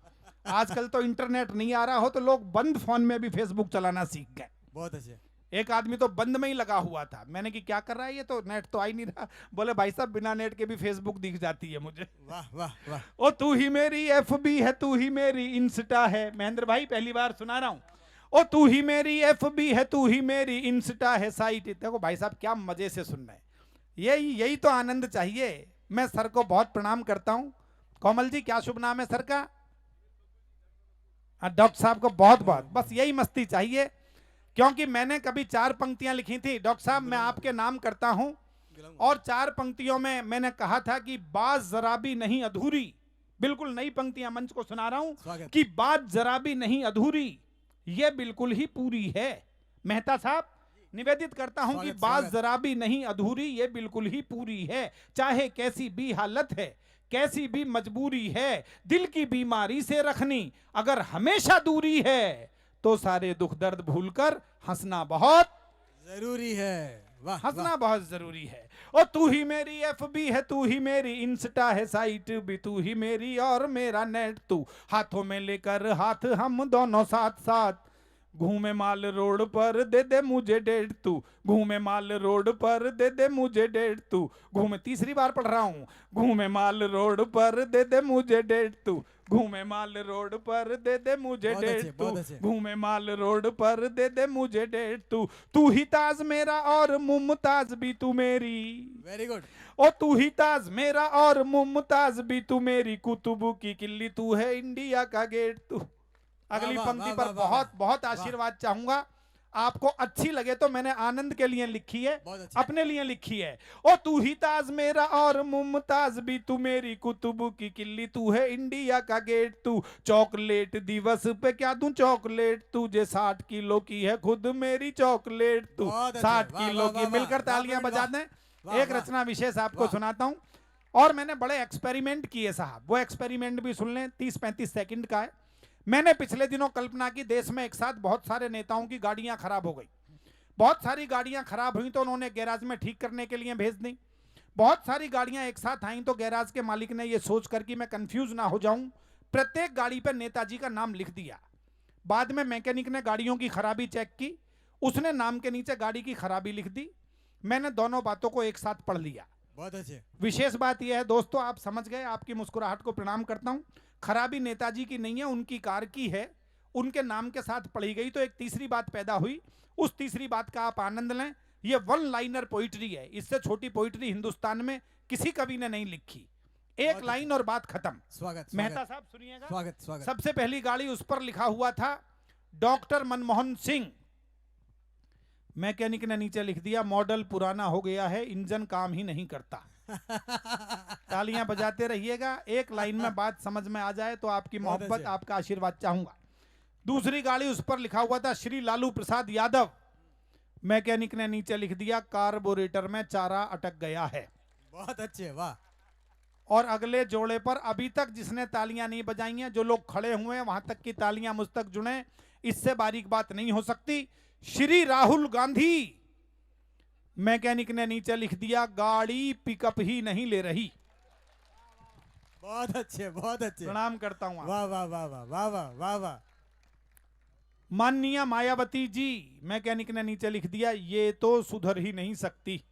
आजकल तो इंटरनेट नहीं आ रहा हो तो लोग बंद फोन में भी फेसबुक चलाना सीख गए। बहुत अच्छे। एक आदमी तो बंद में ही लगा हुआ था, मैंने कि क्या कर रहा है ये, तो नेट तो आ ही नहीं रहा। बोले भाई साहब बिना नेट के भी फेसबुक दिख जाती है मुझे। वाह वाह वाह। ओ तू ही मेरी FB है, तू ही मेरी इंस्टा है। महेंद्र भाई पहली बार सुना रहा हूं। ओ तू ही मेरी FB है, तू ही मेरी इंस्टा है, साइट। देखो भाई साहब क्या मजे से सुन रहे हैं, यही तो आनंद चाहिए। मैं सर को बहुत प्रणाम करता हूं। कोमल जी क्या शुभ नाम है सर का? डॉक्टर साहब को बहुत बहुत, बस यही मस्ती चाहिए क्योंकि मैंने कभी 4 पंक्तियां लिखी थी। डॉक्टर साहब मैं आपके नाम करता हूं और 4 पंक्तियों में मैंने कहा था कि बात जरा भी नहीं अधूरी, बिल्कुल नई पंक्तियां मंच को सुना रहा हूं कि बात जरा भी नहीं अधूरी, ये बिल्कुल ही पूरी है। मेहता साहब निवेदित करता हूं कि बात जरा भी नहीं अधूरी, ये बिल्कुल ही पूरी है। चाहे कैसी भी हालत है, कैसी भी मजबूरी है, दिल की बीमारी से रखनी अगर हमेशा दूरी है, तो सारे दुख दर्द भूलकर हंसना बहुत जरूरी है। वाह, हंसना बहुत जरूरी है। और तू ही मेरी FB है, तू ही मेरी इंस्टा है साइट भी, तू ही मेरी और मेरा नेट, तू हाथों में लेकर हाथ हम दोनों साथ साथ घूमे माल रोड पर दे दे मुझे डेट, तू घूमे माल रोड पर दे दे मुझे डेट, तू घूमे, तीसरी बार पढ़ रहा हूं, घूमे माल रोड पर दे दे मुझे डेट, तू घूमे माल रोड पर दे दे मुझे डेट, तू घूमे माल रोड पर दे दे मुझे डेट, तू ही ताज मेरा और मुमताज भी तू मेरी। Very good. ओ तू ही ताज मेरा और मुमताज भी तू मेरी, कुतुब की किल्ली तू है इंडिया का गेट, तू। अगली पंक्ति पर बहुत बहुत आशीर्वाद चाहूंगा। आपको अच्छी लगे तो मैंने आनंद के लिए लिखी है, अपने लिए लिखी है। ओ तू ही ताज मेरा और मुमताज भी तू मेरी, कुतुब की किल्ली तू है इंडिया का गेट, तू चॉकलेट दिवस पे क्या दूं चॉकलेट, तुझे 60 किलो की है खुद मेरी चॉकलेट, तू 60 किलो की। मिलकर तालियां बजा दें। एक रचना विशेष आपको सुनाता हूं। और मैंने बड़े एक्सपेरिमेंट किए साहब, वो एक्सपेरिमेंट भी सुन लें, 30-35 सेकंड का है। मैंने पिछले दिनों कल्पना की, देश में एक साथ बहुत सारे नेताओं की गाड़ियां खराब हो गई। बहुत सारी गाड़ियां खराब हुई तो उन्होंने गैराज में ठीक करने के लिए भेज दी। बहुत सारी गाड़ियां एक साथ आई तो गैराज के मालिक ने यह सोचकर कि मैं कंफ्यूज ना हो जाऊं, प्रत्येक गाड़ी पर नेताजी का नाम लिख दिया। बाद में मैकेनिक ने गाड़ियों की खराबी चेक की, उसने नाम के नीचे गाड़ी की खराबी लिख दी। मैंने दोनों बातों को एक साथ पढ़ लिया। बहुत अच्छे। विशेष बात यह है दोस्तों, आप समझ गए, आपकी मुस्कुराहट को प्रणाम करता हूं। खराबी नेताजी की नहीं है, उनकी कार की है, उनके नाम के साथ पढ़ी गई। तो एक तीसरी बात पैदा हुई, उस तीसरी बात का आप आनंद लें। ये 1 लाइनर पोइट्री है, इससे छोटी पोइट्री हिंदुस्तान में किसी कवि ने नहीं लिखी। एक लाइन और बात खत्म। स्वागत। मेहता साहब सुनिएगा। स्वागत स्वागत। सबसे पहली गाड़ी, उस पर लिखा हुआ था डॉक्टर मनमोहन सिंह। मैकेनिक ने नीचे लिख दिया मॉडल पुराना हो गया है, इंजन काम ही नहीं करता। तालियां बजाते रहिएगा। एक लाइन में बात समझ में आ जाए तो आपकी मोहब्बत, आपका आशीर्वाद चाहूंगा। दूसरी गाड़ी, उस पर लिखा हुआ था श्री लालू प्रसाद यादव। मैकेनिक ने नीचे लिख दिया कार्बोरेटर में चारा अटक गया है। बहुत अच्छे, वाह। और अगले जोड़े पर अभी तक जिसने तालियां नहीं बजाई हैं, जो लोग खड़े हुए हैं वहां तक की तालियां मुझ तक जुड़े, इससे बारीक बात नहीं हो सकती। श्री राहुल गांधी। मैकेनिक ने नीचे लिख दिया गाड़ी पिकअप ही नहीं ले रही। बहुत अच्छे, बहुत अच्छे। प्रणाम करता हूं। वाह वाह वाह वाह वाह वाह वाह वाह। माननीय मायावती जी, मैकेनिक ने नीचे लिख दिया ये तो सुधर ही नहीं सकती।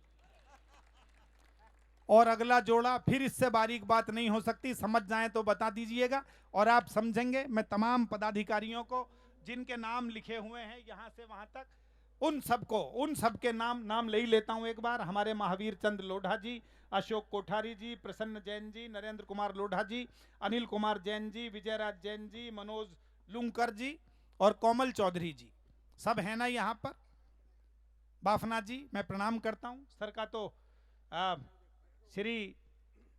और अगला जोड़ा, फिर इससे बारीक बात नहीं हो सकती, समझ जाएं तो बता दीजिएगा और आप समझेंगे। मैं तमाम पदाधिकारियों को जिनके नाम लिखे हुए हैं यहां से वहां तक, उन सबके नाम ले ही लेता हूं एक बार। हमारे महावीर चंद लोढ़ा जी, अशोक कोठारी जी, प्रसन्न जैन जी, नरेंद्र कुमार लोढ़ा जी, अनिल कुमार जैन जी, विजयराज जैन जी, मनोज लुंकर जी और कोमल चौधरी जी, सब है ना यहाँ पर। बाफना जी, मैं प्रणाम करता हूँ। सर का तो श्री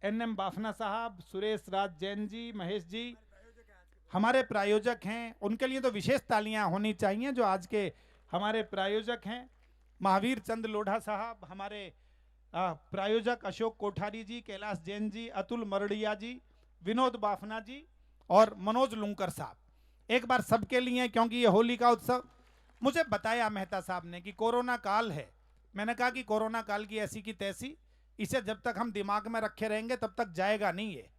NM बाफना साहब, सुरेश राज जैन जी, महेश जी हमारे प्रायोजक हैं, उनके लिए तो विशेष तालियां होनी चाहिए जो आज के हमारे प्रायोजक हैं। महावीर चंद लोढ़ा साहब, हमारे प्रायोजक अशोक कोठारी जी, कैलाश जैन जी, अतुल मरड़िया जी, विनोद बाफना जी और मनोज लुंकर साहब। एक बार सबके लिए, क्योंकि ये होली का उत्सव, मुझे बताया मेहता साहब ने कि कोरोना काल है। मैंने कहा कि कोरोना काल की ऐसी की तैसी, इसे जब तक हम दिमाग में रखे रहेंगे तब तक जाएगा नहीं है।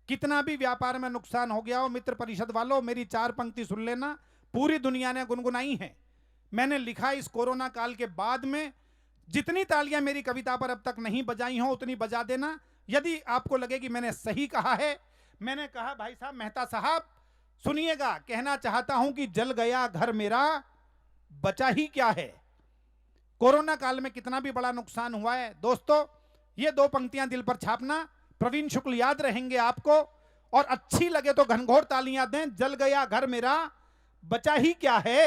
कितना भी व्यापार में नुकसान हो गया हो, मित्र परिषद वालों मेरी 4 पंक्ति सुन लेना, पूरी दुनिया ने गुनगुनाई है। मैंने लिखा इस कोरोना काल के बाद में जितनी तालियां मेरी कविता पर अब तक नहीं बजाई हो उतनी बजा देना, यदि आपको लगे कि मैंने सही कहा है। मैंने कहा भाई साहब, मेहता साहब सुनिएगा, कहना चाहता हूं कि जल गया घर मेरा बचा ही क्या है। कोरोना काल में कितना भी बड़ा नुकसान हुआ है दोस्तों, ये 2 पंक्तियां दिल पर छापना। प्रवीण शुक्ल याद रहेंगे आपको, और अच्छी लगे तो घनघोर तालियां दें। जल गया घर मेरा बचा ही क्या है,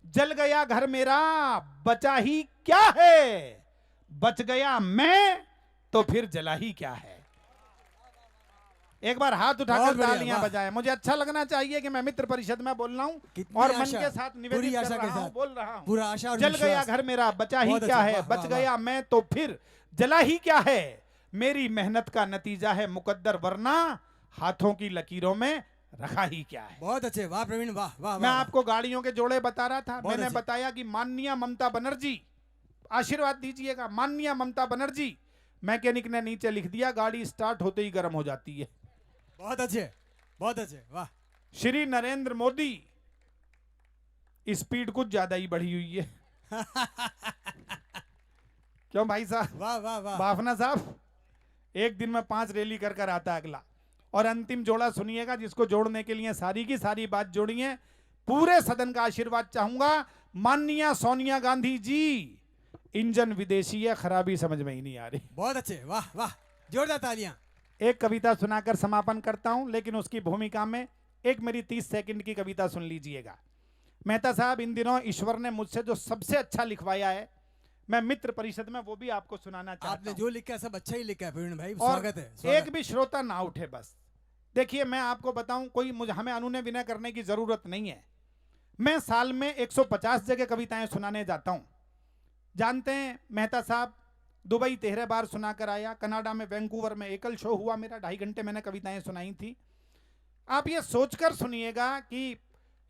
जल गया घर मेरा बचा ही क्या है, बच गया मैं तो फिर जला ही क्या है। एक बार हाथ उठाकर बहुत बढ़िया, तालियां वाह। बजाएं। मुझे अच्छा लगना चाहिए कि मैं मित्र परिषद में बोल रहा हूं कितनी और मन आशा, के साथ पूरी निवेदित आशा कर के रहा हूं, साथ, बोल रहा हूं। पूरा आशा और जल गया विश्वास। घर मेरा बचा ही बहुत क्या अच्छा, है, वाह, बच वाह, गया मैं तो फिर जला ही क्या है। मेरी मेहनत का नतीजा है मुकद्दर, वरना हाथों की लकीरों में रखा ही क्या है। बहुत अच्छे, वाह प्रवीण, वाह वाह मैं वाह। आपको गाड़ियों के जोड़े बता रहा था। बहुत मैंने अच्छे। बताया कि माननीय ममता बनर्जी, आशीर्वाद दीजिएगा, माननीय ममता बनर्जी। मैकेनिक ने नीचे लिख दिया गाड़ी स्टार्ट होते ही गर्म हो जाती है। बहुत अच्छे, बहुत अच्छे, वाह। श्री नरेंद्र मोदी, स्पीड कुछ ज्यादा ही बढ़ी हुई है। क्यों भाई साहब? वाह वाह वाह। बाफना साहब, एक दिन में 5 रैली कर कर आता है अगला। और अंतिम जोड़ा सुनिएगा, जिसको जोड़ने के लिए सारी की सारी बात जोड़ी है। पूरे सदन का आशीर्वाद चाहूंगा। माननीय सोनिया गांधी जी, इंजन विदेशी है, खराबी समझ में ही नहीं आ रही। बहुत अच्छे, वाह वाह, जोरदार तालियां। एक कविता सुनाकर समापन करता हूं, लेकिन उसकी भूमिका में एक मेरी 30 सेकंड की कविता सुन लीजिएगा। मेहता साहब, इन दिनों ईश्वर ने मुझसे जो सबसे अच्छा लिखवाया है, मैं मित्र परिषद में वो भी आपको सुनाना चाहता आपने हूं। जो लिखा है सब अच्छा ही लिखा है प्रवीण भाई, और स्वागत है, स्वागत। एक भी श्रोता ना उठे बस। देखिए, मैं आपको बताऊं, कोई मुझे हमें अनुनय विनय करने की जरूरत नहीं है। मैं साल में 150 जगह कविताएं सुनाने जाता हूं। जानते हैं मेहता साहब, दुबई 13 बार सुनाकर आया, कनाडा में वैंकूवर में एकल शो हुआ मेरा, 2.5 घंटे मैंने कविताएं सुनाई थी। आप ये सोचकर सुनिएगा कि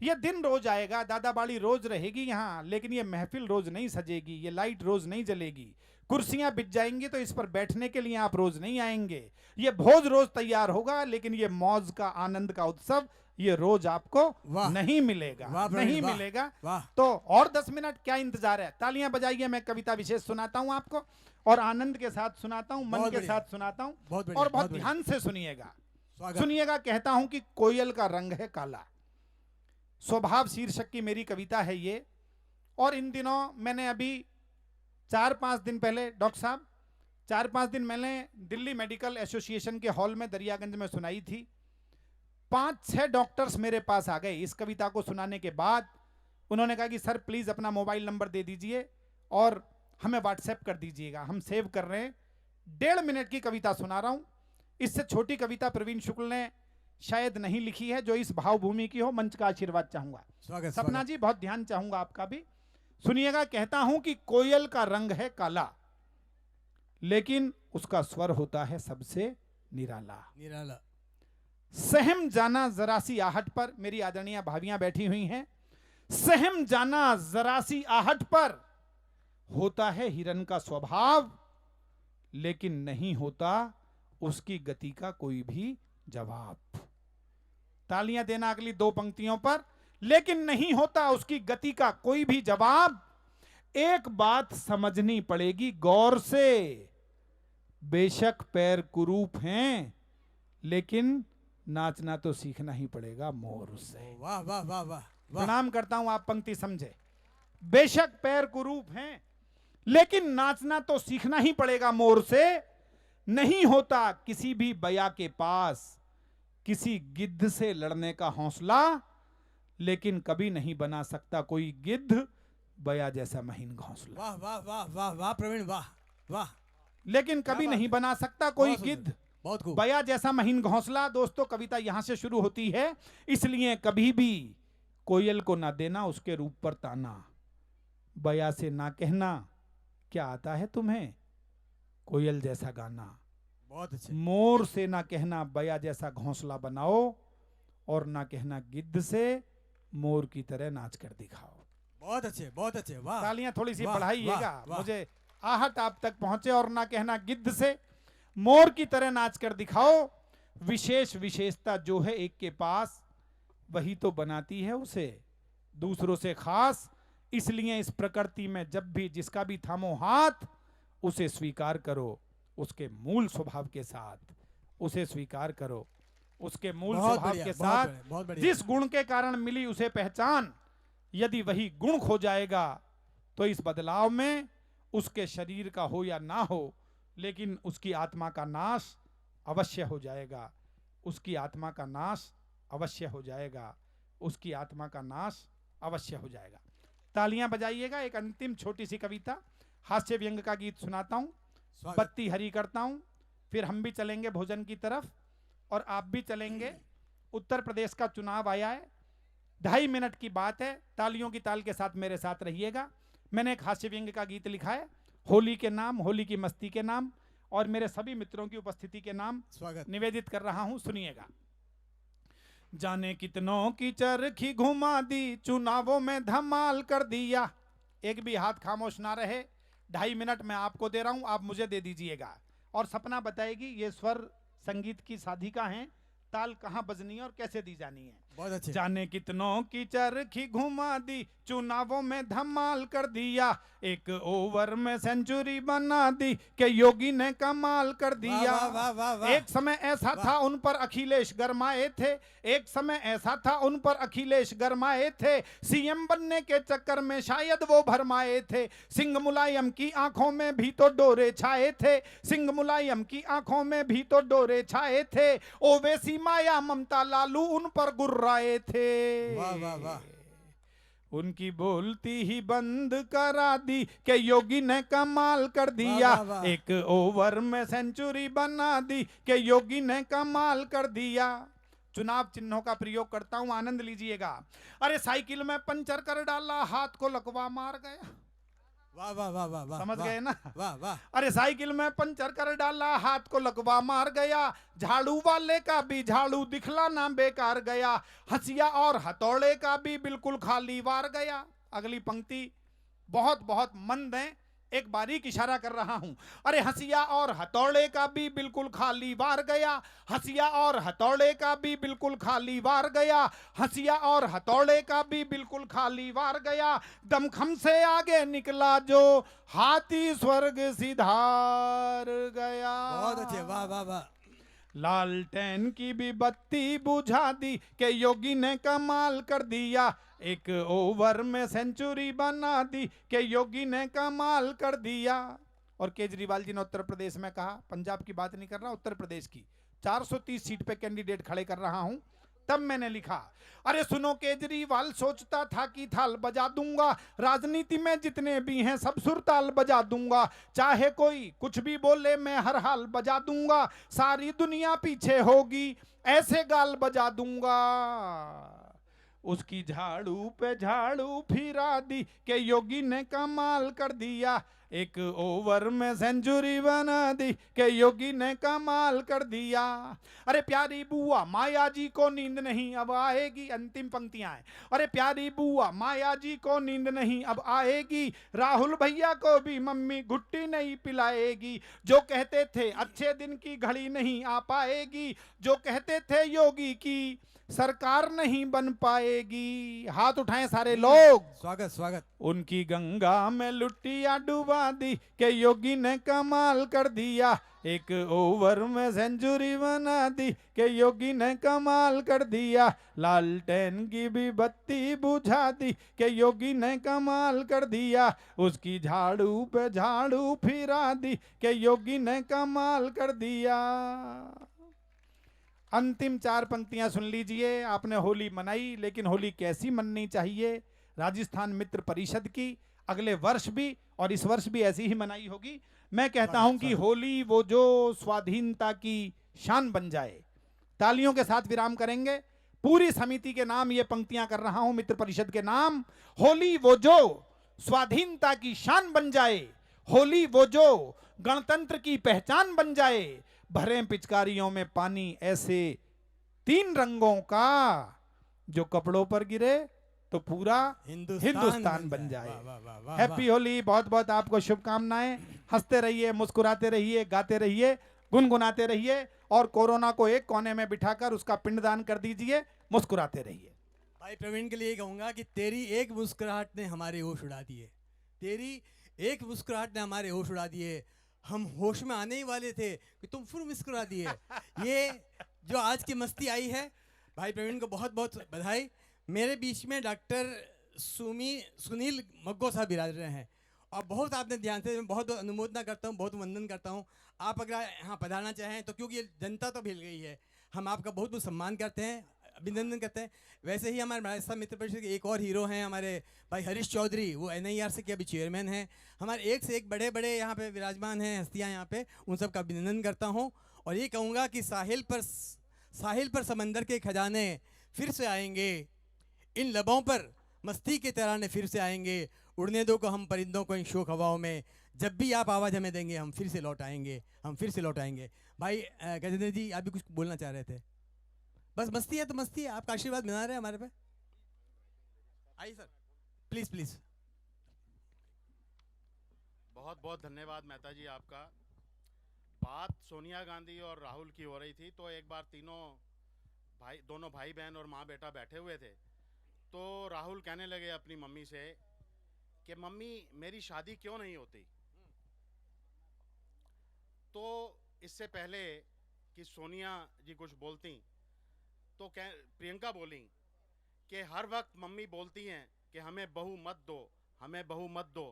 ये दिन रोज आएगा, दादाबाड़ी रोज रहेगी यहाँ, लेकिन ये महफिल रोज नहीं सजेगी, ये लाइट रोज नहीं जलेगी, कुर्सियां बिछ जाएंगी तो इस पर बैठने के लिए आप रोज नहीं आएंगे, ये भोज रोज तैयार होगा, लेकिन ये मौज का आनंद का उत्सव ये रोज आपको नहीं मिलेगा, वाह प्रवीण, नहीं वाह, मिलेगा। वाह। तो और 10 मिनट क्या इंतजार है? तालियां बजाइए। मैं कविता विशेष सुनाता हूं आपको, और आनंद के साथ सुनाता हूं, मन बहुत के बढ़िया। साथ सुनाता हूं, बहुत बढ़िया, और बहुत बहुत बढ़िया। ध्यान से सुनिएगा। स्वागत। सुनिएगा, कहता हूं कि कोयल का रंग है काला, स्वभाव शीर्षक की मेरी कविता है ये। और इन दिनों मैंने अभी 4-5 दिन पहले, डॉक्टर साहब, 4-5 दिन मैंने दिल्ली मेडिकल एसोसिएशन के हॉल में दरियागंज में सुनाई थी। 5-6 डॉक्टर्स मेरे पास आ गए इस कविता को सुनाने के बाद। उन्होंने कहा कि सर प्लीज अपना मोबाइल नंबर दे दीजिए और हमें व्हाट्सएप कर दीजिएगा, हम सेव कर रहे हैं। 1.5 मिनट की कविता सुना रहा हूं। इससे छोटी कविता प्रवीण शुक्ल ने शायद नहीं लिखी है जो इस भावभूमि की हो। मंच का आशीर्वाद चाहूंगा। स्वागत, सपना स्वागत। जी, बहुत ध्यान चाहूंगा आपका भी। सुनिएगा, कहता हूं कि कोयल का रंग है काला, लेकिन उसका स्वर होता है सबसे निराला। निराला। सहम जाना जरा सी आहट पर, मेरी आदरणीय भाभियां बैठी हुई हैं। सहम जाना जरा सी आहट पर, होता है हिरन का स्वभाव, लेकिन नहीं होता उसकी गति का कोई भी जवाब। तालियां देना अगली 2 पंक्तियों पर। लेकिन नहीं होता उसकी गति का कोई भी जवाब, एक बात समझनी पड़ेगी गौर से, बेशक पैर कुरूप हैं, लेकिन नाचना तो सीखना ही पड़ेगा मोर से। वाह वाह वाह वाह। प्रणाम करता हूं, आप पंक्ति समझे। बेशक पैर कुरूप हैं, लेकिन नाचना तो सीखना ही पड़ेगा मोर से। नहीं होता किसी भी बया के पास किसी गिद्ध से लड़ने का हौसला, लेकिन कभी नहीं बना सकता कोई गिद्ध बया जैसा महीन घोंसला। वाह वाह वाह वाह वाह प्रवीण, वाह वाह। लेकिन कभी नहीं बना सकता कोई बहुत सुंदर, गिद्ध बहुत खूब। बया जैसा महीन घोंसला। दोस्तों, कविता यहां से शुरू होती है। इसलिए कभी भी कोयल को ना देना उसके रूप पर ताना, बया से ना कहना क्या आता है तुम्हें कोयल जैसा गाना, बहुत अच्छे। मोर से ना कहना बया जैसा घोंसला बनाओ, और ना कहना गिद्ध से मोर की तरह नाच कर दिखाओ। बहुत अच्छे, बहुत अच्छे, वाह। तालियां थोड़ी सी वाह, बढ़ाइएगा, वाह, वाह। मुझे आहट आप तक पहुंचे। और ना कहना गिद्ध से मोर की तरह नाच कर दिखाओ। विशेष विशेषता जो है एक के पास, वही तो बनाती है उसे दूसरों से खास। इसलिए इस प्रकृति में जब भी जिसका भी थामो हाथ, उसे स्वीकार करो उसके मूल स्वभाव के साथ, उसे स्वीकार करो उसके मूल बहुत स्वभाव बढ़िया, के बहुत साथ। बढ़िया, बहुत बढ़िया। जिस गुण के कारण मिली उसे पहचान, यदि वही गुण खो जाएगा तो इस बदलाव में उसके शरीर का हो या ना हो, लेकिन उसकी आत्मा का नाश अवश्य हो जाएगा। उसकी आत्मा का नाश अवश्य हो जाएगा। उसकी आत्मा का नाश अवश्य हो जाएगा। तालियां बजाइएगा। एक अंतिम छोटी सी कविता हास्य व्यंग का गीत सुनाता हूँ, स्वागत। बत्ती हरी करता हूँ, फिर हम भी चलेंगे भोजन की तरफ और आप भी चलेंगे। उत्तर प्रदेश का चुनाव आया है, 2.5 मिनट की बात है, तालियों की ताल के साथ मेरे साथ रहिएगा। मैंने एक हास्य व्यंग का गीत लिखा है, होली के नाम, होली की मस्ती के नाम और मेरे सभी मित्रों की उपस्थिति के नाम स्वागत। निवेदित कर रहा हूं, सुनिएगा। जाने कितनों की चरखी घुमा दी, चुनावों में धमाल कर दिया। एक भी हाथ खामोश ना रहे, 2.5 मिनट मैं आपको दे रहा हूं, आप मुझे दे दीजिएगा। और सपना बताएगी ये स्वर संगीत की साधिका हैं, ताल कहाँ बजनी है और कैसे दी जानी है। बहुत अच्छे। जाने कितनों की चरखी घुमा दी, चुनावों में धमाल कर दिया, एक ओवर में सेंचुरी बना दी कि योगी ने कमाल कर दिया। वाह, वाह, वाह, वाह। एक समय ऐसा था उन पर अखिलेश गरमाए थे, एक समय ऐसा था उन पर अखिलेश गरमाए थे, सीएम बनने के चक्कर में शायद वो भरमाए थे। सिंह मुलायम की आंखों में भी तो डोरे छाए थे, सिंह मुलायम की आंखों में भी तो डोरे छाए थे, ओवैसी माया ममता लालू उन पर गुर्राए थे। वाह वाह वाह। उनकी बोलती ही बंद करा दी कि योगी ने कमाल कर दिया। वाह, वाह, वाह। एक ओवर में सेंचुरी बना दी कि योगी ने कमाल कर दिया। चुनाव चिन्हों का प्रयोग करता हूं, आनंद लीजिएगा। अरे साइकिल में पंचर कर डाला, हाथ को लकवा मार गया। वाह वाह वाह वाह वाह। समझ वाह, गए ना? वाह वाह। अरे साइकिल में पंचर कर डाला, हाथ को लकवा मार गया, झाड़ू वाले का भी झाड़ू दिखला ना बेकार गया, हंसिया और हथौड़े का भी बिल्कुल खाली वार गया। अगली पंक्ति बहुत बहुत मंद है, एक बारीक इशारा कर रहा हूं। अरे हंसिया और हथौड़े का भी बिल्कुल खाली वार गया, हंसिया और हथौड़े का भी बिल्कुल खाली वार गया, हंसिया और हथौड़े का भी बिल्कुल खाली वार गया। दमखम से आगे निकला जो हाथी स्वर्ग सिधार गया। बहुत अच्छे। वाह वाह वाह। लालटेन की भी बत्ती बुझा दी कि योगी ने कमाल कर दिया, एक ओवर में सेंचुरी बना दी कि योगी ने कमाल कर दिया। और केजरीवाल जी ने उत्तर प्रदेश में कहा, पंजाब की बात नहीं कर रहा, उत्तर प्रदेश की 430 सीट पे कैंडिडेट खड़े कर रहा हूं। तब मैंने लिखा, अरे सुनो केजरीवाल, सोचता था कि थाल बजा दूंगा, राजनीति में जितने भी हैं सब सुरताल बजा दूंगा, चाहे कोई कुछ भी बोले मैं हर हाल बजा दूंगा, सारी दुनिया पीछे होगी ऐसे गाल बजा दूंगा। उसकी झाड़ू पे झाड़ू फिरा दी कि योगी ने कमाल कर दिया, एक ओवर में सेंचुरी बना दी कि योगी ने कमाल कर दिया। अरे प्यारी बुआ माया जी को नींद नहीं अब आएगी, अंतिम पंक्तियां हैं। अरे प्यारी बुआ माया जी को नींद नहीं अब आएगी, राहुल भैया को भी मम्मी घुट्टी नहीं पिलाएगी, जो कहते थे अच्छे दिन की घड़ी नहीं आ पाएगी, जो कहते थे योगी की सरकार नहीं बन पाएगी। हाथ उठाएं सारे लोग। स्वागत स्वागत। उनकी गंगा में लुटिया डुबा दी कि योगी ने कमाल कर दिया, एक ओवर में सेंचुरी बना दी कि योगी ने कमाल कर दिया। लालटेन की भी बत्ती बुझा दी कि योगी ने कमाल कर दिया, उसकी झाड़ू पे झाड़ू फिरा दी कि योगी ने कमाल कर दिया। अंतिम 4 पंक्तियां सुन लीजिए। आपने होली मनाई, लेकिन होली कैसी मननी चाहिए? राजस्थान मित्र परिषद की अगले वर्ष भी और इस वर्ष भी ऐसी ही मनाई होगी। मैं कहता हूं कि होली वो जो स्वाधीनता की शान बन जाए। तालियों के साथ विराम करेंगे। पूरी समिति के नाम ये पंक्तियां कर रहा हूं, मित्र परिषद के नाम। होली वो जो स्वाधीनता की शान बन जाए, होली वो जो गणतंत्र की पहचान बन जाए, भरें पिचकारियों में पानी ऐसे 3 रंगों का, जो कपड़ों पर गिरे तो पूरा हिंदुस्तान बन जाए। हैप्पी होली। बहुत बहुत आपको शुभकामनाएं। हंसते रहिए, मुस्कुराते रहिए, गाते रहिए, गुनगुनाते रहिए और कोरोना को एक कोने में बिठाकर उसका पिंडदान कर दीजिए। मुस्कुराते रहिए। भाई प्रवीण के लिए कहूंगा कि तेरी एक मुस्कुराहट ने हमारे होश उड़ा दिए, तेरी एक मुस्कुराहट ने हमारे होश उड़ा दिए। हम होश में आने ही वाले थे कि तुम फिर मुस्कुरा दिए। ये जो आज की मस्ती आई है, भाई प्रवीण को बहुत बहुत बधाई। मेरे बीच में डॉक्टर सुनील मग्गो साहब विराज रहे हैं और बहुत आपने ध्यान से, मैं बहुत अनुमोदना करता हूँ, बहुत वंदन करता हूँ। आप अगर यहाँ पधारना चाहें तो, क्योंकि ये जनता तो मिल गई है, हम आपका बहुत बहुत सम्मान करते हैं। अभिनंदन करते हैं। वैसे ही हमारे राजस्थान मित्र परिषद के एक और हीरो हैं हमारे भाई हरीश चौधरी, वो NIRC के अभी चेयरमैन हैं। हमारे एक से एक बड़े बड़े यहाँ पे विराजमान हैं हस्तियाँ यहाँ पे, उन सब का अभिनंदन करता हूँ। और ये कहूँगा कि साहिल पर समंदर के खजाने फिर से आएंगे, इन लबों पर मस्ती के तराने फिर से आएंगे, उड़ने दो को हम परिंदों को इन शोक हवाओं में, जब भी आप आवाज़ हमें देंगे हम फिर से लौट आएंगे, हम फिर से लौट आएंगे। भाई गजेंद्र जी, आप भी कुछ बोलना चाह रहे थे? बस मस्ती है तो मस्ती है, आपका आशीर्वाद बना रहे हैं हमारे पे। आइए सर, प्लीज़ प्लीज़। बहुत बहुत धन्यवाद मेहता जी आपका। बात सोनिया गांधी और राहुल की हो रही थी, तो एक बार दोनों भाई बहन और माँ बेटा बैठे हुए थे, तो राहुल कहने लगे अपनी मम्मी से कि मम्मी मेरी शादी क्यों नहीं होती। तो इससे पहले कि सोनिया जी कुछ बोलती, तो प्रियंका बोली कि हर वक्त मम्मी बोलती हैं कि हमें बहू मत दो, हमें बहू मत दो।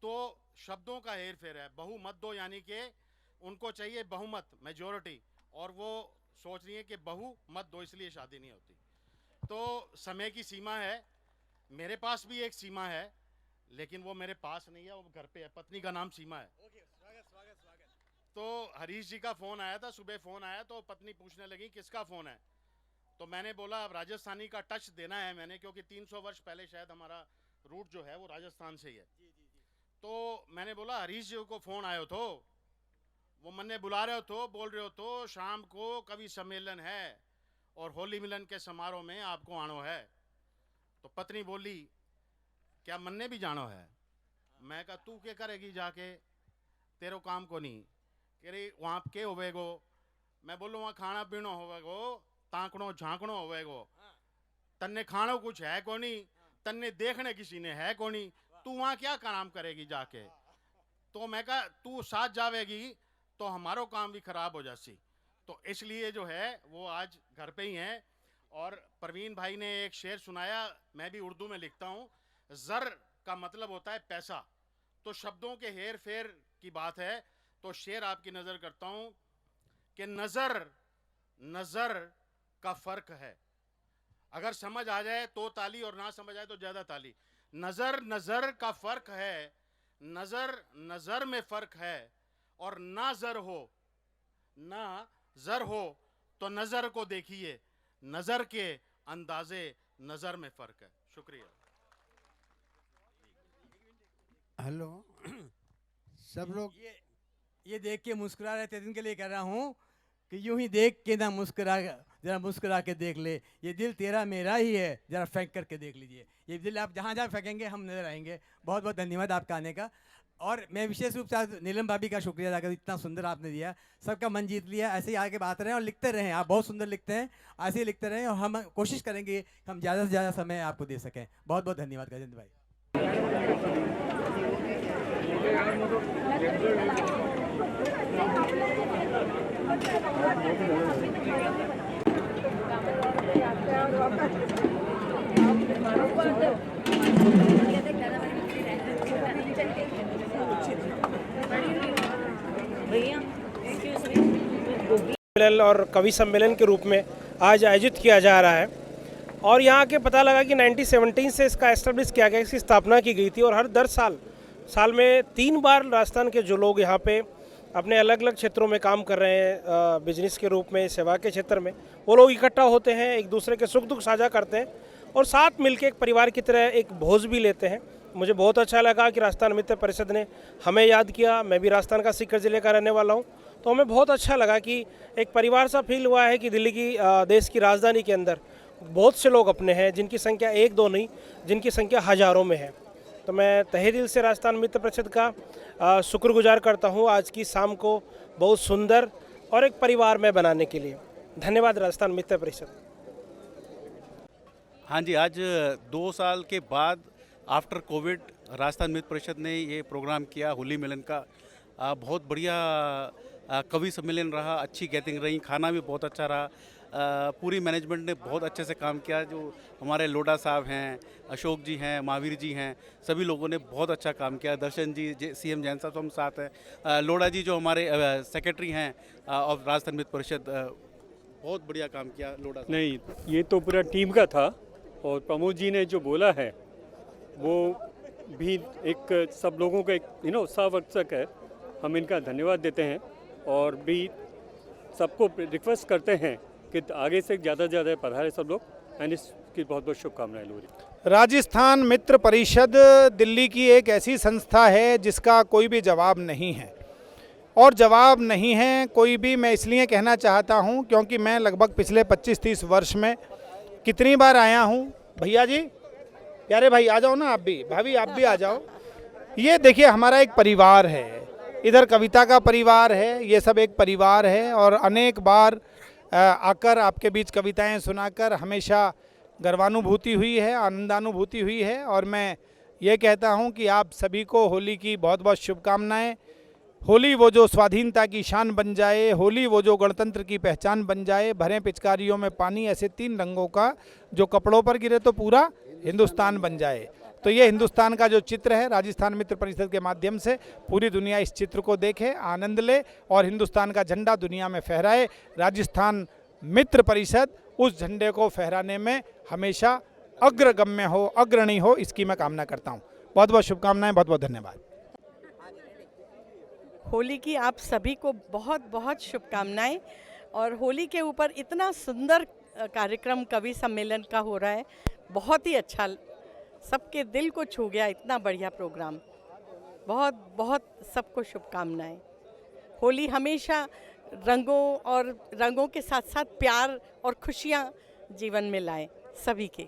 तो शब्दों का हेर फेर है। बहू मत दो यानी कि उनको चाहिए बहुमत, मेजॉरिटी, और वो सोच रही है कि बहू मत दो, इसलिए शादी नहीं होती। तो समय की सीमा है, मेरे पास भी एक सीमा है, लेकिन वो मेरे पास नहीं है, वो घर पे है। पत्नी का नाम सीमा है। तो हरीश जी का फ़ोन आया था, सुबह फ़ोन आया तो पत्नी पूछने लगी किसका फ़ोन है। तो मैंने बोला अब राजस्थानी का टच देना है मैंने, क्योंकि 300 वर्ष पहले शायद हमारा रूट जो है वो राजस्थान से ही है। तो मैंने बोला हरीश जी को फ़ोन आयो तो वो मन्ने बुला रहे हो तो बोल रहे हो तो शाम को कवि सम्मेलन है और होली मिलन के समारोह में आपको आनो है। तो पत्नी बोली क्या मन्ने भी जानो है। मैं कहा तू क्या करेगी जाके, तेरो काम को नहीं। कह रही वहाँ के होवेगो। मैं बोलूँ वहाँ खाना पीना होवेगो, ताकड़ो झांकड़ो होवेगो, तन्ने खानो कुछ है को नहीं, तन्ने देखने किसी ने है को नहीं, तू वहाँ क्या काम करेगी जाके। तो मैं कहा तू साथ जावेगी तो हमारो काम भी खराब हो जासी। तो इसलिए जो है वो आज घर पे ही हैं। और प्रवीण भाई ने एक शेर सुनाया, मैं भी उर्दू में लिखता हूँ। ज़र का मतलब होता है पैसा, तो शब्दों के हेर फेर की बात है। तो शेर आपकी नज़र करता हूँ कि नज़र का फ़र्क है, अगर समझ आ जाए तो ताली और ना समझ आए तो ज़्यादा ताली। नज़र का फ़र्क है, नज़र में फ़र्क है, और ना ज़र हो तो नज़र को देखिए, नज़र के अंदाज़े नज़र में फ़र्क है। शुक्रिया। हेलो सब लोग, ये देख के मुस्कुरा रहे थे, इनके लिए कह रहा हूँ कि यूं ही देख के ना जरा मुस्कुरा के देख ले, ये दिल तेरा मेरा ही है, जरा फेंक करके देख लीजिए। ये दिल आप जहाँ जहाँ फेंकेंगे हम नजर आएंगे। बहुत बहुत धन्यवाद आपका आने का। और मैं विशेष रूप से नीलम भाभी का शुक्रिया अदा कर, इतना सुंदर आपने दिया, सबका मन जीत लिया। ऐसे ही आगे बात रहें और लिखते रहें, आप बहुत सुंदर लिखते हैं, ऐसे ही लिखते रहें और हम कोशिश करेंगे कि हम ज़्यादा से ज़्यादा समय आपको दे सकें। बहुत बहुत धन्यवाद गजेंद्र भाई। सम्मेलन और कवि सम्मेलन के रूप में आज आयोजित किया जा रहा है। और यहाँ के पता लगा कि 1917 से इसका एस्टेब्लिश किया गया, इसकी स्थापना की गई थी। और हर साल में 3 बार राजस्थान के जो लोग यहाँ पे अपने अलग अलग क्षेत्रों में काम कर रहे हैं, बिजनेस के रूप में, सेवा के क्षेत्र में, वो लोग इकट्ठा होते हैं, एक दूसरे के सुख दुख साझा करते हैं और साथ मिलकर एक परिवार की तरह एक भोज भी लेते हैं। मुझे बहुत अच्छा लगा कि राजस्थान मित्र परिषद ने हमें याद किया। मैं भी राजस्थान का सीकर ज़िले का रहने वाला हूँ, तो हमें बहुत अच्छा लगा कि एक परिवार सा फील हुआ है कि दिल्ली की देश की राजधानी के अंदर बहुत से लोग अपने हैं, जिनकी संख्या 1-2 नहीं, जिनकी संख्या हज़ारों में है। तो मैं तहे दिल से राजस्थान मित्र परिषद का शुक्रगुजार करता हूँ आज की शाम को बहुत सुंदर और एक परिवार में बनाने के लिए। धन्यवाद राजस्थान मित्र परिषद। हाँ जी, आज 2 साल के बाद आफ्टर कोविड राजस्थान मित्र परिषद ने ये प्रोग्राम किया होली मिलन का। बहुत बढ़िया कवि सम्मेलन रहा, अच्छी गैदरिंग रही, खाना भी बहुत अच्छा रहा। पूरी मैनेजमेंट ने बहुत अच्छे से काम किया। जो हमारे लोढ़ा साहब हैं, अशोक जी हैं, महावीर जी हैं, सभी लोगों ने बहुत अच्छा काम किया। दर्शन जी, CM जैन साहब तो हम साथ हैं। लोढ़ा जी जो हमारे सेक्रेटरी हैं ऑफ राजस्थान मित्र परिषद, बहुत बढ़िया काम किया लोढ़ा। नहीं, ये तो पूरा टीम का था और प्रमोद जी ने जो बोला है वो भी एक सब लोगों का एक उत्साहवर्धक है। हम इनका धन्यवाद देते हैं और भी सबको रिक्वेस्ट करते हैं कि आगे से ज़्यादा से ज़्यादा पधारे सब लोग एंड इसकी बहुत बहुत शुभकामनाएं। लोरी राजस्थान मित्र परिषद दिल्ली की एक ऐसी संस्था है जिसका कोई भी जवाब नहीं है और जवाब नहीं है कोई भी। मैं इसलिए कहना चाहता हूं क्योंकि मैं लगभग पिछले 25-30 वर्ष में कितनी बार आया हूं। भैया जी, प्यारे भाई आ जाओ ना, आप भी, भाभी आप भी आ जाओ। ये देखिए हमारा एक परिवार है, इधर कविता का परिवार है, ये सब एक परिवार है और अनेक बार आकर आपके बीच कविताएं सुनाकर हमेशा गर्वानुभूति हुई है, आनंदानुभूति हुई है। और मैं ये कहता हूं कि आप सभी को होली की बहुत बहुत शुभकामनाएं। होली वो जो स्वाधीनता की शान बन जाए, होली वो जो गणतंत्र की पहचान बन जाए, भरे पिचकारियों में पानी, ऐसे 3 रंगों का जो कपड़ों पर गिरे तो पूरा हिंदुस्तान बन जाए। तो ये हिंदुस्तान का जो चित्र है, राजस्थान मित्र परिषद के माध्यम से पूरी दुनिया इस चित्र को देखे, आनंद ले और हिंदुस्तान का झंडा दुनिया में फहराए। राजस्थान मित्र परिषद उस झंडे को फहराने में हमेशा अग्रगम्य हो, अग्रणी हो, इसकी मैं कामना करता हूँ। बहुत बहुत शुभकामनाएं, बहुत बहुत धन्यवाद। होली की आप सभी को बहुत बहुत शुभकामनाएं। और होली के ऊपर इतना सुंदर कार्यक्रम कवि सम्मेलन का हो रहा है, बहुत ही अच्छा, सबके दिल को छू गया, इतना बढ़िया प्रोग्राम। बहुत बहुत सबको शुभकामनाएं। होली हमेशा रंगों के साथ साथ प्यार और खुशियां जीवन में लाए सभी के।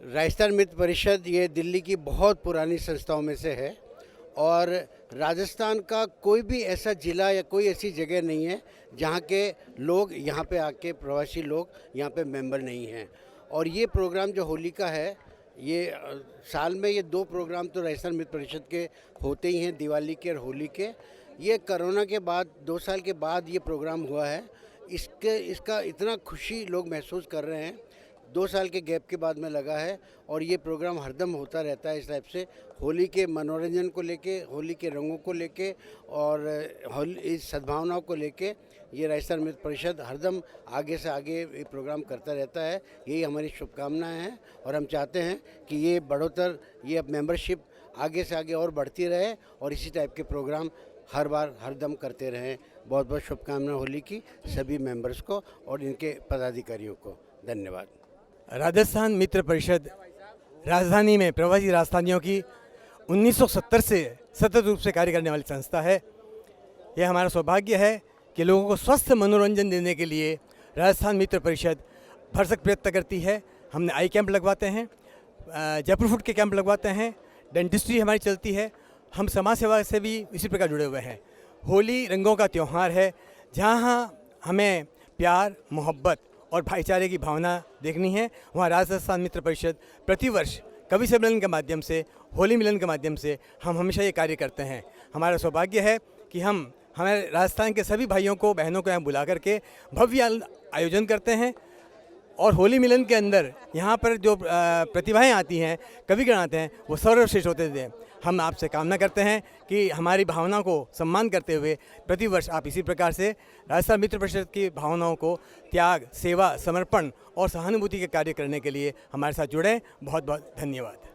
राजस्थान मित्र परिषद ये दिल्ली की बहुत पुरानी संस्थाओं में से है और राजस्थान का कोई भी ऐसा ज़िला या कोई ऐसी जगह नहीं है जहाँ के लोग यहाँ पे आके, प्रवासी लोग यहाँ पे मेंबर नहीं हैं। और ये प्रोग्राम जो होली का है, ये साल में ये 2 प्रोग्राम तो राजस्थान मित्र परिषद के होते ही हैं, दिवाली के और होली के। ये कोरोना के बाद 2 साल के बाद ये प्रोग्राम हुआ है। इसका इतना खुशी लोग महसूस कर रहे हैं, 2 साल के गैप के बाद में लगा है। और ये प्रोग्राम हरदम होता रहता है इस टाइप से, होली के मनोरंजन को लेके, होली के रंगों को लेके और इस सद्भावनाओं को लेके ये राजस्थान मित्र परिषद हरदम आगे से आगे ये प्रोग्राम करता रहता है। यही हमारी शुभकामनाएं हैं और हम चाहते हैं कि ये बढ़ोतर, ये अब मेंबरशिप आगे से आगे और बढ़ती रहे और इसी टाइप के प्रोग्राम हर बार हरदम करते रहें। बहुत बहुत शुभकामनाएं होली की सभी मेंबर्स को और इनके पदाधिकारियों को। धन्यवाद। राजस्थान मित्र परिषद राजधानी में प्रवासी राजस्थानियों की 1970 से सतत रूप से कार्य करने वाली संस्था है। यह हमारा सौभाग्य है कि लोगों को स्वस्थ मनोरंजन देने के लिए राजस्थान मित्र परिषद भरसक प्रयत्न करती है। हमने आई कैंप लगवाते हैं, जयपुर फूड के कैंप लगवाते हैं, डेंटिस्ट्री हमारी चलती है। हम समाज सेवा से भी इसी प्रकार जुड़े हुए हैं। होली रंगों का त्यौहार है, जहाँ हमें प्यार, मोहब्बत और भाईचारे की भावना देखनी है, वहाँ राजस्थान मित्र परिषद प्रतिवर्ष कवि सम्मेलन के माध्यम से, होली मिलन के माध्यम से हम हमेशा ये कार्य करते हैं। हमारा सौभाग्य है कि हम हमारे राजस्थान के सभी भाइयों को, बहनों को यहाँ बुला करके भव्य आयोजन करते हैं और होली मिलन के अंदर यहाँ पर जो प्रतिभाएं आती हैं, कविगण आते हैं, वो सर्वश्रेष्ठ होते थे। हम आपसे कामना करते हैं कि हमारी भावनाओं को सम्मान करते हुए प्रतिवर्ष आप इसी प्रकार से राजस्थान मित्र परिषद की भावनाओं को त्याग, सेवा, समर्पण और सहानुभूति के कार्य करने के लिए हमारे साथ जुड़ें। बहुत बहुत धन्यवाद।